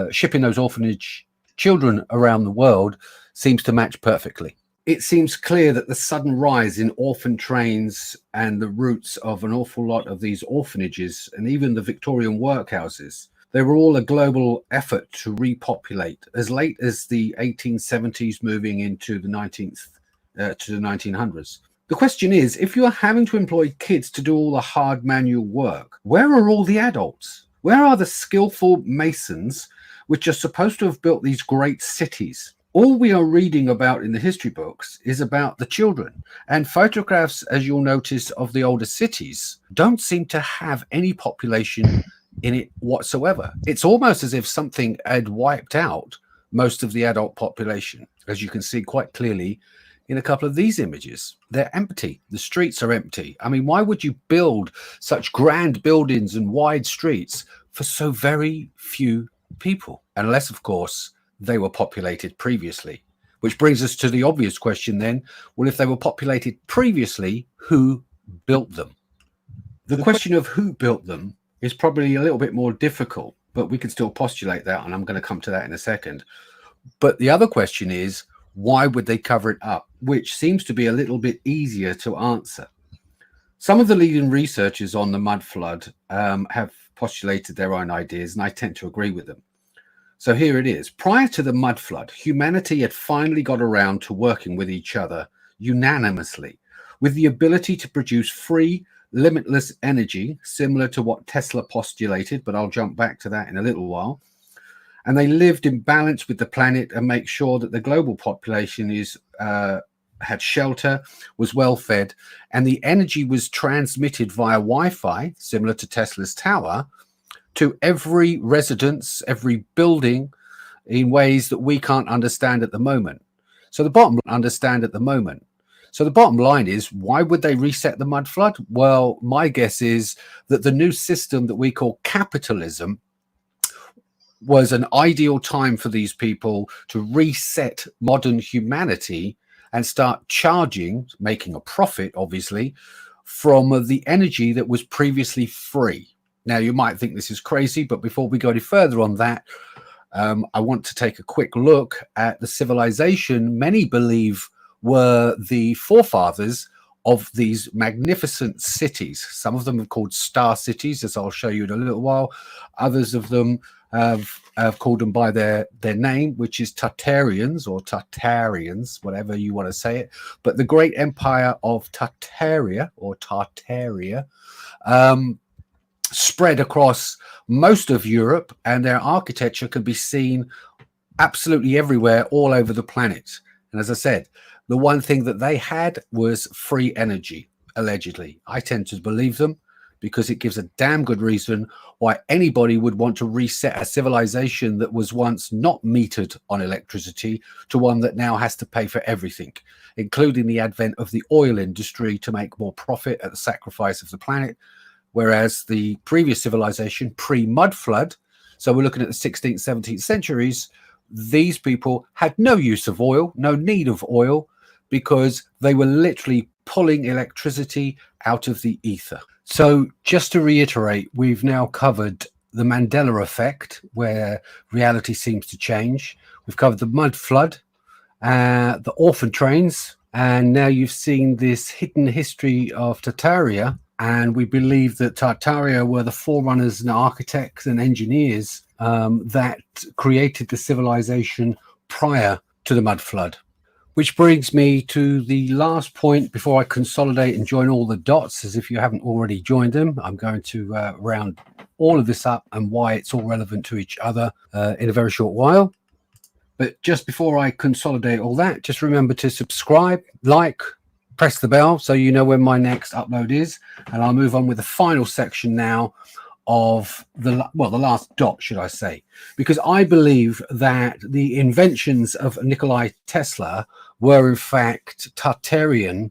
shipping those orphanage children around the world seems to match perfectly. It seems clear that the sudden rise in orphan trains and the roots of an awful lot of these orphanages and even the Victorian workhouses, they were all a global effort to repopulate as late as the 1870s, moving into the 1900s. The question is, if you are having to employ kids to do all the hard manual work, where are all the adults? Where are the skillful masons which are supposed to have built these great cities? All we are reading about in the history books is about the children, and photographs, as you'll notice, of the older cities don't seem to have any population in it whatsoever. It's almost as if something had wiped out most of the adult population, as you can see quite clearly in a couple of these images. They're empty. The streets are empty. I mean, why would you build such grand buildings and wide streets for so very few people? Unless, of course, they were populated previously, which brings us to the obvious question then, well, if they were populated previously, who built them? The question of who built them is probably a little bit more difficult, but we can still postulate that, and I'm going to come to that in a second. But the other question is, why would they cover it up? Which seems to be a little bit easier to answer. Some of the leading researchers on the mud flood have postulated their own ideas, and I tend to agree with them. So here it is. Prior to the mud flood, humanity had finally got around to working with each other unanimously, with the ability to produce free, limitless energy, similar to what Tesla postulated, but I'll jump back to that in a little while. And they lived in balance with the planet and make sure that the global population had shelter, was well fed, and the energy was transmitted via Wi-Fi, similar to Tesla's tower, to every residence, every building in ways that we can't understand at the moment. So the bottom line is, why would they reset the mud flood? Well, my guess is that the new system that we call capitalism was an ideal time for these people to reset modern humanity and start charging, making a profit, obviously, from the energy that was previously free. Now, you might think this is crazy, but before we go any further on that, I want to take a quick look at the civilization many believe were the forefathers of these magnificent cities. Some of them are called star cities, as I'll show you in a little while. Others of them have called them by their name, which is Tartarians or Tartarians, whatever you want to say it. But the great empire of Tartaria or Tartaria spread across most of Europe, and their architecture can be seen absolutely everywhere, all over the planet. And as I said, the one thing that they had was free energy, allegedly. I tend to believe them because it gives a damn good reason why anybody would want to reset a civilization that was once not metered on electricity to one that now has to pay for everything, including the advent of the oil industry to make more profit at the sacrifice of the planet. Whereas the previous civilization, pre-mud flood, so we're looking at the 16th, 17th centuries, these people had no use of oil, no need of oil, because they were literally pulling electricity out of the ether. So just to reiterate, we've now covered the Mandela effect, where reality seems to change. We've covered the mud flood, the orphan trains, and now you've seen this hidden history of Tartaria. And we believe that Tartaria were the forerunners and architects and engineers that created the civilization prior to the mud flood. Which brings me to the last point before I consolidate and join all the dots, as if you haven't already joined them. I'm going to round all of this up and why it's all relevant to each other in a very short while. But just before I consolidate all that, just remember to subscribe, like, press the bell so you know when my next upload is. And I'll move on with the final section now of the last dot, should I say, because I believe that the inventions of Nikola Tesla were in fact Tartarian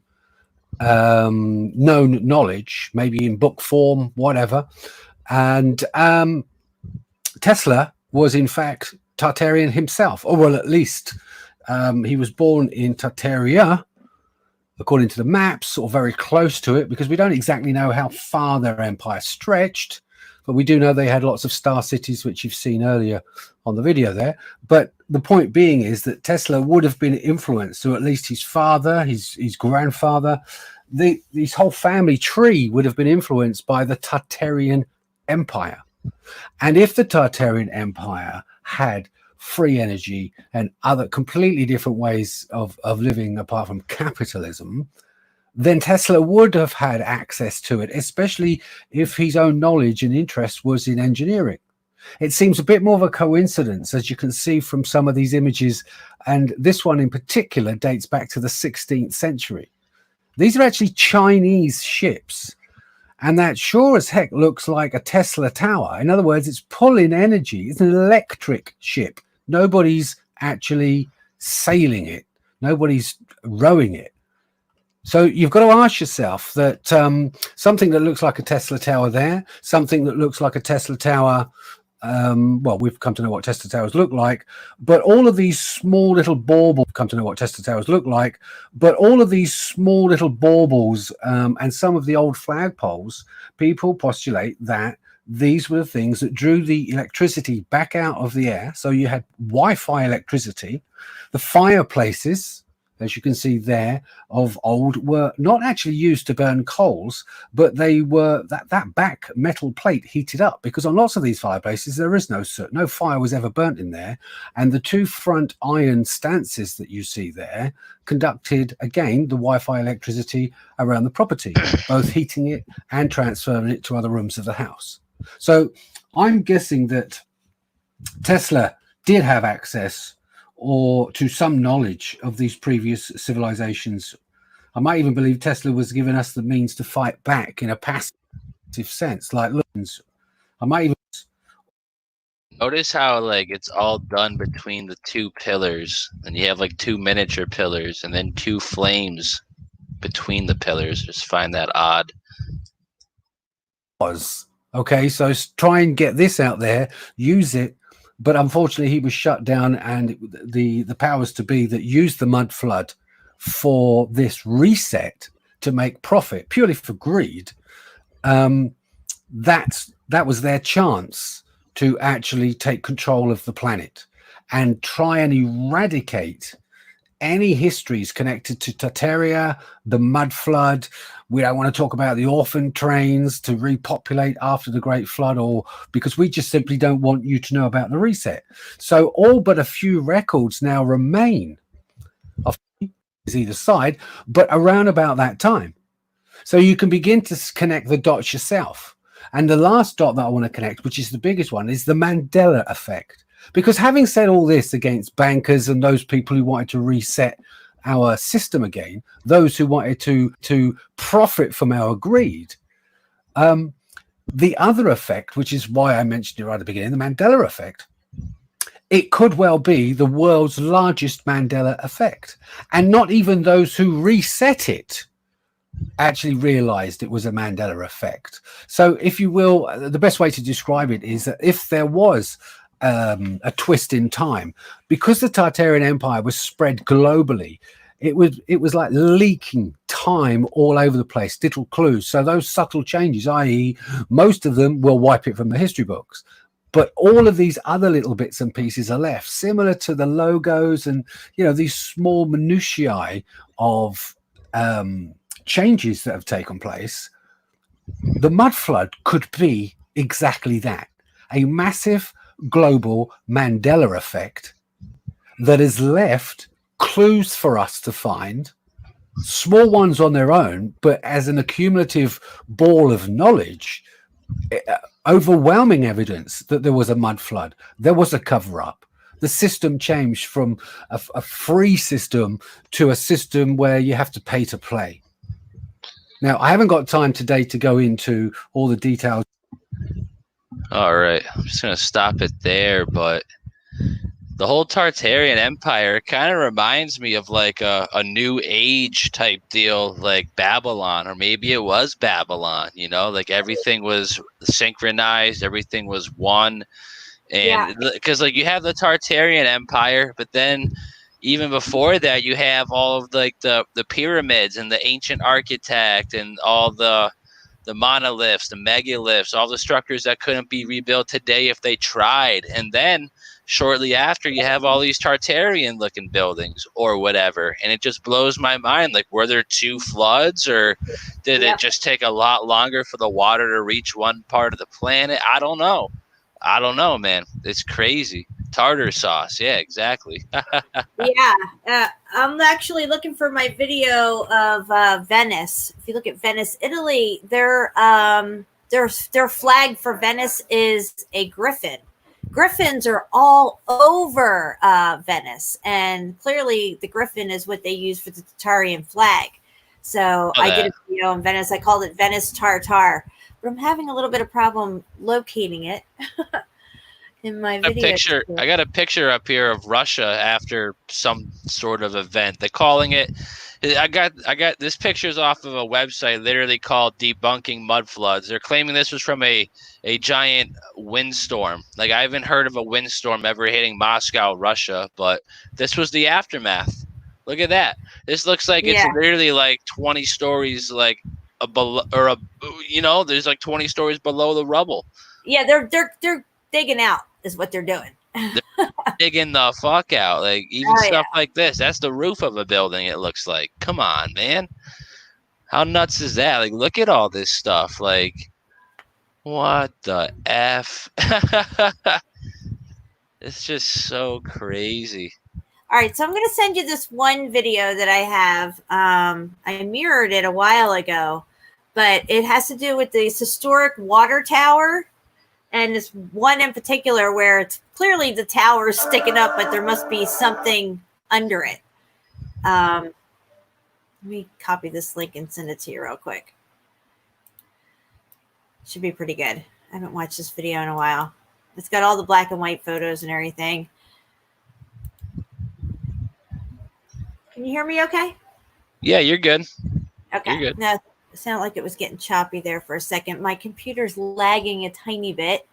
known knowledge, maybe in book form, whatever. And Tesla was in fact Tartarian himself, or well, at least he was born in Tartaria, according to the maps, or very close to it, because we don't exactly know how far their empire stretched, but we do know they had lots of star cities, which you've seen earlier on the video there. But the point being is that Tesla would have been influenced, or at least his father, his grandfather, his whole family tree would have been influenced by the Tartarian Empire. And if the Tartarian Empire had free energy and other completely different ways of living apart from capitalism, then Tesla would have had access to it, especially if his own knowledge and interest was in engineering. It seems a bit more of a coincidence, as you can see from some of these images, and this one in particular dates back to the 16th century. These are actually Chinese ships, and that sure as heck looks like a Tesla tower. In other words, it's pulling energy. It's an electric ship. Nobody's actually sailing it. Nobody's rowing it. So you've got to ask yourself that something that looks like a Tesla tower there, something that looks like a Tesla tower, well, we've come to know what Tesla towers look like, but all of these small little baubles come to know what Tesla towers look like, but all of these small little baubles and some of the old flagpoles, people postulate that these were the things that drew the electricity back out of the air. So you had Wi-Fi electricity. The fireplaces, as you can see there, of old were not actually used to burn coals, but they were that back metal plate heated up, because on lots of these fireplaces there is no fire was ever burnt in there, and the two front iron stances that you see there conducted again the Wi-Fi electricity around the property, both heating it and transferring it to other rooms of the house. So I'm guessing that Tesla did have access or to some knowledge of these previous civilizations. I might even believe Tesla was giving us the means to fight back in a passive sense, like Lutherans. I might even Notice how like it's all done between the two pillars, and you have like two miniature pillars, and then two flames between the pillars. Just find that odd. Okay, so try and get this out there, use it. But unfortunately, he was shut down, and the powers to be that used the mud flood for this reset to make profit purely for greed. That was their chance to actually take control of the planet and try and eradicate any histories connected to Tartaria, the mud flood. We don't want to talk about the orphan trains to repopulate after the Great Flood, or because we just simply don't want you to know about the reset. So all but a few records now remain of either side, but around about that time. So you can begin to connect the dots yourself. And the last dot that I want to connect, which is the biggest one, is the Mandela effect. Because having said all this against bankers and those people who wanted to reset our system again, those who wanted to profit from our greed, the other effect, which is why I mentioned it right at the beginning, the Mandela effect, it could well be the world's largest Mandela effect. And not even those who reset it actually realized it was a Mandela effect. So if you will, the best way to describe it is that if there was a twist in time, because the Tartarian Empire was spread globally, it was like leaking time all over the place, little clues. So those subtle changes, i.e. most of them will wipe it from the history books, but all of these other little bits and pieces are left, similar to the logos and, you know, these small minutiae of changes that have taken place. The mud flood could be exactly that, a massive global Mandela effect that has left clues for us to find, small ones on their own, but as an accumulative ball of knowledge, overwhelming evidence that there was a mud flood, there was a cover-up. The system changed from a free system to a system where you have to pay to play. Now, I haven't got time today to go into all the details. All right, I'm just going to stop it there, but the whole Tartarian Empire kind of reminds me of like a new age type deal, like Babylon, or maybe it was Babylon, you know, like everything was synchronized, everything was one. And because like you have the Tartarian Empire, but then even before that, you have all of like the pyramids and the ancient architect and all the monoliths, the megaliths, all the structures that couldn't be rebuilt today if they tried. And then shortly after, you have all these Tartarian looking buildings or whatever. And it just blows my mind. Like, were there two floods, or did it just take a lot longer for the water to reach one part of the planet? I don't know. I don't know, man. It's crazy. Tartar sauce. Yeah, exactly. I'm actually looking for my video of Venice. If you look at Venice, Italy, their flag for Venice is a griffin. Griffins are all over Venice, and clearly the griffin is what they use for the Tartarian flag. So I did a video in Venice. I called it Venice Tartar, but I'm having a little bit of problem locating it. In my video, I got a picture up here of Russia after some sort of event. They're calling it. I got this picture's off of a website literally called Debunking Mud Floods. They're claiming this was from a giant windstorm. Like, I haven't heard of a windstorm ever hitting Moscow, Russia, but this was the aftermath. Look at that. This looks like it's literally like 20 stories, like there's like 20 stories below the rubble. Yeah, they're digging out is what they're doing. They're digging the fuck out. Like, even stuff like this. That's the roof of a building, it looks like. Come on, man. How nuts is that? Like, look at all this stuff. Like, what the F? It's just so crazy. All right, so I'm going to send you this one video that I have. I mirrored it a while ago, but it has to do with this historic water tower. And this one in particular where it's clearly the tower is sticking up, but there must be something under it. Let me copy this link and send it to you real quick. Should be pretty good. I haven't watched this video in a while. It's got all the black and white photos and everything. Can you hear me okay? Yeah, you're good. Okay. You're good. No, it sounded like it was getting choppy there for a second. My computer's lagging a tiny bit.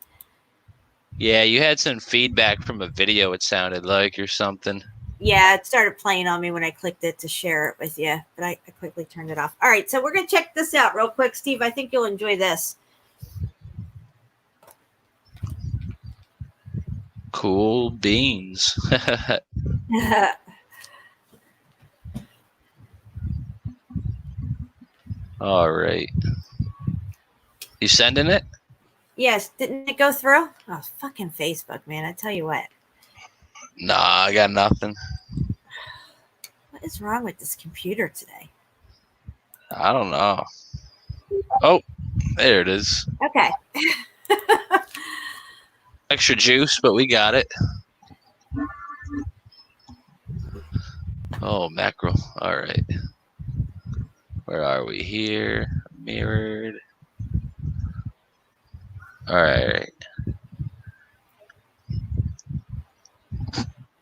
Yeah, you had some feedback from a video, it sounded like, or something. Yeah, it started playing on me when I clicked it to share it with you, but I quickly turned it off. All right, so we're going to check this out real quick. Steve, I think you'll enjoy this. Cool beans. All right. You sending it? Yes, didn't it go through? Oh, fucking Facebook, man. I tell you what. Nah, I got nothing. What is wrong with this computer today? I don't know. Oh, there it is. Okay. Extra juice, but we got it. Oh, mackerel. All right. Where are we here? Mirrored. All right.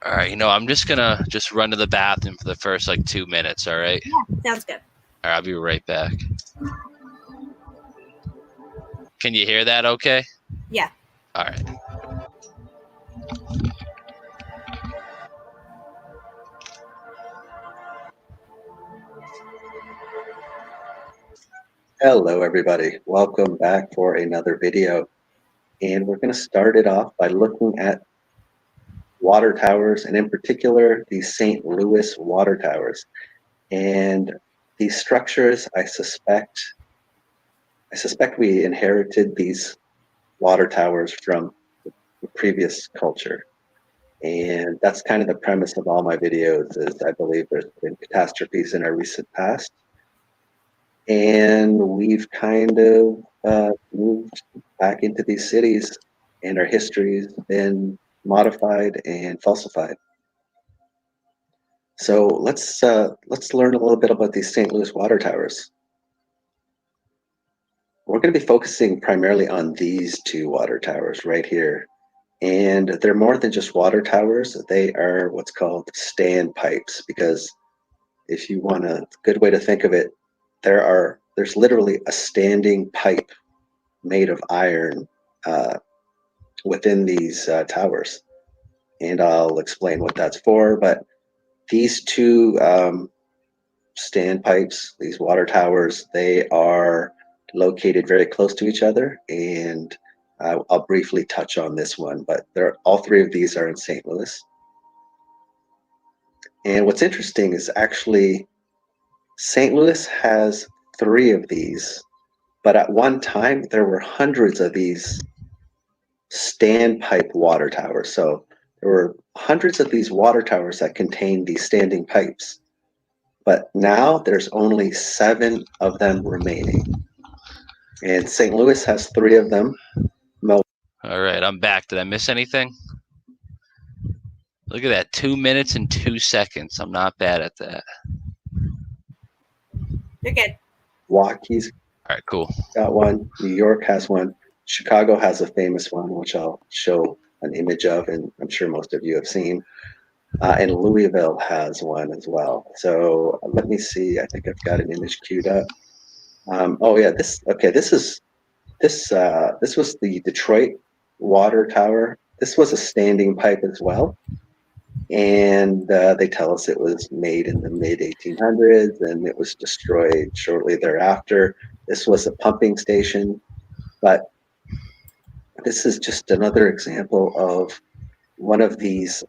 All right. You know, I'm just going to run to the bathroom for the first like 2 minutes. All right. Yeah, sounds good. All right. I'll be right back. Can you hear that okay? Yeah. All right. Hello, everybody. Welcome back for another video. And we're going to start it off by looking at water towers, and in particular, the St. Louis water towers. And these structures, I suspect we inherited these water towers from the previous culture. And that's kind of the premise of all my videos, is I believe there's been catastrophes in our recent past. And we've kind of moved back into these cities, and our history's been modified and falsified. So let's learn a little bit about these St. Louis water towers. We're going to be focusing primarily on these two water towers right here. And they're more than just water towers. They are what's called standpipes, because if you want a good way to think of it, there's literally a standing pipe made of iron within these towers. And I'll explain what that's for. But these two standpipes, these water towers, they are located very close to each other. And I'll briefly touch on this one, but all three of these are in St. Louis. And what's interesting is actually St. Louis has 3 of these, but at one time there were hundreds of these standpipe water towers. So there were hundreds of these water towers that contained these standing pipes, but now there's only 7 of them remaining. And St. Louis has 3 of them. All right, I'm back. Did I miss anything? Look at that, 2 minutes and 2 seconds. I'm not bad at that. You're good. Milwaukee's all right, cool. Got one. New York has one. Chicago has a famous one, which I'll show an image of, and I'm sure most of you have seen. And Louisville has one as well. So let me see. I think I've got an image queued up. Oh yeah, this was the Detroit water tower. This was a standing pipe as well. And they tell us it was made in the mid-1800s, and it was destroyed shortly thereafter. This was a pumping station, but this is just another example of one of these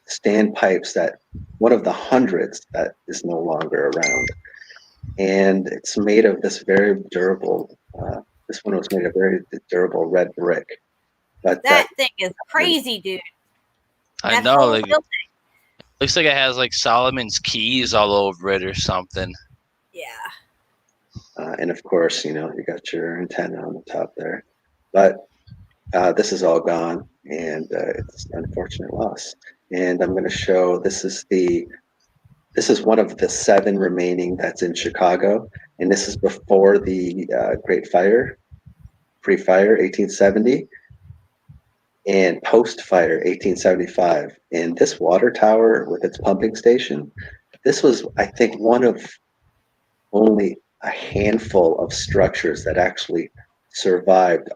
standpipes, that one of the hundreds that is no longer around. And it's made of this very durable, this one was made of very durable red brick. But that thing is crazy, dude. I know, like, looks like it has like Solomon's keys all over it or something. Yeah. And of course, you got your antenna on the top there. But this is all gone, and it's an unfortunate loss. And I'm going to show, this is one of the 7 remaining that's in Chicago, and this is before the Great Fire, pre-fire, 1870. And post-fire, 1875, and this water tower with its pumping station, this was, I think, one of only a handful of structures that actually survived.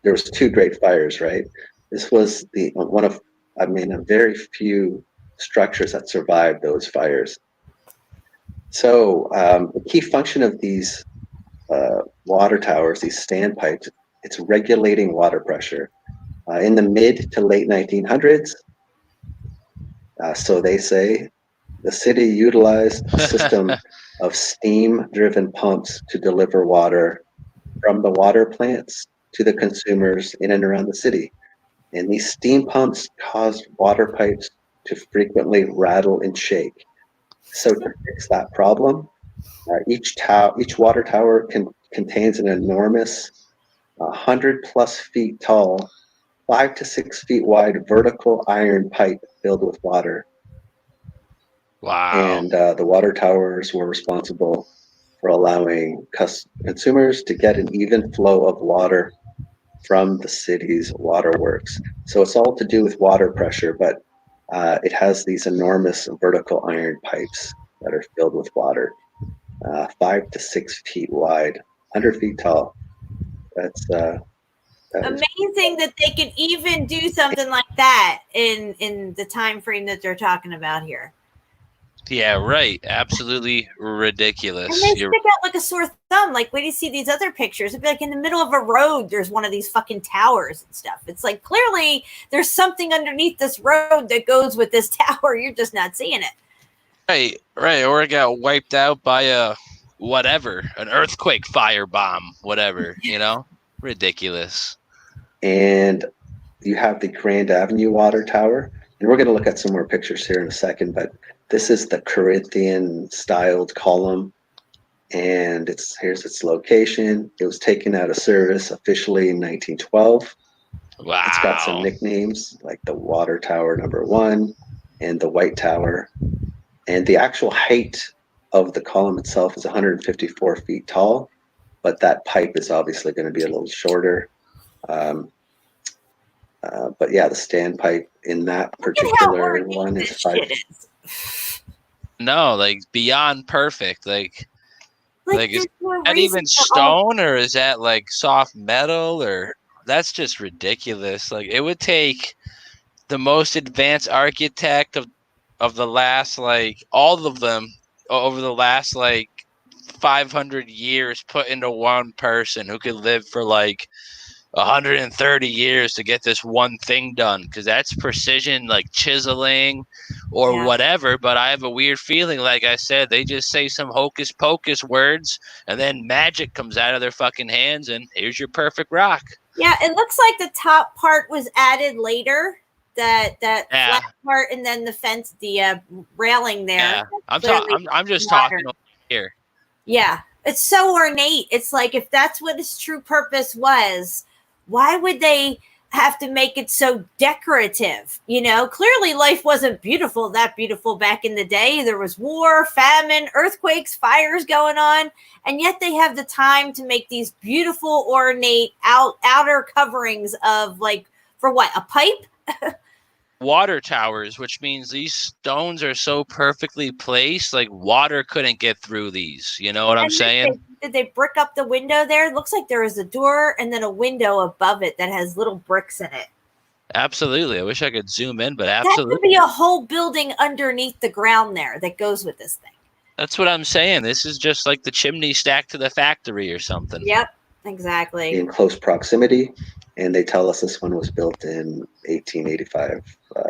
There was 2 great fires, right? This was the one of, I mean, a very few structures that survived those fires. So the key function of these water towers, these standpipes, it's regulating water pressure. In the mid to late 1900s, so they say, the city utilized a system of steam-driven pumps to deliver water from the water plants to the consumers in and around the city. And these steam pumps caused water pipes to frequently rattle and shake. So to fix that problem, each water tower contains an enormous 100+ feet tall, 5 to 6 feet wide vertical iron pipe filled with water. Wow. And the water towers were responsible for allowing consumers to get an even flow of water from the city's waterworks. So it's all to do with water pressure, but it has these enormous vertical iron pipes that are filled with water, 5 to 6 feet wide, 100 feet tall. That's amazing that they could even do something like that in the time frame that they're talking about here. Yeah, right. Absolutely ridiculous. And they stick out like a sore thumb. Like, when you see these other pictures, it'd be like in the middle of a road, there's one of these fucking towers and stuff. It's like, clearly there's something underneath this road that goes with this tower. You're just not seeing it. Right. Or it got wiped out by an earthquake, firebomb, whatever, Ridiculous. And you have the Grand Avenue Water Tower. And we're going to look at some more pictures here in a second, but this is the Corinthian styled column. And here's its location. It was taken out of service officially in 1912. Wow. It's got some nicknames like the Water Tower #1 and the White Tower. And the actual height of the column itself is 154 feet tall, but that pipe is obviously going to be a little shorter. But yeah, the standpipe in that particular one is 5. No, like beyond perfect. Like is that even stone, or is that like soft metal, or that's just ridiculous. Like, it would take the most advanced architect of the last, like, all of them over the last like 500 years put into one person who could live for like 130 years to get this one thing done, because that's precision, like chiseling or whatever. But I have a weird feeling, like I said, they just say some hocus pocus words and then magic comes out of their fucking hands and here's your perfect rock. Yeah, it looks like the top part was added later, that flat part, and then the fence, the railing there. Yeah. I'm just talking here. Yeah, it's so ornate. It's like, if that's what its true purpose was, why would they have to make it so decorative? Clearly life wasn't that beautiful back in the day. There was war, famine, earthquakes, fires going on, and yet they have the time to make these beautiful, ornate outer coverings of, like, for what, a pipe? Water towers, which means these stones are so perfectly placed, like water couldn't get through these. You know what I'm saying? Did they brick up the window there? It looks like there is a door and then a window above it that has little bricks in it. Absolutely. I wish I could zoom in, but absolutely. That could be a whole building underneath the ground there that goes with this thing. That's what I'm saying. This is just like the chimney stack to the factory or something. Yep, exactly. In close proximity. And they tell us this one was built in 1885 to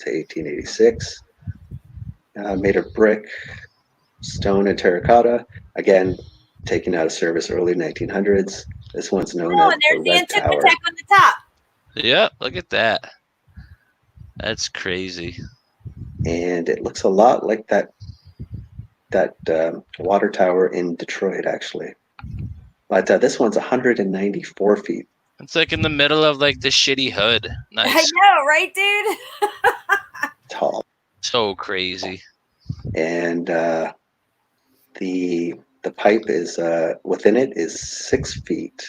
1886. Made of brick, stone, and terracotta. Again, taken out of service early 1900s. This one's known as and there's the the Red Tower. on the top. Yep, look at that. That's crazy. And it looks a lot like that water tower in Detroit, actually. But this one's 194 feet. It's like in the middle of like the shitty hood. Nice. I know, right, dude? Tall. So crazy. And the pipe is within it is 6 feet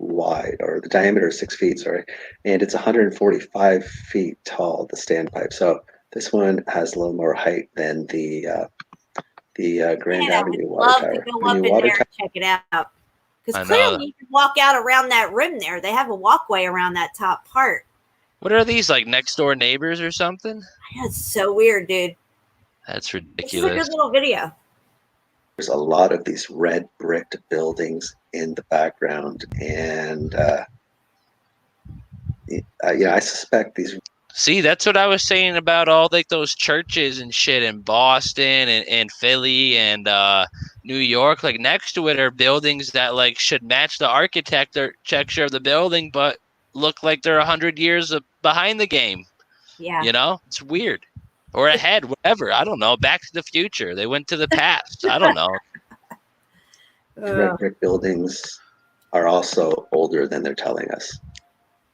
wide, or the diameter is 6 feet, sorry, and it's 145 feet tall, the standpipe. So this one has a little more height than the Grand Man, I Avenue would water love tower. to go I up mean, in water there tower. and check it out. I Because know. clearly you can walk out around that rim there. They have a walkway around that top part. What are these, like next door neighbors or something? That's so weird, dude. That's This is a ridiculous. good little video. There's a lot of these red bricked buildings in the background, and I suspect these. See, that's what I was saying about all like those churches and shit in Boston and Philly and New York. Like next to it are buildings that like should match the architecture of the building, but look like they're 100 years behind the game. Yeah. You know, it's weird. Or ahead, whatever. I don't know. Back to the Future. They went to the past. I don't know. Red brick buildings are also older than they're telling us,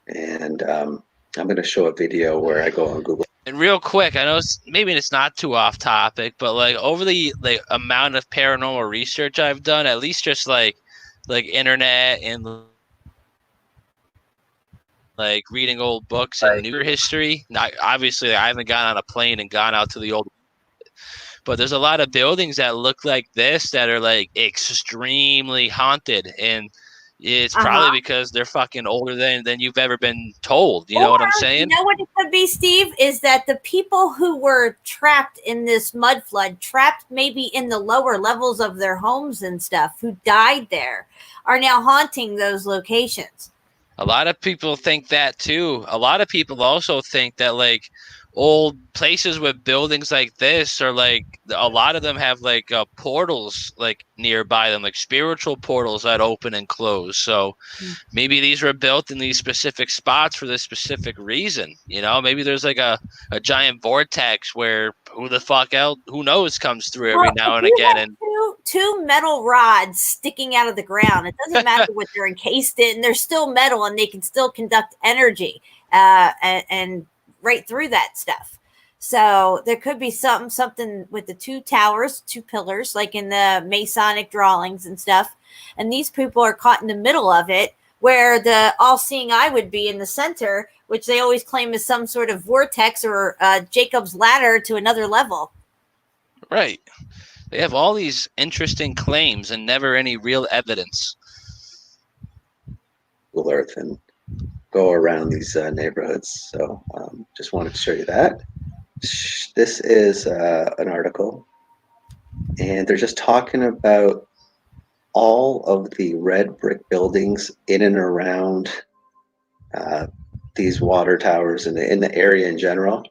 and I'm going to show a video where I go on Google. And real quick, I know maybe it's not too off topic, but like over the like amount of paranormal research I've done, at least just like internet and like reading old books and newer history. Obviously, I haven't gone on a plane and gone out to the old, but there's a lot of buildings that look like this that are like extremely haunted, and it's probably because they're fucking older than you've ever been told. You know what I'm saying? You know what it could be, Steve? Is that the people who were trapped in this mud flood, trapped maybe in the lower levels of their homes and stuff, who died there, are now haunting those locations. A lot of people think that too. A lot of people also think that like old places with buildings like this are like a lot of them have like portals like nearby them, like spiritual portals that open and close. So maybe these were built in these specific spots for this specific reason. You know, maybe there's like a giant vortex where who knows comes through every now and again. And two metal rods sticking out of the ground. It doesn't matter what they're encased in; they're still metal, and they can still conduct energy and right through that stuff. So there could be something with the two towers, two pillars, like in the Masonic drawings and stuff. And these people are caught in the middle of it, where the all-seeing eye would be in the center, which they always claim is some sort of vortex or Jacob's ladder to another level. Right. They have all these interesting claims and never any real evidence. Google Earth and go around these neighborhoods. So just wanted to show you that. This is an article, and they're just talking about all of the red brick buildings in and around these water towers in the area in general.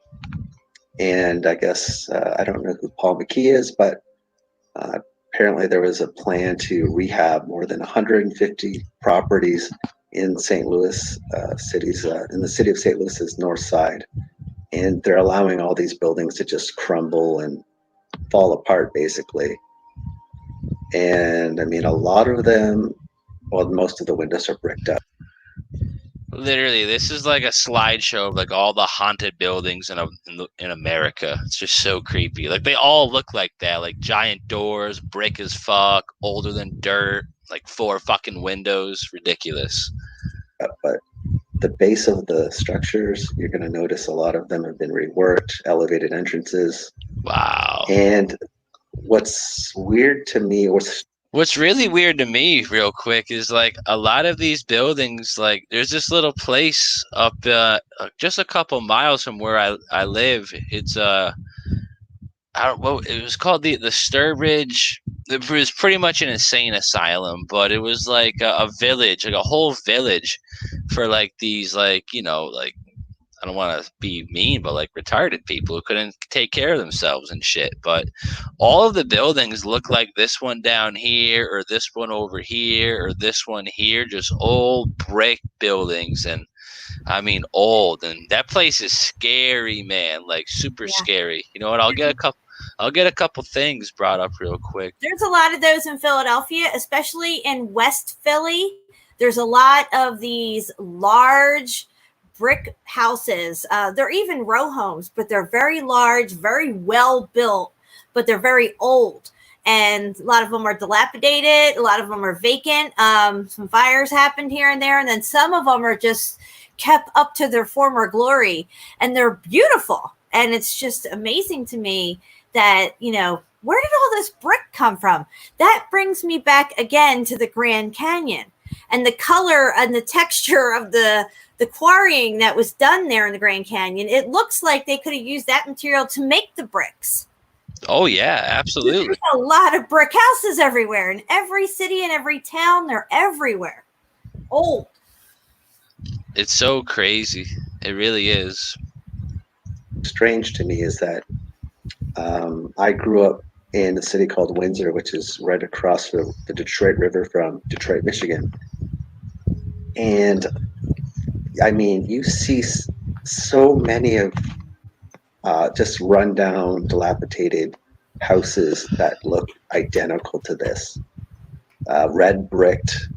And I guess I don't know who Paul McKee is, but apparently there was a plan to rehab more than 150 properties in St. Louis in the city of St. Louis's north side, and they're allowing all these buildings to just crumble and fall apart, basically. And I mean, a lot of them, well, most of the windows are bricked up. Literally, this is like a slideshow of like all the haunted buildings in America. It's just so creepy. Like they all look like that, like giant doors, brick as fuck, older than dirt, like 4 fucking windows. Ridiculous. But the base of the structures, you're going to notice a lot of them have been reworked, elevated entrances. Wow. And what's weird to me, what's really weird to me, real quick, is like a lot of these buildings, like there's this little place up just a couple miles from where I live. It's it was called the Sturbridge. It was pretty much an insane asylum, but it was like a village, like a whole village for like these, like, you know, like, I don't want to be mean, but like retarded people who couldn't take care of themselves and shit. But all of the buildings look like this one down here, or this one over here, or this one here, just old brick buildings. And I mean, old, and that place is scary, man, like super scary. You know what? I'll get a couple things brought up real quick. There's a lot of those in Philadelphia, especially in West Philly. There's a lot of these large brick houses. They're even row homes, but they're very large, very well built, but they're very old. and a lot of them are dilapidated. A lot of them are vacant. Some fires happened here and there, and then some of them are just kept up to their former glory, and they're beautiful. And it's just amazing to me that, you know, where did all this brick come from? That brings me back again to the Grand Canyon and the color and the texture of the quarrying that was done there in the Grand Canyon. It looks like they could have used that material to make the bricks. Oh yeah, absolutely. There's a lot of brick houses everywhere in every city and every town. They're everywhere. Old. It's so crazy. It really is. Strange to me is that I grew up in a city called Windsor, which is right across the Detroit River from Detroit, Michigan. And I mean, you see so many of just rundown, dilapidated houses that look identical to this. Red bricked,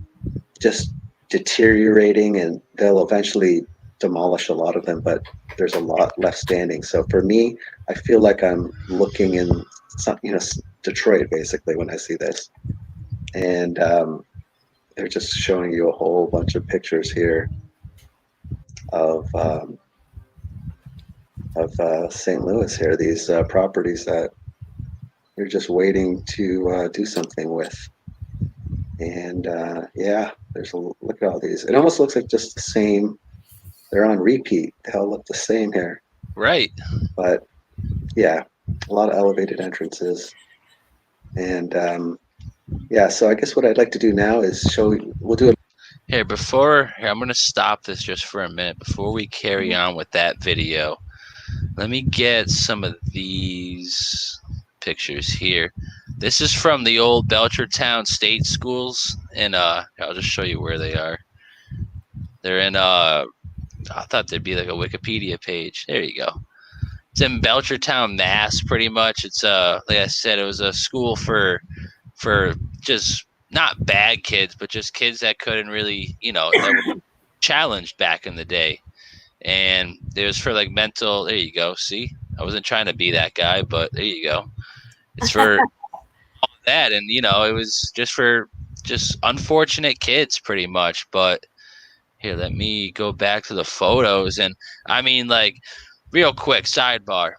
just deteriorating, and they'll eventually demolish a lot of them, but there's a lot left standing. So for me, I feel like I'm looking in some, you know, Detroit basically when I see this. And they're just showing you a whole bunch of pictures here of St. Louis here, these properties that you're just waiting to do something with. And yeah, look at all these. It almost looks like just the same. They're on repeat. They all look the same here. Right. But yeah, a lot of elevated entrances. And yeah, so I guess what I'd like to do now is we'll do it. Here, I'm going to stop this just for a minute before we carry on with that video. Let me get some of these pictures here. This is from the old Belchertown State Schools, and I'll just show you where they are. They're in I thought there'd be like a Wikipedia page. There you go. It's in Belchertown, Mass. Pretty much. It's like I said, it was a school for just not bad kids, but just kids that couldn't really, you know, that were challenged back in the day. And it was for like mental. There you go. See, I wasn't trying to be that guy, but there you go. It's for all that, and you know, it was just for just unfortunate kids, pretty much. But here, let me go back to the photos, and I mean, like, real quick sidebar.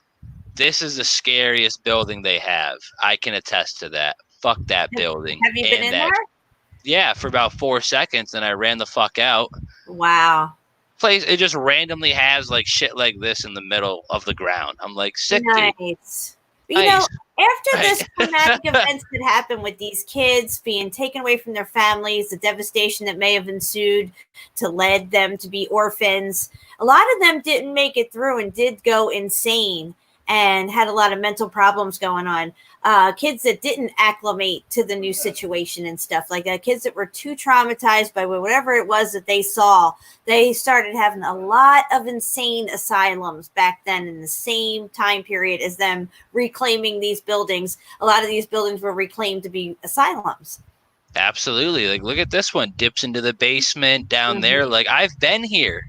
This is the scariest building they have. I can attest to that. Fuck that building. Have you been in there? Yeah, for about 4 seconds, and I ran the fuck out. Wow. Place, it just randomly has like shit like this in the middle of the ground. I'm like, sick, nice. dude. You know, after this traumatic events that happened with these kids being taken away from their families, the devastation that may have ensued to lead them to be orphans, a lot of them didn't make it through and did go insane and had a lot of mental problems going on. Kids that didn't acclimate to the new situation and stuff like that, kids that were too traumatized by whatever it was that they saw, they started having a lot of insane asylums back then in the same time period as them reclaiming these buildings. A lot of these buildings were reclaimed to be asylums. Absolutely. Like, look at this one. Dips into the basement down there. Like, I've been here.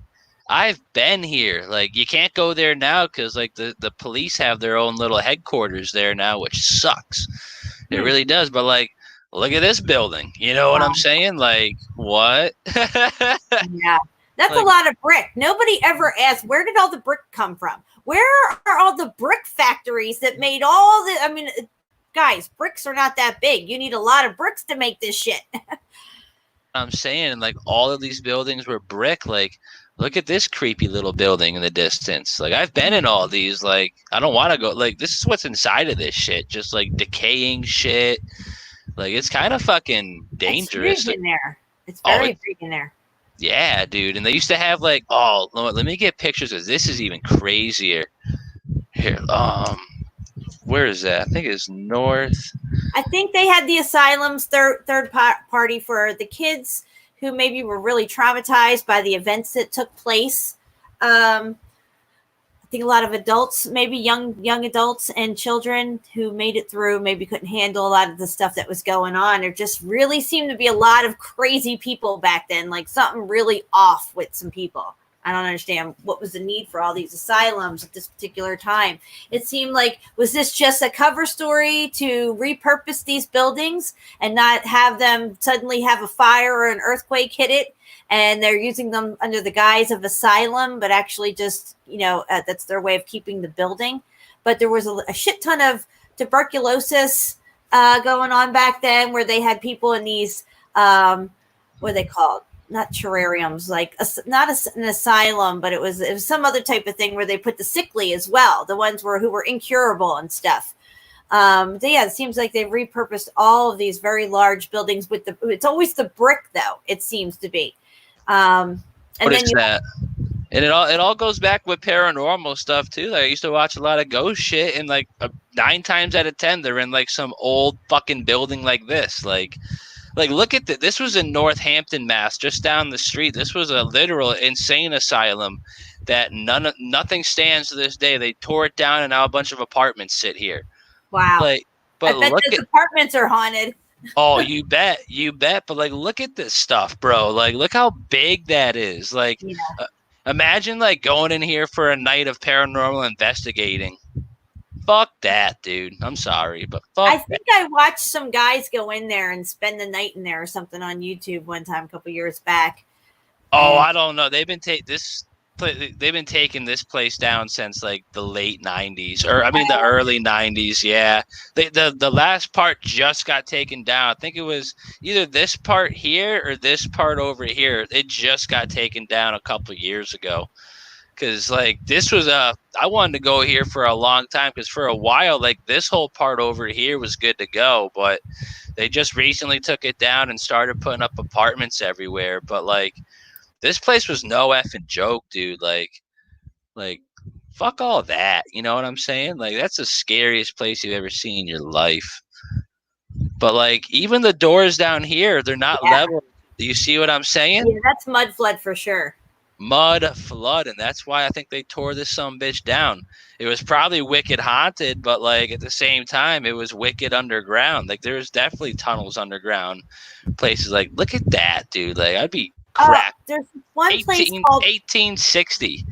Like, you can't go there now because like the police have their own little headquarters there now, which sucks. It really does. But like, look at this building. You know what I'm saying? Like, what? Yeah, that's a lot of brick. Nobody ever asked, where did all the brick come from? Where are all the brick factories that made all the? I mean, guys, bricks are not that big. You need a lot of bricks to make this shit. I'm saying, like, all of these buildings were brick. Like, look at this creepy little building in the distance. Like, I've been in all these. Like, I don't want to go. Like, this is what's inside of this shit. Just like decaying shit. Like, it's kind of fucking dangerous. It's big in there. It's very big in there. Yeah, dude. And they used to have like, oh, let me get pictures of this. Is even crazier. Here, where is that? I think it's north. I think they had the asylums third party for the kids who maybe were really traumatized by the events that took place. I think a lot of adults, maybe young adults and children who made it through, maybe couldn't handle a lot of the stuff that was going on. There just really seemed to be a lot of crazy people back then, like something really off with some people. I don't understand what was the need for all these asylums at this particular time. It seemed like, was this just a cover story to repurpose these buildings and not have them suddenly have a fire or an earthquake hit it, and they're using them under the guise of asylum, but actually just, that's their way of keeping the building. But there was a shit ton of tuberculosis going on back then, where they had people in these, what are they called? Not terrariums, like an asylum, but it was some other type of thing where they put the sickly as well, the ones who were incurable and stuff. It seems like they've repurposed all of these very large buildings with it's always the brick, though, it seems to be. And that? And it all goes back with paranormal stuff too. Like, I used to watch a lot of ghost shit, and like 9 times out of 10, they're in like some old fucking building like this. Like, look at this was in Northampton, Mass, just down the street. This was a literal insane asylum that nothing stands to this day. They tore it down, and now a bunch of apartments sit here. Wow. But I bet those apartments are haunted. Oh, you bet. But like, look at this stuff, bro. Like, look how big that is. Like, imagine like going in here for a night of paranormal investigating. Fuck that, dude. I'm sorry, but fuck. I think I watched some guys go in there and spend the night in there or something on YouTube one time a couple years back. Oh, I don't know. They've been taking this place down since like the late 90s, or I mean the early 90s. Yeah, the last part just got taken down. I think it was either this part here or this part over here. It just got taken down a couple years ago. Because like this was I wanted to go here for a long time, because for a while like this whole part over here was good to go, but they just recently took it down and started putting up apartments everywhere. But like this place was no effing joke, dude. Like fuck all that, you know what I'm saying? Like, that's the scariest place you've ever seen in your life. But like even the doors down here, they're not level. Do you see what I'm saying? Yeah, that's mud flood for sure. Mud flood, and that's why I think they tore this sumbitch down. It was probably wicked haunted, but like at the same time, it was wicked underground. Like there's definitely tunnels underground, places. Like, look at that, dude. Like, I'd be crap. There's one place called 1860.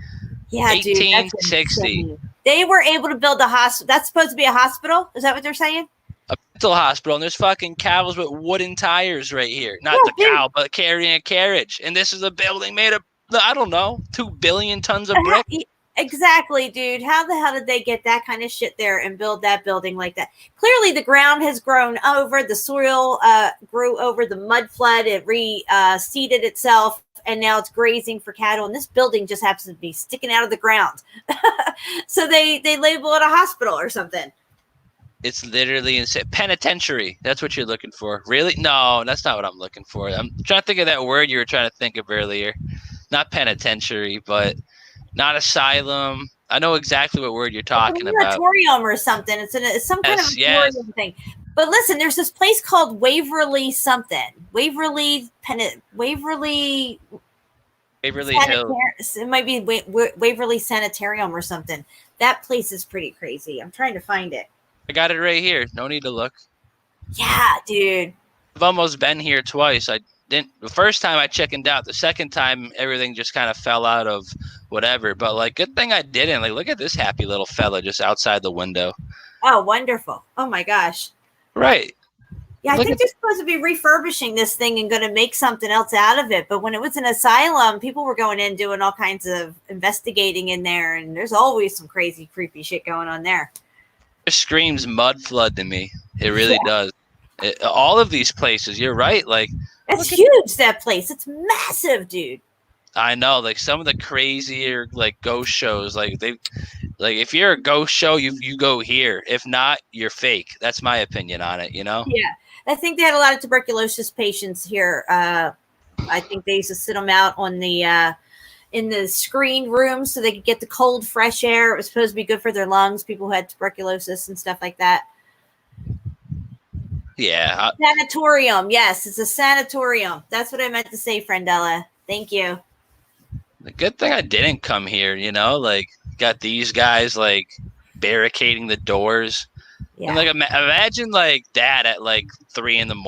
Yeah, 1860. Dude, they were able to build a hospital. That's supposed to be a hospital. Is that what they're saying? A mental hospital, and there's fucking cows with wooden tires right here. Not the cow, but carrying a carriage. And this is a building made of, I don't know, 2 billion tons of brick. Exactly, dude. How the hell did they get that kind of shit there and build that building like that? Clearly, the ground has grown over, the soil grew over, the mud flood, it reseeded itself, and now it's grazing for cattle. And this building just happens to be sticking out of the ground. So they label it a hospital or something. It's literally insane. Penitentiary. That's what you're looking for. Really? No, that's not what I'm looking for. I'm trying to think of that word you were trying to think of earlier. Not penitentiary, but not asylum. I know exactly what word you're talking about. Sanatorium or something. It's some kind of aquarium thing. But listen, there's this place called Waverly something. Waverly Hill. It might be Waverly Sanitarium or something. That place is pretty crazy. I'm trying to find it. I got it right here. No need to look. Yeah, dude. I've almost been here twice. I didn't. The first time I chickened out. The second time, everything just kind of fell out of whatever. But like, good thing I didn't. Like, look at this happy little fella just outside the window. Oh, wonderful. Oh my gosh. Right. Yeah, I think they're supposed to be refurbishing this thing and going to make something else out of it. But when it was an asylum, people were going in doing all kinds of investigating in there. And there's always some crazy, creepy shit going on there. It screams mud flood to me. It really does. All of these places, you're right. Like, it's huge, that place. It's massive, dude. I know. Like, some of the crazier like ghost shows, like if you're a ghost show, you go here. If not, you're fake. That's my opinion on it, you know? Yeah. I think they had a lot of tuberculosis patients here. I think they used to sit them out on the in the screen room so they could get the cold, fresh air. It was supposed to be good for their lungs, people who had tuberculosis and stuff like that. Yeah. Sanatorium. Yes, it's a sanatorium. That's what I meant to say, Friendella. Thank you. The good thing I didn't come here, you know, like got these guys like barricading the doors. Yeah. And like imagine like that at like 3 a.m.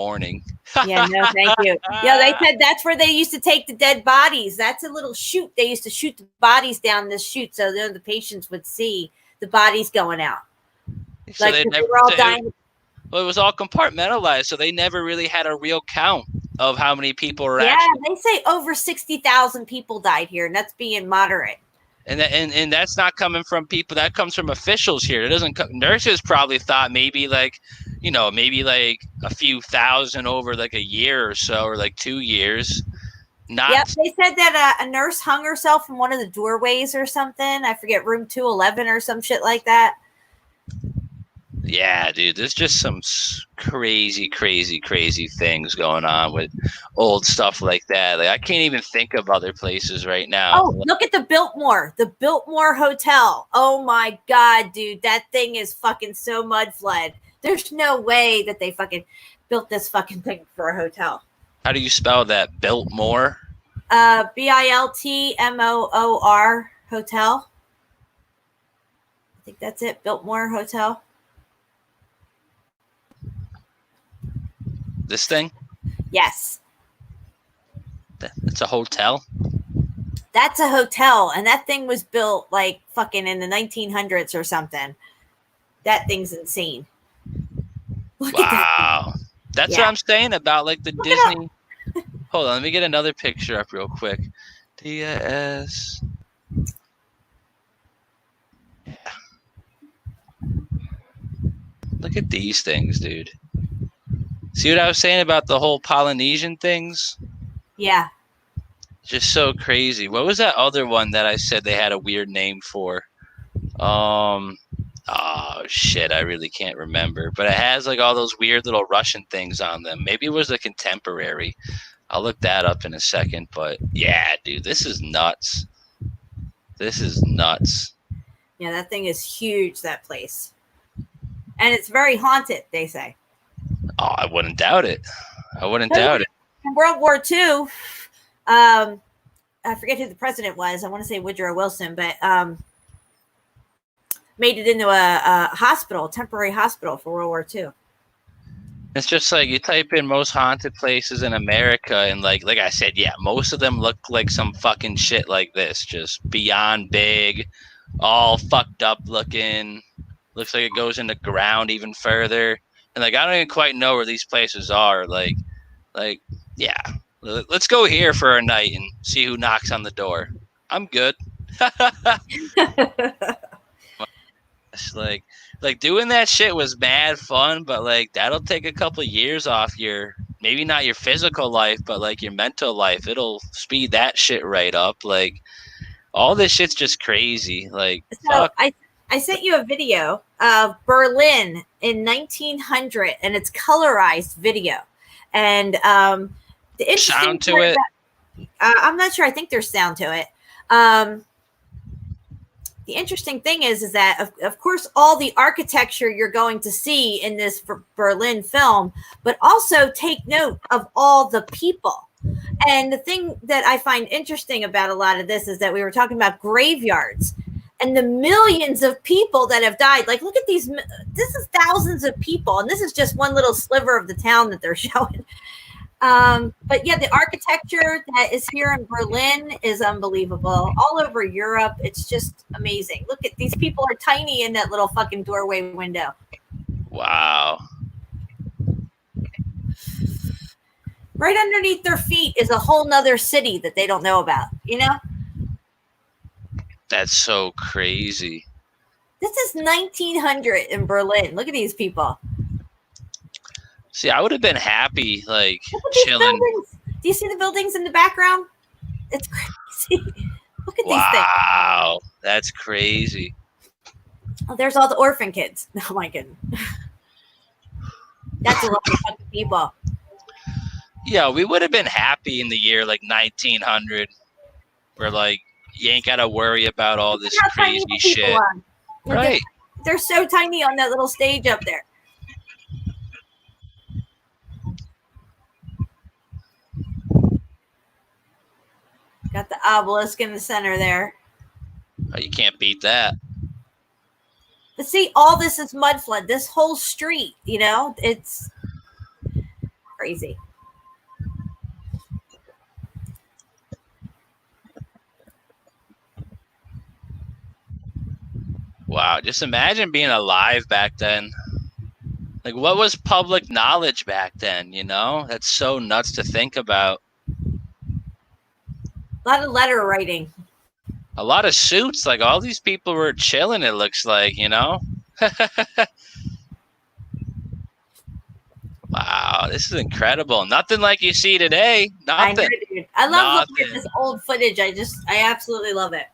Yeah, no, thank you. Yeah, they said that's where they used to take the dead bodies. That's a little chute. They used to shoot the bodies down this chute so the patients would see the bodies going out. So Like they they never. were all dying. Well, it was all compartmentalized, so they never really had a real count of how many people were Yeah, actually. they say over 60,000 people died here, and that's being moderate. And that's not coming from people. That comes from officials here. It doesn't. Nurses probably thought maybe like, maybe like a few thousand over like a year or so, or like 2 years. Yep, they said that a nurse hung herself in one of the doorways or something. I forget, room 211 or some shit like that. Yeah, dude, there's just some crazy, crazy, crazy things going on with old stuff like that. Like I can't even think of other places right now. Oh, look at the Biltmore Hotel. Oh my God, dude, that thing is fucking so mud flood. There's no way that they fucking built this fucking thing for a hotel. How do you spell that? Biltmore? Biltmoor Hotel. I think that's it. Biltmore Hotel. This thing? Yes. It's a hotel? That's a hotel, and that thing was built like fucking in the 1900s or something. That thing's insane. Look at that. That's what I'm saying about like the Disney. Hold on, let me get another picture up real quick. DIS. Look at these things, dude. See what I was saying about the whole Polynesian things? Yeah. Just so crazy. What was that other one that I said they had a weird name for? Oh shit, I really can't remember. But it has like all those weird little Russian things on them. Maybe it was a contemporary. I'll look that up in a second. But yeah, dude, this is nuts. This is nuts. Yeah, that thing is huge, that place. And it's very haunted, they say. Oh, I wouldn't doubt it. I wouldn't doubt it. In World War II, I forget who the president was. I want to say Woodrow Wilson, but made it into a hospital, temporary hospital for World War II. It's just like you type in most haunted places in America, and like I said, yeah, most of them look like some fucking shit like this, just beyond big, all fucked up looking. Looks like it goes in the ground even further, and like I don't even quite know where these places are. Like, yeah, let's go here for a night and see who knocks on the door. I'm good. It's like doing that shit was mad fun, but like that'll take a couple of years off your, maybe not your physical life, but like your mental life. It'll speed that shit right up. Like all this shit's just crazy. Like so fuck. I sent you a video of Berlin in 1900, and it's colorized video. And the interesting sound to it. I'm not sure. I think there's sound to it. The interesting thing is that, of course, all the architecture you're going to see in this Berlin film, but also take note of all the people. And the thing that I find interesting about a lot of this is that we were talking about graveyards and the millions of people that have died. Like, look at these. This is thousands of people, and this is just one little sliver of the town that they're showing. But yeah, the architecture that is here in Berlin is unbelievable. All over Europe, it's just amazing. Look at these people are tiny in that little fucking doorway window. Wow. Right underneath their feet is a whole nother city that they don't know about, you know? That's so crazy. This is 1900 in Berlin. Look at these people. See, I would have been happy, like, chilling. Do you see the buildings in the background? It's crazy. Look at these things. Wow, that's crazy. Oh, there's all the orphan kids. Oh, my goodness. That's a lot of fucking people. Yeah, we would have been happy in the year, like, 1900, where, like, you ain't got to worry about all this crazy shit. Right. They're so tiny on that little stage up there. Got the obelisk in the center there. Oh, you can't beat that. But see, all this is mud flood. This whole street, you know, it's crazy. Wow, just imagine being alive back then. Like, what was public knowledge back then, you know? That's so nuts to think about. A lot of letter writing. A lot of suits. Like, all these people were chilling, it looks like, you know? Wow, this is incredible. Nothing like you see today. I know, Nothing. dude. I love looking Nothing. at this old footage. I absolutely love it.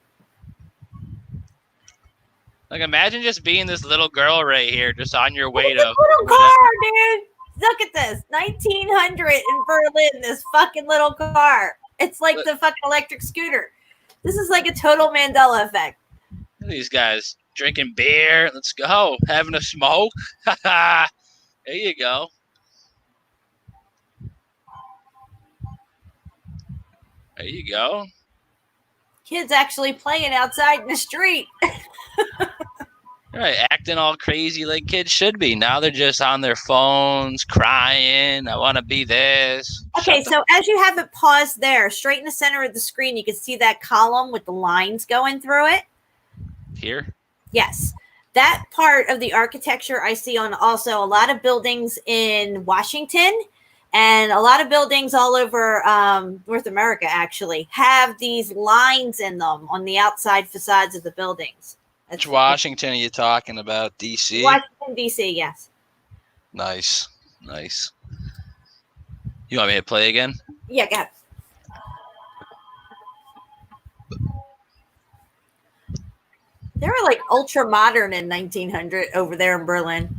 Like, imagine just being this little girl right here, just on your way to... Little car, dude. Look at this. 1900 in Berlin, this fucking little car. It's like the fucking electric scooter. This is like a total Mandela effect. These guys drinking beer. Let's go. Having a smoke. There you go. There you go. Kids actually playing outside in the street. Right, acting all crazy like kids should be. Now they're just on their phones, crying. I want to be this. Okay, so as you have it paused there, straight in the center of the screen, you can see that column with the lines going through it. Here? Yes. That part of the architecture I see on also a lot of buildings in Washington and a lot of buildings all over North America actually have these lines in them on the outside facades of the buildings. Which Washington are you talking about? D.C.? Washington, D.C., yes. Nice. Nice. You want me to play again? Yeah, go ahead. They were like ultra modern in 1900 over there in Berlin.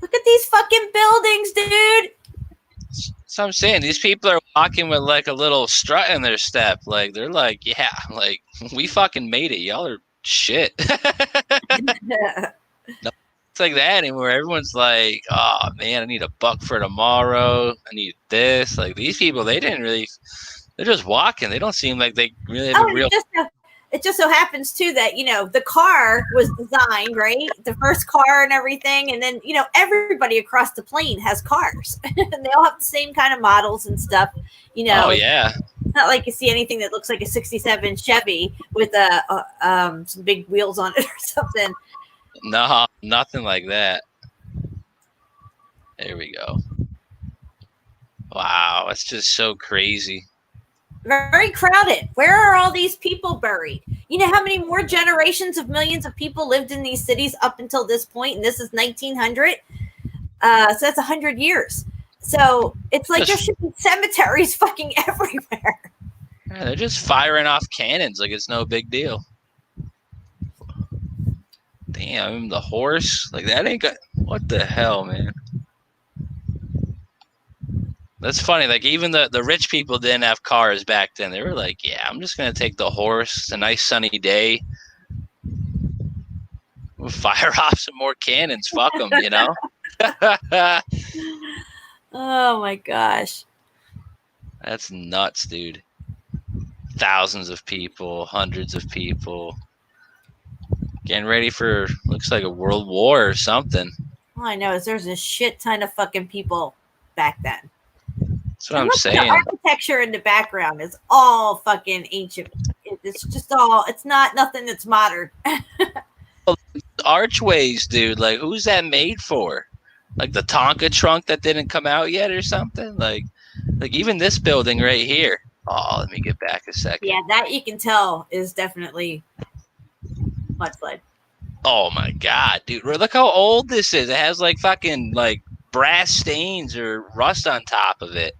Look at these fucking buildings, dude. So I'm saying these people are walking with like a little strut in their step. Like they're like, yeah, like we fucking made it. Y'all are shit. No, it's like that anymore. Everyone's like, oh man, I need $1 for tomorrow. I need this. Like these people, they're just walking. They don't seem like they really have a real. It just so happens too that, you know, the car was designed, right? The first car and everything. And then, you know, everybody across the plane has cars and they all have the same kind of models and stuff, you know. Oh yeah. It's not like you see anything that looks like a 67 Chevy with some big wheels on it or something. No, nothing like that. There we go. Wow, it's just so crazy. Very crowded. Where are all these people buried? You know how many more generations of millions of people lived in these cities up until this point? And this is 1900. So that's 100 years. So it's like there should be cemeteries fucking everywhere. Yeah, they're just firing off cannons like it's no big deal. Damn, the horse. Like that ain't got. What the hell, man? That's funny. Like even the rich people didn't have cars back then. They were like, yeah, I'm just gonna take the horse. It's a nice sunny day. We'll fire off some more cannons. Fuck them, you know. Oh my gosh. That's nuts, dude. Thousands of people, hundreds of people. Getting ready for, looks like a world war or something. All I know is there's a shit ton of fucking people back then. That's what I'm saying. The architecture in the background is all fucking ancient. It's just all, it's not nothing that's modern. Archways, dude. Like, who's that made for? Like the Tonka trunk that didn't come out yet or something? Like even this building right here. Oh, let me get back a second. Yeah, that you can tell is definitely mudslide. Oh my god, dude. Look how old this is. It has like fucking like brass stains or rust on top of it.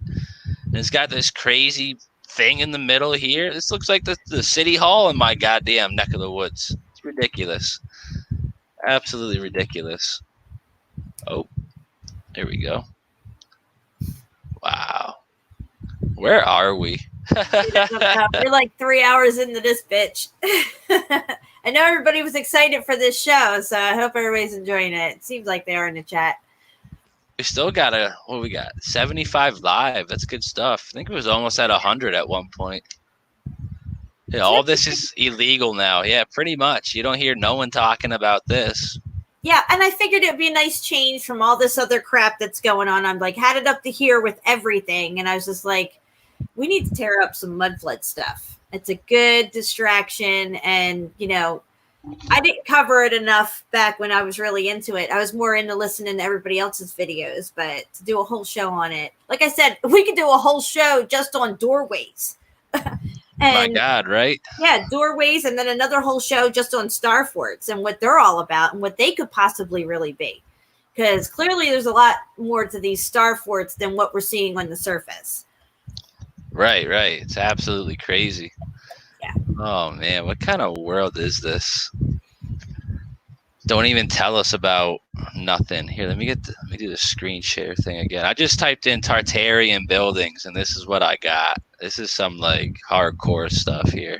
And it's got this crazy thing in the middle here. This looks like the city hall in my goddamn neck of the woods. It's ridiculous. Absolutely ridiculous. Oh, there we go. Wow. Where are we? We're like 3 hours into this bitch. I know everybody was excited for this show, so I hope everybody's enjoying it. It seems like they are in the chat. We still got what we got? 75 live. That's good stuff. I think it was almost at 100 at one point. Yeah, all this is illegal now. Yeah, pretty much. You don't hear no one talking about this. Yeah, and I figured it would be a nice change from all this other crap that's going on. I'm like, had it up to here with everything. And I was just like, we need to tear up some mud flood stuff. It's a good distraction. And, you know, I didn't cover it enough back when I was really into it. I was more into listening to everybody else's videos, but to do a whole show on it, like I said, we could do a whole show just on doorways. My God, right? Yeah, doorways, and then another whole show just on star forts and what they're all about and what they could possibly really be. Because clearly there's a lot more to these star forts than what we're seeing on the surface. Right. It's absolutely crazy. Yeah. Oh man, what kind of world is this? Don't even tell us about nothing. Here, let me do the screen share thing again. I just typed in Tartarian buildings, and this is what I got. This is some like hardcore stuff here.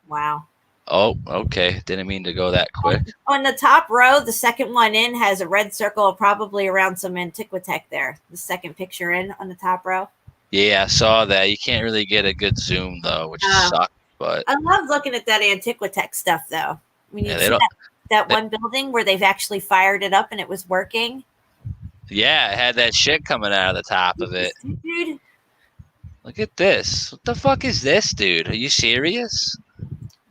Wow. Oh, okay. Didn't mean to go that quick. On the top row, the second one in has a red circle, probably around some Antiquitech there. The second picture in on the top row. Yeah, I saw that. You can't really get a good zoom though, which sucks. But I love looking at that Antiquitech stuff though. When you see that one building where they've actually fired it up and it was working. Yeah, it had that shit coming out of the top of it. Dude. Look at this. What the fuck is this, dude? Are you serious?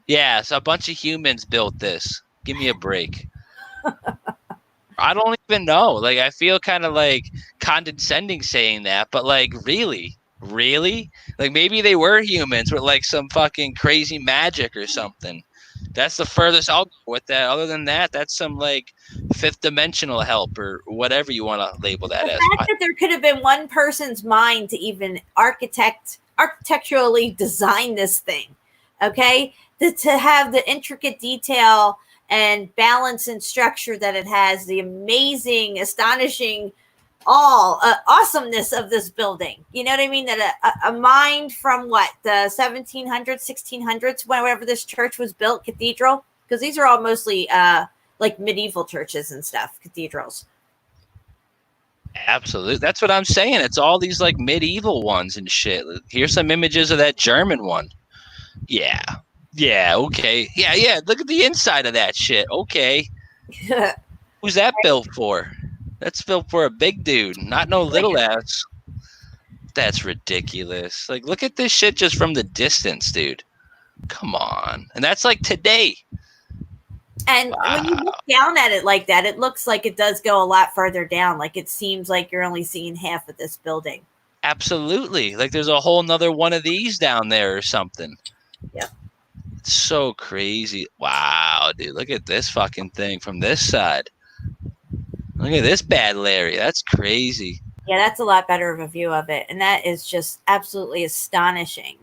Yeah, so a bunch of humans built this. Give me a break. I don't even know. Like, I feel kind of like condescending saying that, but like, really? Like, maybe they were humans with like some fucking crazy magic or something. That's the furthest I'll go with that. Other than that, that's some like fifth dimensional help or whatever you want to label that as. The fact that there could have been one person's mind to even architecturally design this thing, okay? To have the intricate detail and balance and structure that it has, the amazing, astonishing, awesomeness of this building. You know what I mean? That a mind from what, the 1700s, 1600s, whenever this church was built, cathedral, because these are all mostly like medieval churches and stuff, cathedrals. Absolutely. That's what I'm saying. It's all these like medieval ones and shit. Here's some images of that German one. Yeah. Okay. Yeah. Look at the inside of that shit. Okay. Who's that built for? That's built for a big dude, not no little ass. That's ridiculous. Like, look at this shit just from the distance, dude. Come on. And that's like today. And when you look down at it like that, it looks like it does go a lot further down. Like, it seems like you're only seeing half of this building. Absolutely. Like, there's a whole nother one of these down there or something. Yeah. It's so crazy. Wow, dude. Look at this fucking thing from this side. Look at this bad Larry. That's crazy. Yeah, that's a lot better of a view of it. And that is just absolutely astonishing.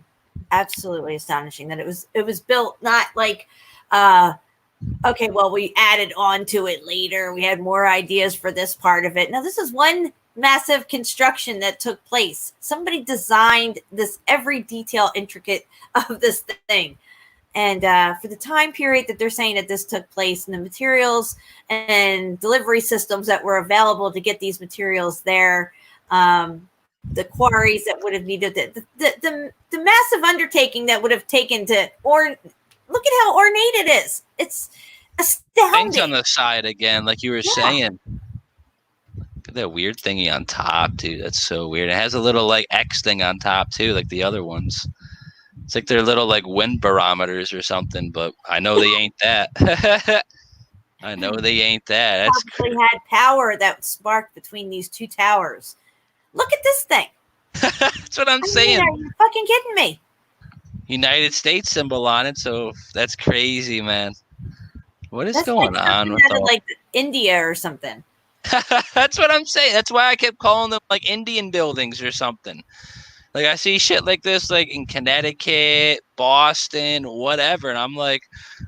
Absolutely astonishing that it was built not like okay, well, we added on to it later. We had more ideas for this part of it. Now, this is one massive construction that took place. Somebody designed this, every detail intricate of this thing. And for the time period that they're saying that this took place, and the materials and delivery systems that were available to get these materials there, the quarries that would have needed the massive undertaking that would have taken to, or look at how ornate it is. It's astounding. Things on the side again, like you were saying. Look at that weird thingy on top, dude. That's so weird. It has a little like X thing on top too, like the other ones. It's like they're little like wind barometers or something, but I know they ain't that. I know they ain't that. That's probably had power that sparked between these two towers. Look at this thing. That's what I'm saying. Are you fucking kidding me? United States symbol on it, so that's crazy, man. What is going on with all... like India or something? That's what I'm saying. That's why I kept calling them like Indian buildings or something. Like, I see shit like this, like in Connecticut, Boston, whatever, and I'm like,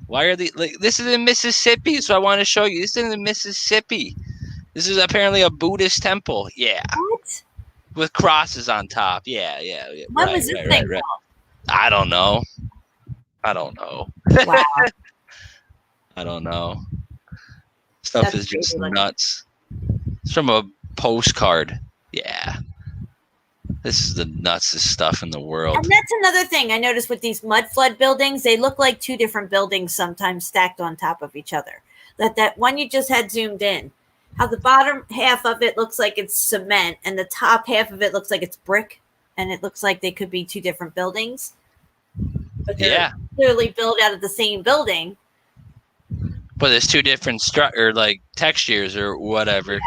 why are they like? This is in Mississippi, so I want to show you. This is in Mississippi. This is apparently a Buddhist temple. Yeah. What? With crosses on top. Yeah. When was this thing called? I don't know. Wow. I don't know. Stuff is just nuts. It's from a postcard. Yeah. This is the nutsest stuff in the world. And that's another thing I noticed with these mud flood buildings. They look like two different buildings sometimes stacked on top of each other. That one you just had zoomed in. How the bottom half of it looks like it's cement and the top half of it looks like it's brick. And it looks like they could be two different buildings. But they're clearly built out of the same building. But there's two different or like textures or whatever.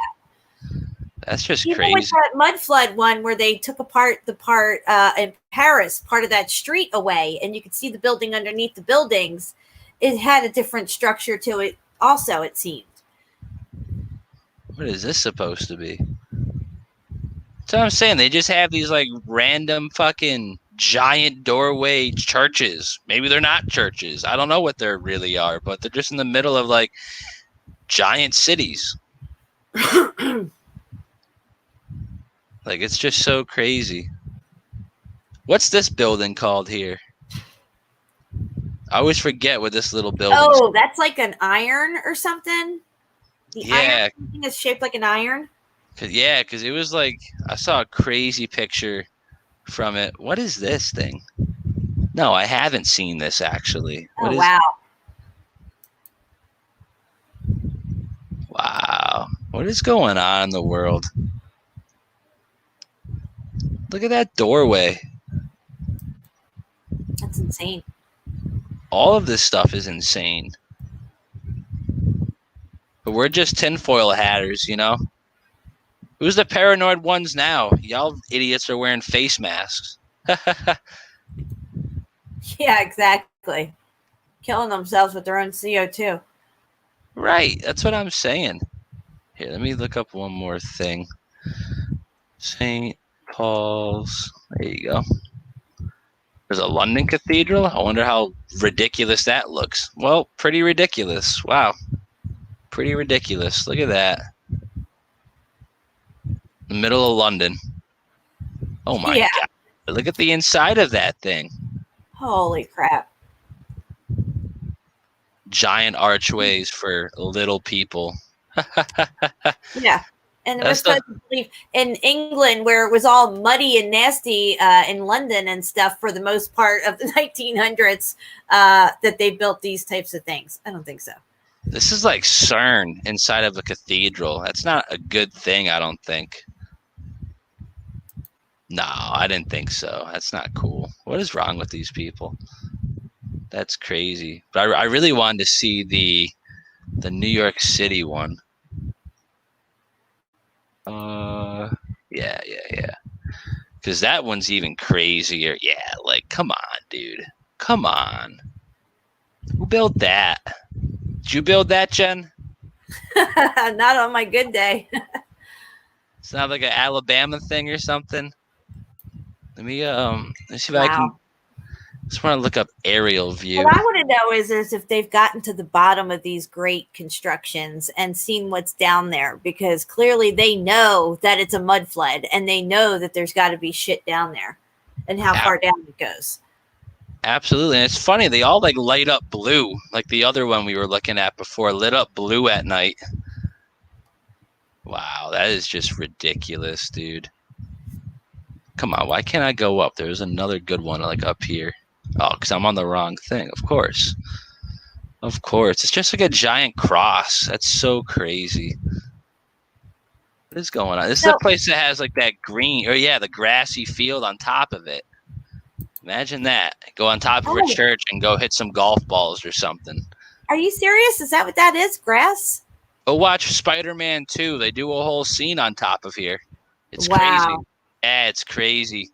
That's just Even crazy. with that mud flood one where they took apart the part in Paris, part of that street away, and you could see the building underneath the buildings, it had a different structure to it also, it seemed. What is this supposed to be? So I'm saying they just have these like random fucking giant doorway churches. Maybe they're not churches. I don't know what they really are, but they're just in the middle of like giant cities. Like, it's just so crazy. What's this building called here? I always forget what this little building is. Oh, that's like an iron or something? The iron thing is shaped like an iron? Because it was like, I saw a crazy picture from it. What is this thing? No, I haven't seen this actually. Wow. Wow. What is going on in the world? Look at that doorway. That's insane. All of this stuff is insane. But we're just tinfoil hatters, you know? Who's the paranoid ones now? Y'all idiots are wearing face masks. Yeah, exactly. Killing themselves with their own CO2. Right. That's what I'm saying. Here, let me look up one more thing. St. Paul's. There you go. There's a London cathedral. I wonder how ridiculous that looks. Well, pretty ridiculous. Wow. Pretty ridiculous. Look at that. The middle of London. Oh my God. Look at the inside of that thing. Holy crap. Giant archways for little people. Yeah. And we're supposed to believe in England, where it was all muddy and nasty in London and stuff for the most part of the 1900s, that they built these types of things. I don't think so. This is like CERN inside of a cathedral. That's not a good thing, I don't think. No, I didn't think so. That's not cool. What is wrong with these people? That's crazy. But I really wanted to see the New York City one. Yeah. Because that one's even crazier. Yeah, like, come on, dude. Come on. Who built that? Did you build that, Jen? Not on my good day. It's not like an Alabama thing or something. Let me let's see if I can. Just want to look up aerial view. What I want to know is if they've gotten to the bottom of these great constructions and seen what's down there, because clearly they know that it's a mud flood and they know that there's got to be shit down there and how far down it goes. Absolutely. And it's funny, they all like light up blue, like the other one we were looking at before, lit up blue at night. Wow, that is just ridiculous, dude. Come on, why can't I go up? There's another good one like up here. Oh, because I'm on the wrong thing, of course. Of course. It's just like a giant cross. That's so crazy. What is going on? This is a place that has like that green, or the grassy field on top of it. Imagine that. Go on top of a church and go hit some golf balls or something. Are you serious? Is that what that is? Grass? Go watch Spider-Man 2. They do a whole scene on top of here. It's wow. Crazy. Yeah, it's crazy.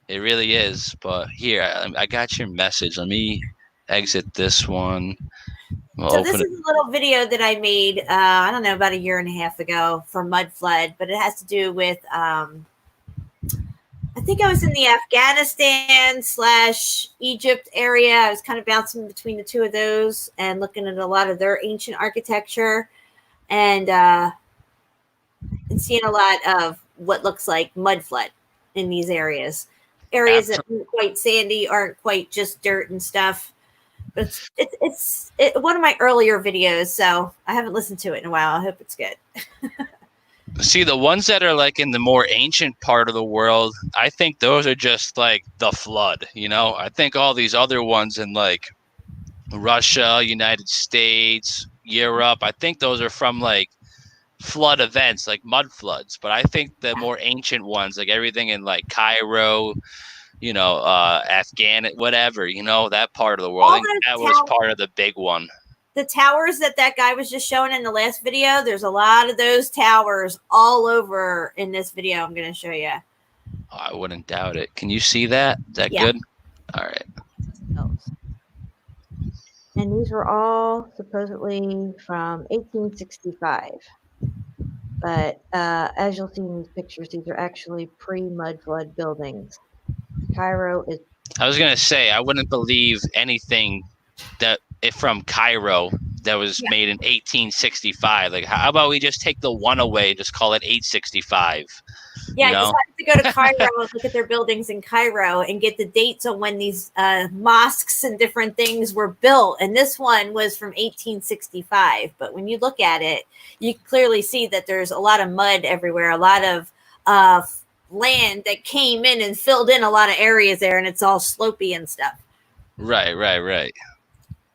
It really is. But here, I got your message. Let me exit this one. So this is a little video that I made, I don't know, about a year and a half ago for Mud Flood, but it has to do with, I think I was in the Afghanistan/Egypt area. I was kind of bouncing between the two of those and looking at a lot of their ancient architecture and seeing a lot of what looks like mud flood in these areas. Areas that aren't quite sandy, aren't quite just dirt and stuff. But it's one of my earlier videos, so I haven't listened to it in a while. I hope it's good. See, the ones that are like in the more ancient part of the world, I think those are just like the flood, you know? I think all these other ones in like Russia, United States, Europe, I think those are from like flood events, like mud floods. But I think the more ancient ones, like everything in like Cairo, you know, Afghan, whatever, you know, that part of the world, I think that was part of the big one. the towers that guy was just showing in the last video, there's a lot of those towers all over in this video I'm going to show you. Oh, I wouldn't doubt it. Can you see that? Is that good? All right. And these were all supposedly from 1865. But as you'll see in these pictures, these are actually pre-mud flood buildings. Cairo is... I was going to say, I wouldn't believe anything that from Cairo that was made in 1865. Like, how about we just take the one away, just call it 865? Yeah, you know? just have to go to Cairo and look at their buildings in Cairo and get the dates on when these mosques and different things were built. And this one was from 1865. But when you look at it, you clearly see that there's a lot of mud everywhere, a lot of land that came in and filled in a lot of areas there, and it's all slopey and stuff. Right.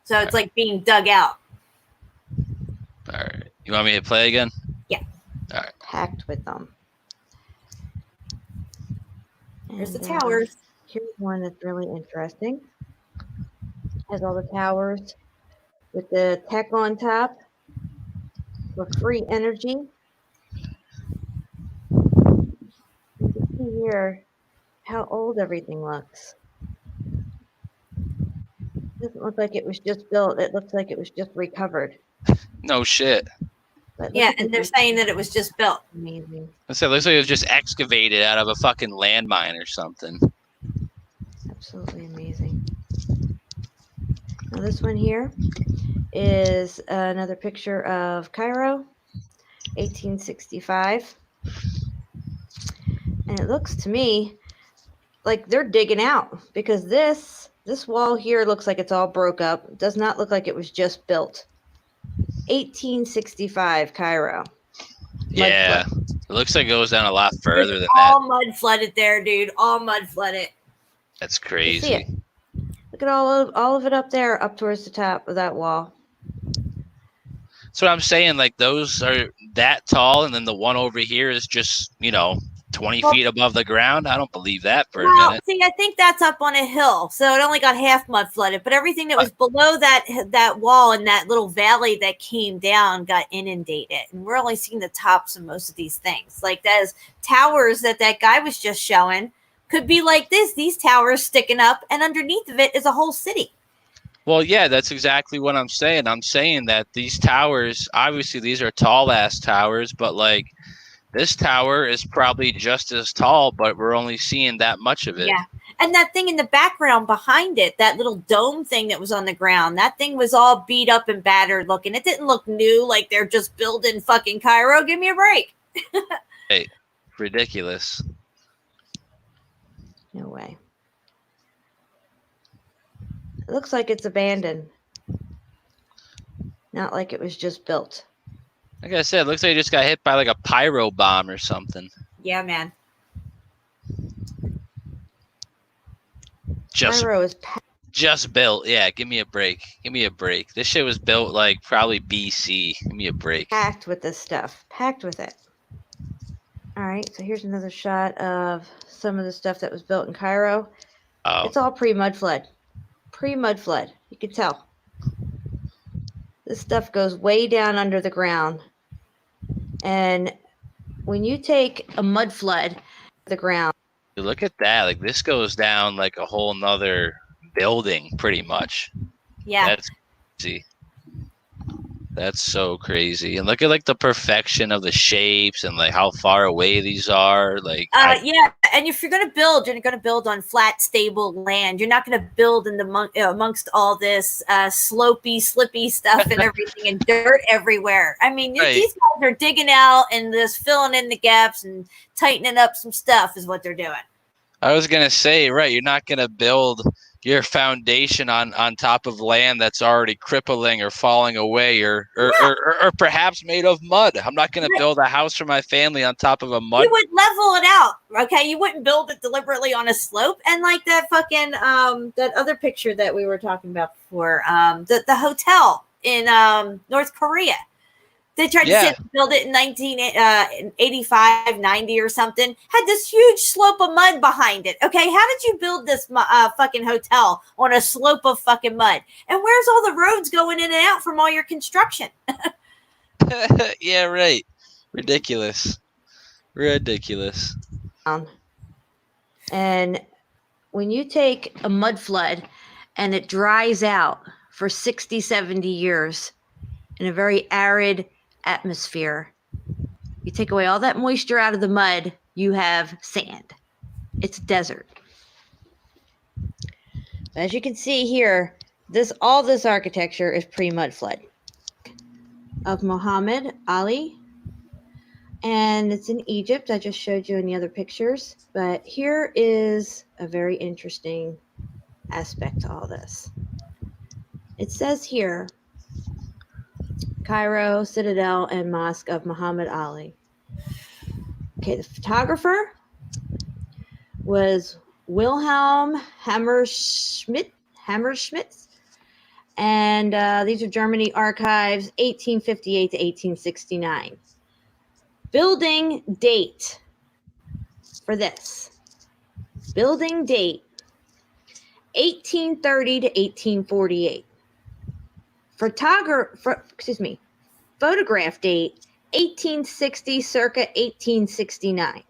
So it's like being dug out. All right. You want me to play again? Yeah. All right. Packed with them. Here's the towers. Here's one that's really interesting. Has all the towers with the tech on top for free energy. You can see here how old everything looks. Doesn't look like it was just built. It looks like it was just recovered. No shit. Yeah, and they're saying that it was just built. Amazing. I said, it looks like it was just excavated out of a fucking landmine or something. Absolutely amazing. Now this one here is another picture of Cairo, 1865. And it looks to me like they're digging out, because this wall here looks like it's all broke up. It does not look like it was just built. 1865 Cairo. Yeah. It looks like it goes down a lot further than that. All mud flooded there, dude. All mud flooded. That's You see crazy. it. Look at all of it up there, up towards the top of that wall. That's what I'm saying. Like, those are that tall, and then the one over here is just, 20 feet above the ground. I don't believe that for a minute. See, I think that's up on a hill, so it only got half mud flooded. But everything that was below that wall and that little valley that came down got inundated, and we're only seeing the tops of most of these things. Like those towers that guy was just showing could be like this. These towers sticking up, and underneath of it is a whole city. Well, yeah, that's exactly what I'm saying. I'm saying that these towers, obviously, these are tall ass towers, but like, this tower is probably just as tall, but we're only seeing that much of it. Yeah. And that thing in the background behind it, that little dome thing that was on the ground, that thing was all beat up and battered looking. It didn't look new, like they're just building fucking Cairo. Give me a break. Hey, ridiculous. No way. It looks like it's abandoned. Not like it was just built. Like I said, it looks like it just got hit by like a pyro bomb or something. Yeah, man. Just built. Yeah, give me a break. Give me a break. This shit was built like probably BC. Give me a break. Packed with this stuff. Packed with it. All right, so here's another shot of some of the stuff that was built in Cairo. Oh. It's all pre-mud flood. Pre-mud flood. You can tell. This stuff goes way down under the ground. And when you take a mud flood the ground. Look at that. Like, this goes down like a whole nother building pretty much. Yeah. That's crazy. That's so crazy. And look at like the perfection of the shapes and like how far away these are. Like yeah, and if you're gonna build, you're gonna build on flat, stable land. You're not gonna build in the amongst all this slopey, slippy stuff and everything and dirt everywhere. I mean, these guys are digging out and just filling in the gaps and tightening up some stuff is what they're doing. I was gonna say, right, you're not gonna build your foundation on top of land that's already crippling or falling away or perhaps made of mud. I'm not going to build a house for my family on top of a mud. You would level it out, okay? You wouldn't build it deliberately on a slope. And like that fucking that other picture that we were talking about before, the hotel in North Korea. They tried to say build it in 1985, 90 or something. Had this huge slope of mud behind it. Okay, how did you build this fucking hotel on a slope of fucking mud? And where's all the roads going in and out from all your construction? Yeah, right. Ridiculous. And when you take a mud flood and it dries out for 60, 70 years in a very arid atmosphere, you take away all that moisture out of the mud, you have sand. It's desert. As you can see here, all this architecture is pre-mud flood of Muhammad Ali. And it's in Egypt. I just showed you in the other pictures. But here is a very interesting aspect to all this. It says here, Cairo, Citadel, and Mosque of Muhammad Ali. Okay, the photographer was Wilhelm Hammerschmidt. And these are Germany archives, 1858 to 1869. Building date for this. Building date, 1830 to 1848. Photograph date, 1860 circa 1869.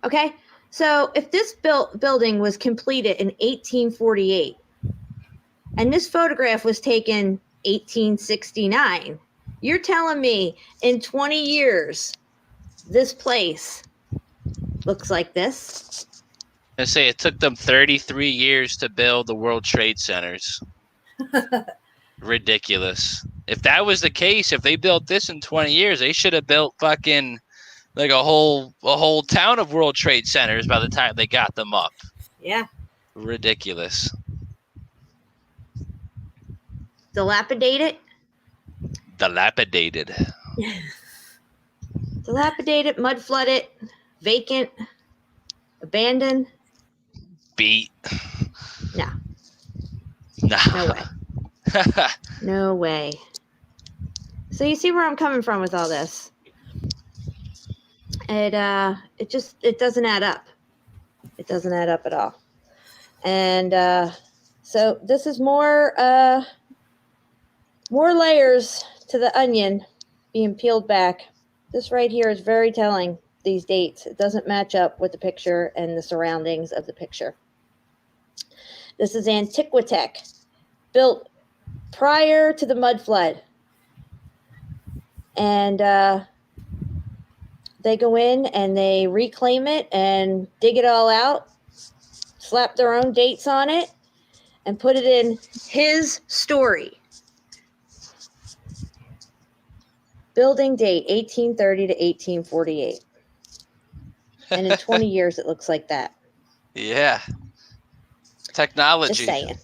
Okay, so if this building was completed in 1848 and this photograph was taken 1869, you're telling me in 20 years this place looks like this? I say it took them 33 years to build the World Trade Centers. Ridiculous. If that was the case, if they built this in 20 years, they should have built fucking like a whole town of World Trade Centers by the time they got them up. Yeah. Ridiculous. Dilapidated. Dilapidated, mud flooded, vacant, abandoned. Beat. No. Nah. No way. No way. So you see where I'm coming from with all this. It doesn't add up. It doesn't add up at all. And so this is more layers to the onion being peeled back. This right here is very telling, these dates. It doesn't match up with the picture and the surroundings of the picture. This is Antiquitech, built prior to the mud flood. And they go in and they reclaim it and dig it all out, slap their own dates on it, and put it in his story. Building date, 1830 to 1848. And in 20 years, it looks like that. Yeah. Technology. Just saying.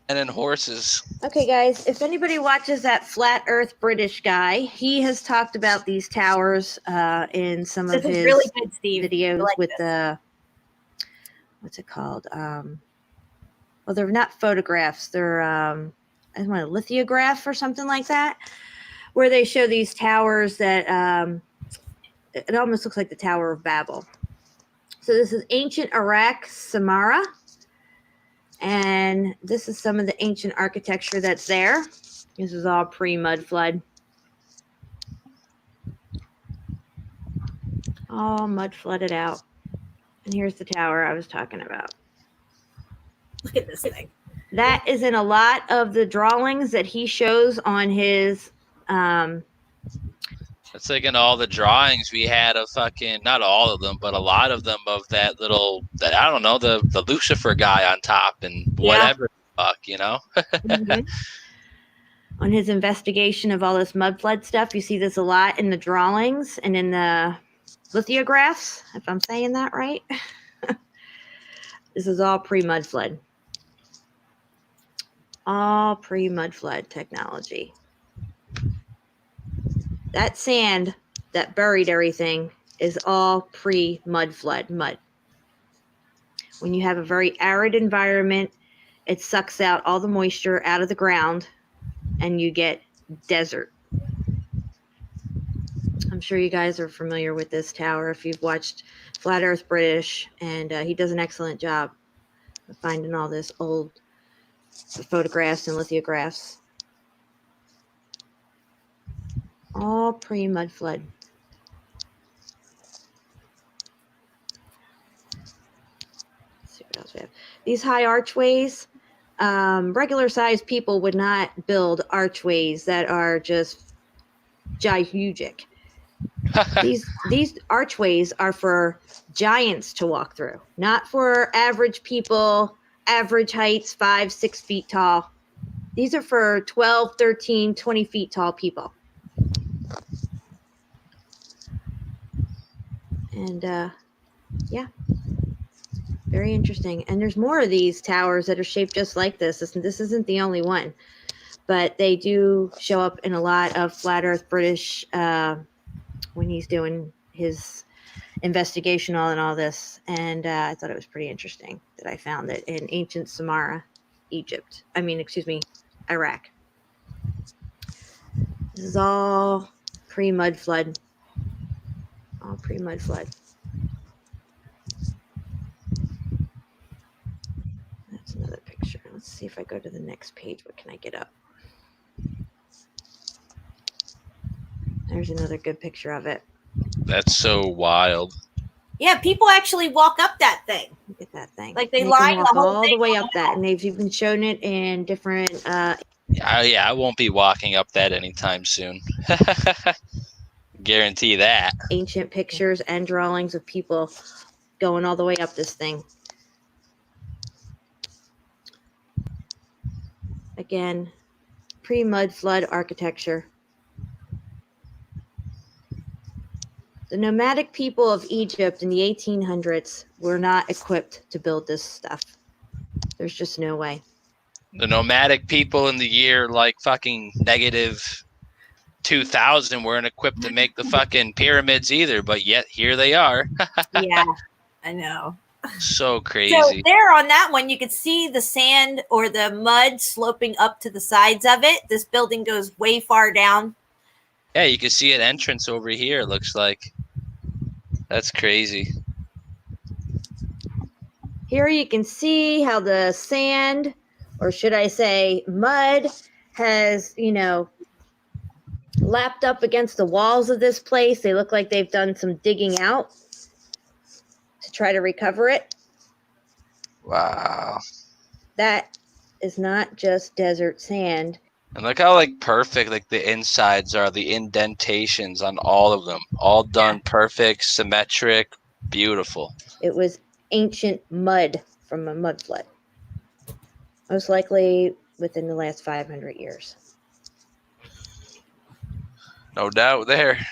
And then horses. Okay, guys, if anybody watches that Flat Earth British guy, he has talked about these towers in some of his really good, Steve. videos like with this. the, what's it called? Well, they're not photographs. They're, I don't know, lithograph or something like that, where they show these towers that it almost looks like the Tower of Babel. So this is ancient Iraq, Samarra. And this is some of the ancient architecture that's there. This is all pre-mud flood. All mud flooded out. And here's the tower I was talking about. Look at this thing. That is in a lot of the drawings that he shows on his It's like in all the drawings we had of fucking, not all of them, but a lot of them of that little, I don't know, the Lucifer guy on top and whatever the fuck, you know? Mm-hmm. On his investigation of all this mud flood stuff, you see this a lot in the drawings and in the lithographs, if I'm saying that right. This is all pre-mud flood. All pre-mud flood technology. That sand that buried everything is all pre-mud flood mud. When you have a very arid environment, it sucks out all the moisture out of the ground and you get desert. I'm sure you guys are familiar with this tower if you've watched Flat Earth British, and he does an excellent job of finding all this old photographs and lithographs. All pre-mud flood. Let's see what else we have. These high archways, regular sized people would not build archways that are just gigantic. These archways are for giants to walk through, not for average people, average heights, 5-6 feet tall. These are for 12, 13, 20 feet tall people. And yeah, very interesting. And there's more of these towers that are shaped just like this. This isn't the only one, but they do show up in a lot of Flat Earth British when he's doing his investigation and all this. And I thought it was pretty interesting that I found it in ancient Samarra, Egypt. Iraq. This is all pre-mud flood. All pre-mud flood. That's another picture. Let's see if I go to the next page. What can I get up? There's another good picture of it. That's so wild. Yeah, people actually walk up that thing. Look at that thing. Like they line the whole all the way up that, and they've even shown it in different. Yeah, I won't be walking up that anytime soon. Guarantee that. Ancient pictures and drawings of people going all the way up this thing. Again, pre-mud flood architecture. The nomadic people of Egypt in the 1800s were not equipped to build this stuff. There's just no way. The nomadic people in the year like fucking negative 2000 weren't equipped to make the fucking pyramids either, but yet here they are. Yeah, I know. So crazy. So there on that one, you could see the sand or the mud sloping up to the sides of it. This building goes way far down. Yeah, you can see an entrance over here, it looks like. That's crazy. Here you can see how the sand, or should I say mud, has, lapped up against the walls of this place. They look like they've done some digging out to try to recover it. Wow. That is not just desert sand. And look how perfect the insides are, the indentations on all of them. All done perfect, symmetric, beautiful. It was ancient mud from a mud flood. Most likely within the last 500 years. No doubt there.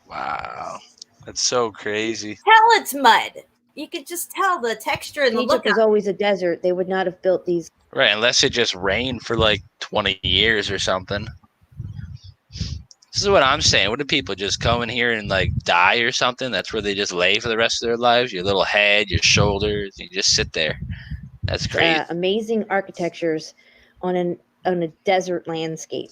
Wow. That's so crazy. Tell it's mud. You could just tell the texture and the look. Egypt was always a desert. They would not have built these. Right, unless it just rained for 20 years or something. This is what I'm saying. What do people just come in here and die or something? That's where they just lay for the rest of their lives? Your little head, your shoulders, you just sit there. That's crazy. Amazing architectures on a desert landscape.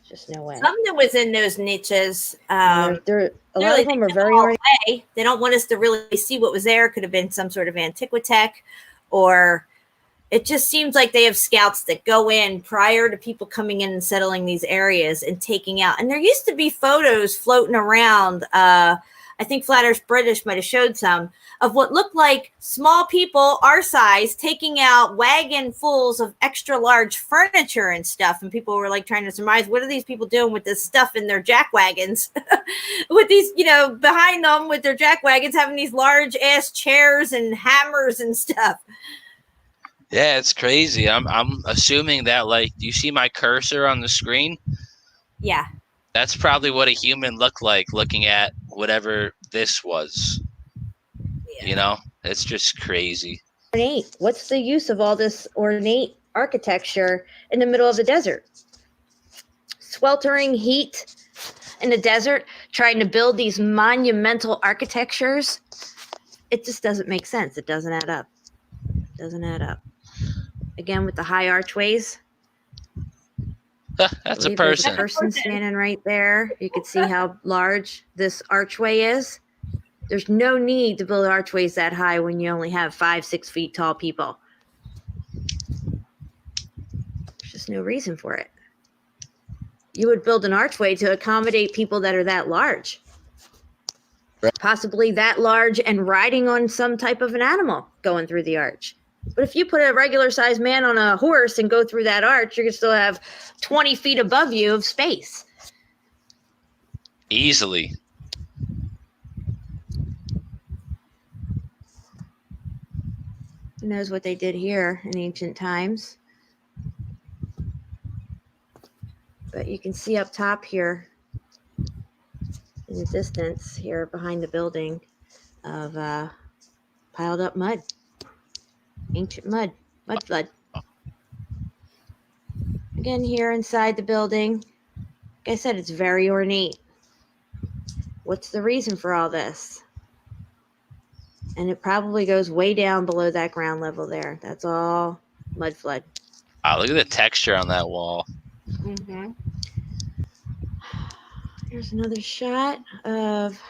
Just no way. Something was in those niches. A lot of them are very. They don't want us to really see what was there. Could have been some sort of antiquitech, or it just seems like they have scouts that go in prior to people coming in and settling these areas and taking out. And there used to be photos floating around. I think Flat Earth British might have showed some of what looked like small people our size taking out wagon fulls of extra large furniture and stuff. And people were trying to surmise, what are these people doing with this stuff in their jack wagons? With these, behind them with their jack wagons, having these large ass chairs and hammers and stuff. Yeah, it's crazy. I'm assuming that do you see my cursor on the screen? Yeah. That's probably what a human looked like looking at whatever this was. Yeah. It's just crazy. Ornate. What's the use of all this ornate architecture in the middle of the desert? Sweltering heat in the desert, trying to build these monumental architectures. It just doesn't make sense. It doesn't add up. again with the high archways. That's a person. There's a person standing right there. You can see how large this archway is. There's no need to build archways that high when you only have 5-6 feet tall people. There's just no reason for it. You would build an archway to accommodate people that are that large. Right. Possibly that large and riding on some type of an animal going through the arch. But if you put a regular sized man on a horse and go through that arch, you're going to still have 20 feet above you of space. Easily. Who knows what they did here in ancient times? But you can see up top here in the distance here behind the building of piled up mud. Ancient mud flood. Again, here inside the building, like I said, it's very ornate. What's the reason for all this? And it probably goes way down below that ground level there. That's all mud flood. Wow, look at the texture on that wall. Mm-hmm. Here's another shot of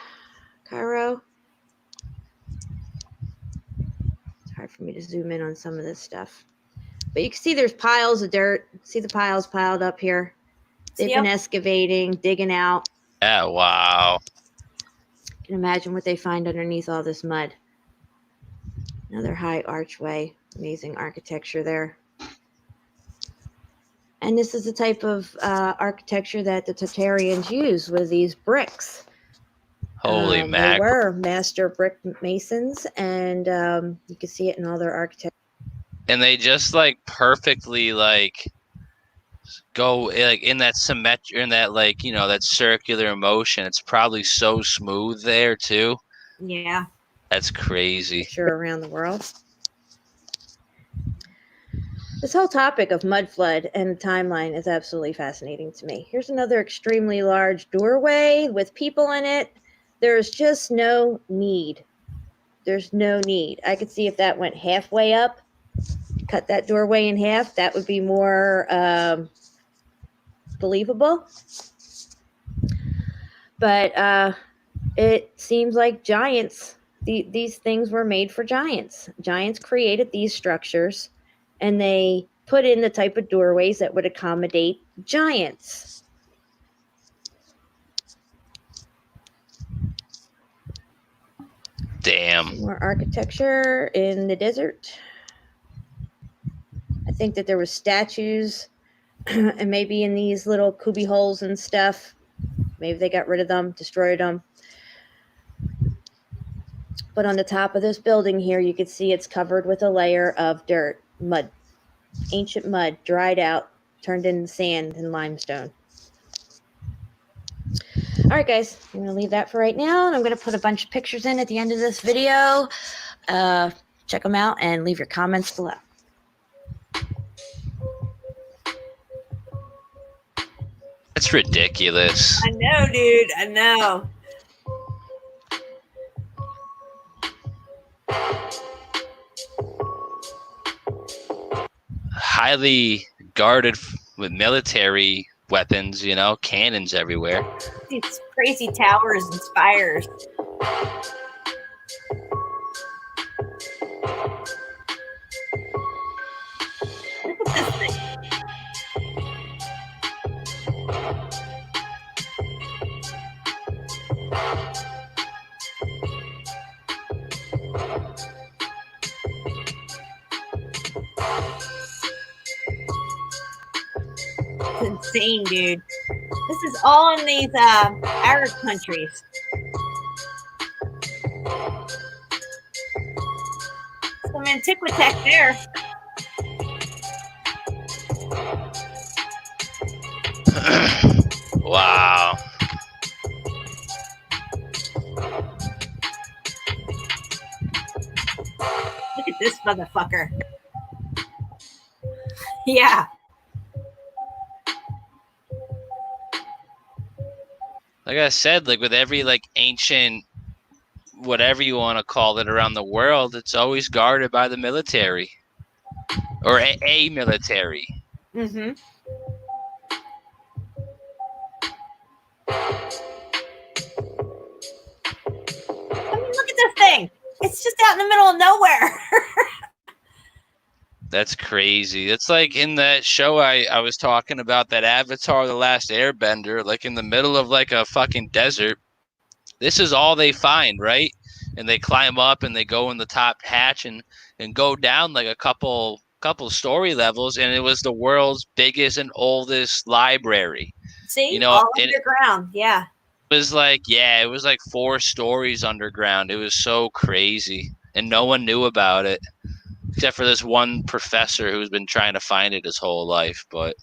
Cairo. It's hard for me to zoom in on some of this stuff. But you can see there's piles of dirt. See the piles piled up here? They've been excavating, digging out. Yeah, wow. You can imagine what they find underneath all this mud. Another high archway. Amazing architecture there. And this is the type of architecture that the Tartarians use with these bricks. Holy They mackerel. were master brick masons, and you can see it in all their architecture. And they just like perfectly like go like in that symmetry, in that like, you know, that circular motion. It's probably so smooth there too. Yeah. That's crazy. Sure, around the world. This whole topic of mud flood and the timeline is absolutely fascinating to me. Here's another extremely large doorway with people in it. There's just no need. There's no need. I could see if that went halfway up, cut that doorway in half, that would be more believable. But it seems like giants, these things were made for giants. Giants created these structures, and they put in the type of doorways that would accommodate giants. Damn. More architecture in the desert. I think that there were statues and maybe in these little cubby holes and stuff. Maybe they got rid of them, destroyed them. But on the top of this building here, you can see it's covered with a layer of dirt, mud, ancient mud, dried out, turned into sand and limestone. All right, guys, I'm going to leave that for right now, and I'm going to put a bunch of pictures in at the end of this video. Check them out and leave your comments below. It's ridiculous. I know, dude. I know. Highly guarded with military weapons, you know, cannons everywhere. These crazy towers and spires. Look at this thing. It's insane, dude. This is all in these Arab countries. Some antiquitech there. Wow. Look at this motherfucker. Yeah. Like I said, like with every like ancient, whatever you want to call it around the world, it's always guarded by the military. or a military. Mm-hmm. I mean, look at this thing. It's just out in the middle of nowhere. That's crazy. It's like in that show I was talking about, that Avatar: The Last Airbender, like in the middle of like a fucking desert. This is all they find, right? And they climb up and they go in the top hatch and go down like a couple story levels, and it was the world's biggest and oldest library. See, You know, all it underground. Yeah. was like, yeah, it was like 4 stories underground. It was so crazy, and no one knew about it except for this one professor who's been trying to find it his whole life. But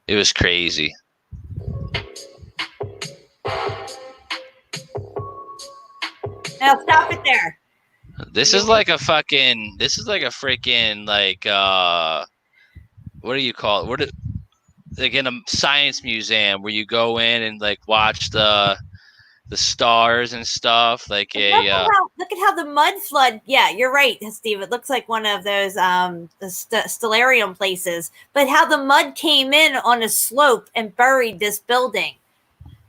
it was crazy. Now stop it there. This is like a freaking like what do you call it? Like in a science museum where you go in and like watch the stars and stuff. Like look at how the mud flood. Yeah, you're right, Steve. It looks like one of those the stellarium places. But how the mud came in on a slope and buried this building.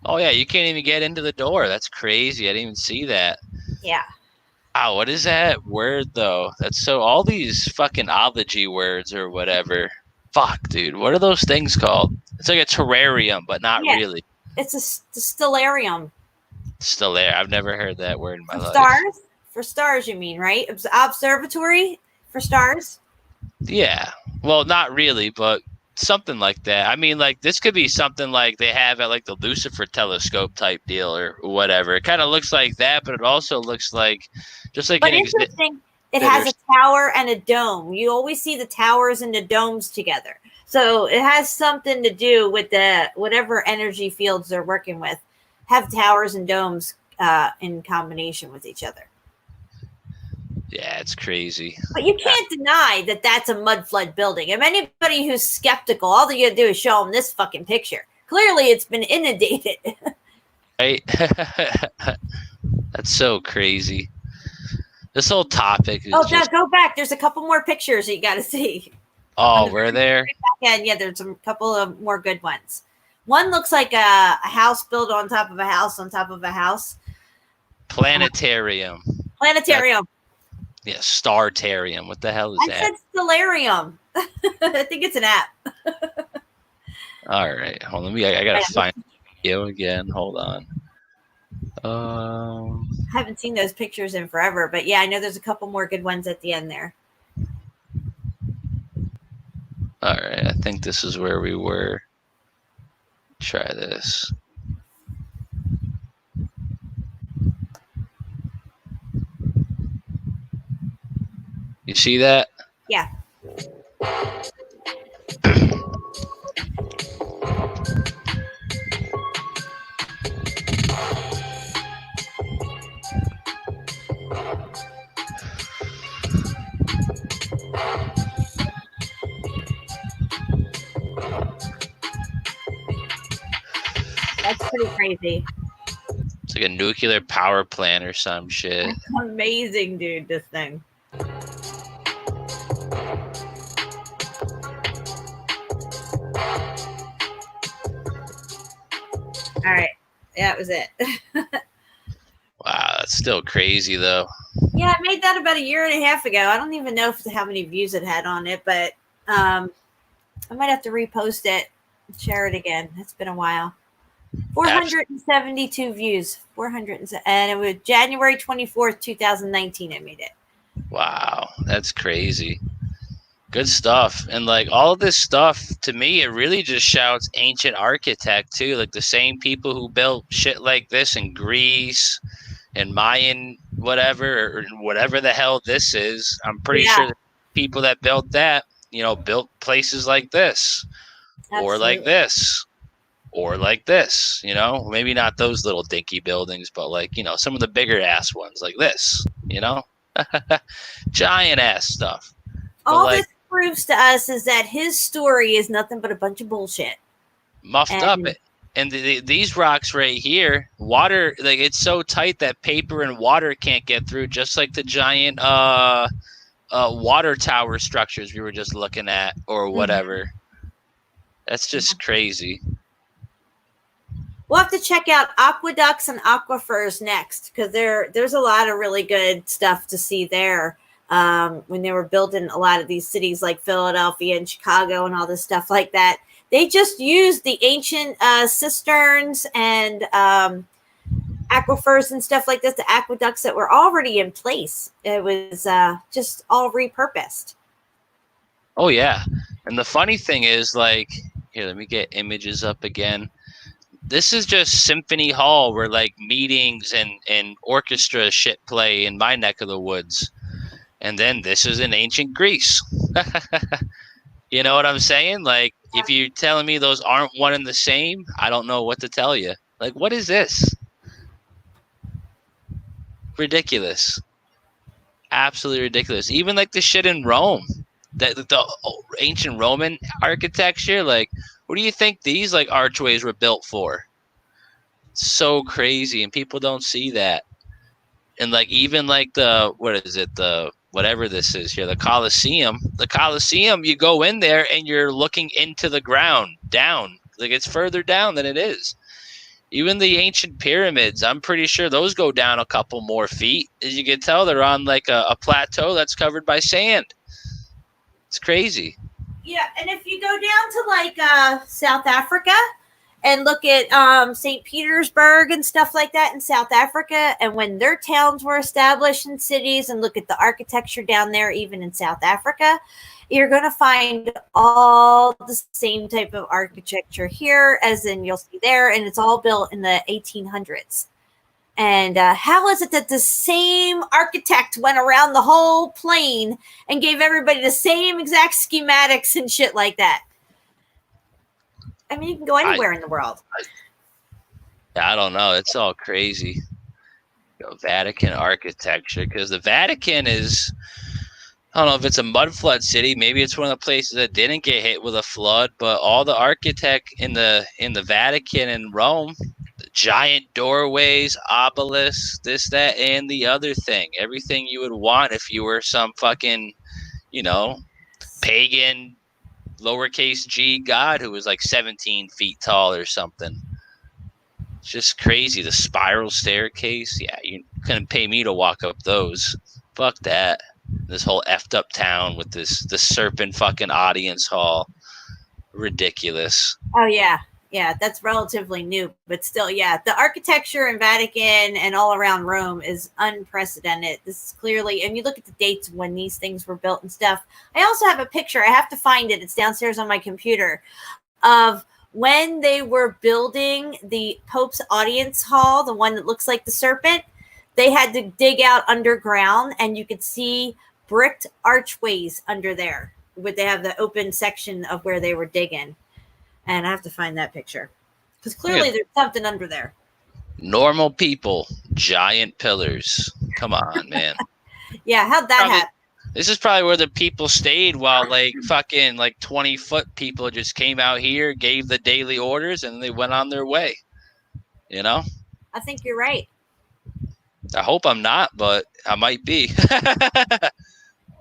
Oh yeah, you can't even get into the door. That's crazy. I didn't even see that. Yeah. Wow, what is that word though? That's so, all these fucking ology words or whatever. Fuck, dude. What are those things called? It's like a terrarium, but not really. It's a stellarium. Stellar. I've never heard that word in my life. Stars? For stars, you mean, right? Observatory for stars? Yeah. Well, not really, but something like that. I mean, like, this could be something like they have at like the Lucifer telescope type deal or whatever. It kind of looks like that, but it also looks like just like but interesting. It has a tower and a dome. You always see the towers and the domes together. So it has something to do with the whatever energy fields they're working with. Have towers and domes in combination with each other. Yeah, it's crazy. But you can't deny that that's a mud flood building. If anybody who's skeptical, all you gotta do is show them this fucking picture. Clearly, it's been inundated. Right? That's so crazy. This whole topic is just... go back. There's a couple more pictures that you got to see. Oh, we're there? Yeah, there's a couple of more good ones. One looks like a house built on top of a house on top of a house. Planetarium. Planetarium. Yeah, Startarium. What the hell is that? I said Stellarium. I think it's an app. All right. Hold on. I got to find the video again. Hold on. I haven't seen those pictures in forever, but yeah, I know there's a couple more good ones at the end there. All right. I think this is where we were. Try this. You see that? Yeah. That's pretty crazy. It's like a nuclear power plant or some shit. That's amazing, dude, this thing. All right. That was it. Wow, that's still crazy, though. Yeah, I made that about a year and a half ago. I don't even know how many views it had on it, but I might have to repost it and share it again. It's been a while. 472 views. 400, and it was January 24th, 2019. I made it. Wow, that's crazy. Good stuff. And like all of this stuff, to me, it really just shouts ancient architect too. Like the same people who built shit like this in Greece and Mayan, whatever, or whatever the hell this is. I'm pretty sure the people that built that, built places like this. Absolutely. Or like this. Or like this, maybe not those little dinky buildings, but like, some of the bigger ass ones like this, giant ass stuff. All this proves to us is that his story is nothing but a bunch of bullshit. Muffed up. And these rocks right here, water, like it's so tight that paper and water can't get through, just like the giant water tower structures we were just looking at or whatever. That's just crazy. We'll have to check out aqueducts and aquifers next, because there's a lot of really good stuff to see there. When they were building a lot of these cities like Philadelphia and Chicago and all this stuff like that, they just used the ancient cisterns and aquifers and stuff like this, the aqueducts that were already in place. It was just all repurposed. Oh yeah, and the funny thing is, like, here, let me get images up again. This is just Symphony Hall where like meetings and orchestra shit play in my neck of the woods. And then this is in ancient Greece. You know what I'm saying? Like, if you're telling me those aren't one and the same, I don't know what to tell you. Like, what is this? Ridiculous. Absolutely ridiculous. Even like the shit in Rome, the ancient Roman architecture, like, what do you think these like archways were built for? So crazy, and people don't see that. And like, even like the, what is it, the whatever this is here, the Colosseum, you go in there and you're looking into the ground down, like it's further down than it is. Even the ancient pyramids, I'm pretty sure those go down a couple more feet. As you can tell, they're on like a plateau that's covered by sand. It's crazy. Yeah, and if you go down to like South Africa and look at St. Petersburg and stuff like that in South Africa, and when their towns were established in cities, and look at the architecture down there, even in South Africa, you're going to find all the same type of architecture here as in you'll see there, and it's all built in the 1800s. And how is it that the same architect went around the whole plane and gave everybody the same exact schematics and shit like that? I mean, you can go anywhere in the world. I don't know. It's all crazy. Vatican architecture, because the Vatican is, I don't know if it's a mud flood city. Maybe it's one of the places that didn't get hit with a flood. But all the architect in the Vatican in Rome, the giant doorways, obelisks, this, that, and the other thing. Everything you would want if you were some fucking, pagan lowercase g god who was like 17 feet tall or something. It's just crazy. The spiral staircase. Yeah, you couldn't pay me to walk up those. Fuck that. This whole effed up town with the serpent fucking audience hall. Ridiculous. Oh yeah. Yeah, that's relatively new, but still, yeah. The architecture in Vatican and all around Rome is unprecedented. This is clearly, and you look at the dates when these things were built and stuff. I also have a picture. I have to find it. It's downstairs on my computer of when they were building the Pope's audience hall, the one that looks like the serpent. They had to dig out underground, and you could see bricked archways under there. Would they have the open section of where they were digging? And I have to find that picture because clearly there's something under there. Normal people, giant pillars. Come on, man. Yeah, how'd that happen? This is probably where the people stayed while like fucking like 20-foot people just came out here, gave the daily orders, and they went on their way. I think you're right. I hope I'm not, but I might be.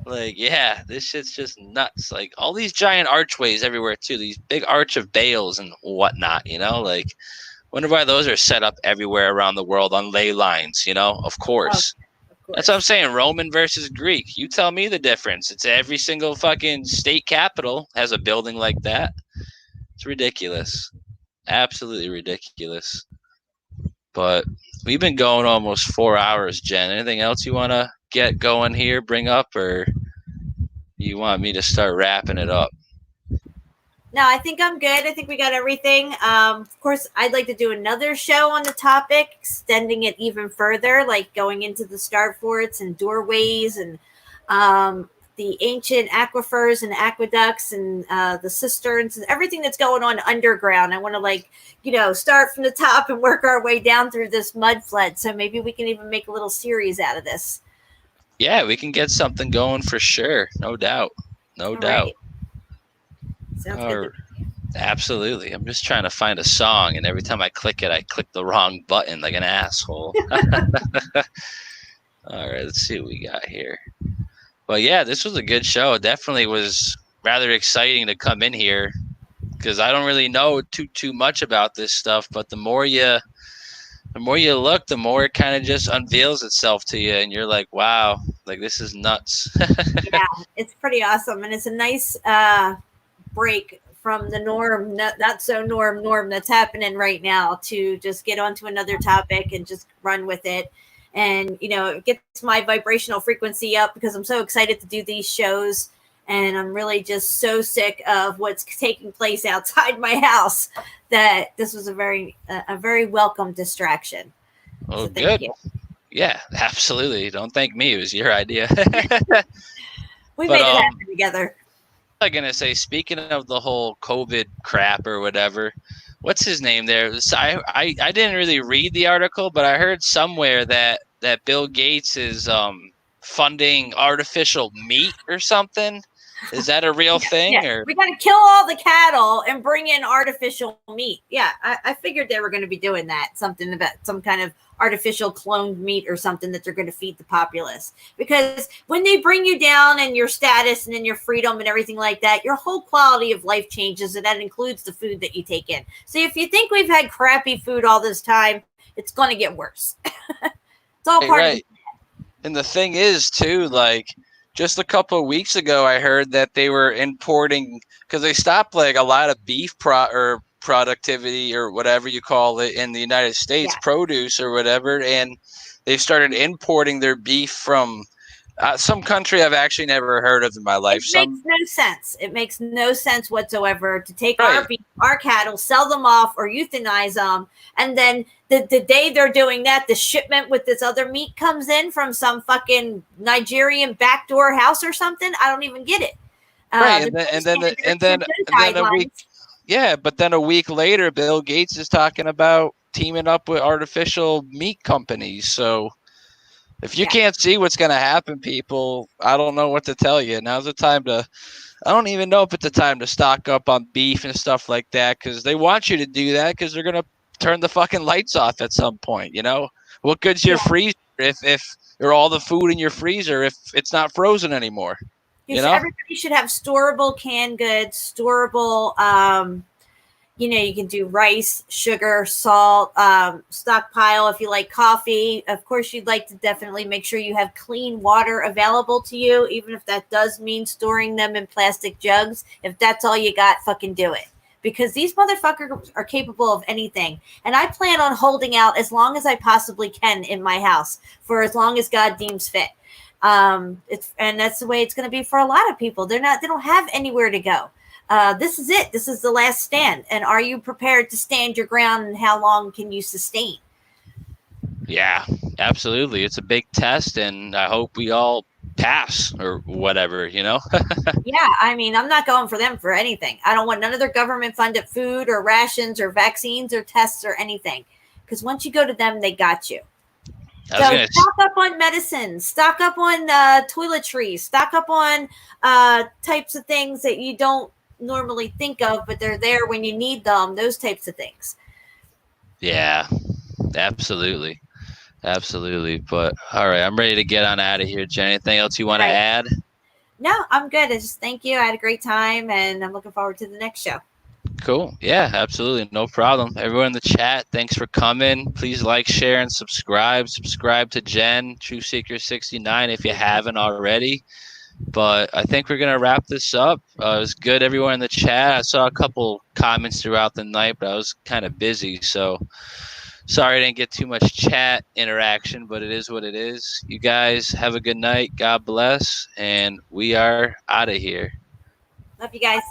Like, yeah, this shit's just nuts. Like, all these giant archways everywhere, too. These big arch of bales and whatnot, Like, wonder why those are set up everywhere around the world on ley lines, Of course. That's what I'm saying, Roman versus Greek. You tell me the difference. It's every single fucking state capital has a building like that. It's ridiculous. Absolutely ridiculous. But we've been going almost 4 hours, Jen. Anything else you want to get going here, bring up, or you want me to start wrapping it up? No, I think I'm good. I think we got everything. Of course, I'd like to do another show on the topic, extending it even further, like going into the star forts and doorways and the ancient aquifers and aqueducts and the cisterns and everything that's going on underground. I want to start from the top and work our way down through this mud flood. So maybe we can even make a little series out of this. Yeah, we can get something going for sure. No doubt. No doubt. Right. Sounds good. Absolutely. I'm just trying to find a song, and every time I click it, I click the wrong button like an asshole. All right, let's see what we got here. But yeah, this was a good show. It definitely was rather exciting to come in here because I don't really know too much about this stuff. But the more you look, the more it kind of just unveils itself to you, and you're like, wow, like this is nuts. Yeah, it's pretty awesome, and it's a nice break from the norm, not so norm that's happening right now, to just get onto another topic and just run with it. And it gets my vibrational frequency up because I'm so excited to do these shows, and I'm really just so sick of what's taking place outside my house that this was a very welcome distraction. Oh, So good. you. Yeah, absolutely. Don't thank me. It was your idea. We made it happen together. I'm gonna say, speaking of the whole COVID crap or whatever, what's his name there? So I didn't really read the article, but I heard somewhere that Bill Gates is funding artificial meat or something. Is that a real thing? Yeah. Or We got to kill all the cattle and bring in artificial meat. Yeah, I figured they were going to be doing that. Something about some kind of artificial cloned meat or something that they're going to feed the populace. Because when they bring you down in your status and in your freedom and everything like that, your whole quality of life changes, and that includes the food that you take in. So if you think we've had crappy food all this time, it's going to get worse. It's all part of it. And the thing is, too, like, just a couple of weeks ago, I heard that they were importing, because they stopped like a lot of beef productivity or whatever you call it in the United States, produce or whatever, and they've started importing their beef from some country I've actually never heard of in my life. It makes no sense. It makes no sense whatsoever to take our beef, our cattle, sell them off or euthanize them, and then the day they're doing that, the shipment with this other meat comes in from some fucking Nigerian backdoor house or something. I don't even get it. Right, and then a week, but then a week later, Bill Gates is talking about teaming up with artificial meat companies. So if you can't see what's going to happen, people, I don't know what to tell you. Now's the time to. I don't even know if it's the time to stock up on beef and stuff like that, because they want you to do that because they're going to turn the fucking lights off at some point. What good's your freezer if or all the food in your freezer if it's not frozen anymore? Everybody should have storable canned goods, storable. You can do rice, sugar, salt, stockpile. If you like coffee, of course, you'd like to definitely make sure you have clean water available to you, even if that does mean storing them in plastic jugs. If that's all you got, fucking do it. Because these motherfuckers are capable of anything. And I plan on holding out as long as I possibly can in my house for as long as God deems fit. And that's the way it's going to be for a lot of people. They don't have anywhere to go. This is it. This is the last stand. And are you prepared to stand your ground, and how long can you sustain? Yeah, absolutely. It's a big test, and I hope we all pass or whatever, Yeah, I mean, I'm not going for them for anything. I don't want none of their government funded food or rations or vaccines or tests or anything. Because once you go to them, they got you. So stock up on medicines, stock up on toiletries, stock up on types of things that you don't normally think of, but they're there when you need them, those types of things. Yeah, absolutely. But all right, I'm ready to get on out of here. Jen, anything else you want to add? No, I'm good. I just thank you. I had a great time, and I'm looking forward to the next show. Cool. Yeah, absolutely. No problem. Everyone in the chat, thanks for coming. Please like, share, and subscribe. Subscribe to Jen, True Seeker 69 if you haven't already. But I think we're going to wrap this up. It was good, everyone in the chat. I saw a couple comments throughout the night, but I was kind of busy. So sorry I didn't get too much chat interaction, but it is what it is. You guys have a good night. God bless. And we are out of here. Love you guys.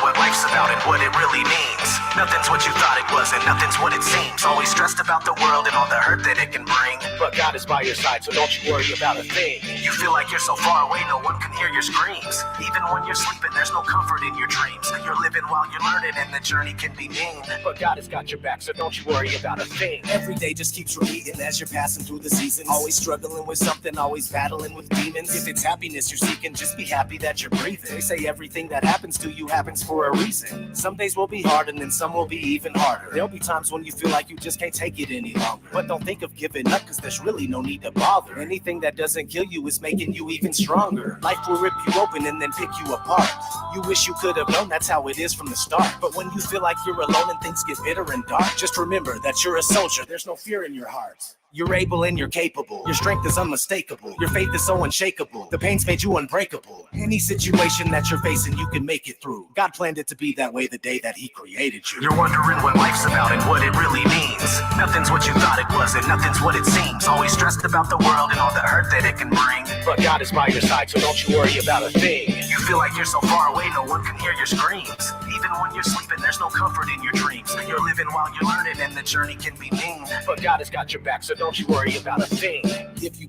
what life's about and what it really means. Nothing's what you thought it was and nothing's what it seems. Always stressed about the world and all the hurt that it can bring. But God is by your side, so don't you worry about a thing. You feel like you're so far away, no one can hear your screams. Even when you're sleeping, there's no comfort in your dreams. You're living while you're learning and the journey can be mean. But God has got your back, so don't you worry about a thing. Every day just keeps repeating as you're passing through the seasons. Always struggling with something, always battling with demons. If it's happiness you're seeking, just be happy that you're breathing. They say everything that happens to you happens for a reason. Some days will be hard and then some will be even harder. There'll be times when you feel like you just can't take it any longer. But don't think of giving up, cause there's really no need to bother. Anything that doesn't kill you is making you even stronger. Life will rip you open and then pick you apart. You wish you could have known that's how it is from the start. But when you feel like you're alone and things get bitter and dark, just remember that you're a soldier. There's no fear in your heart. You're able and you're capable. Your strength is unmistakable. Your faith is so unshakable. The pain's made you unbreakable. Any situation that you're facing, you can make it through. God planned it to be that way the day that he created you. You're wondering what life's about and what it really means. Nothing's what you thought it was and nothing's what it seems. Always stressed about the world and all the hurt that it can bring. But God is by your side, so don't you worry about a thing. You feel like you're so far away, no one can hear your screams. Even when you're sleeping, there's no comfort in your dreams. You're living while you're learning and the journey can be mean. But God has got your back, so don't you worry about a thing. If you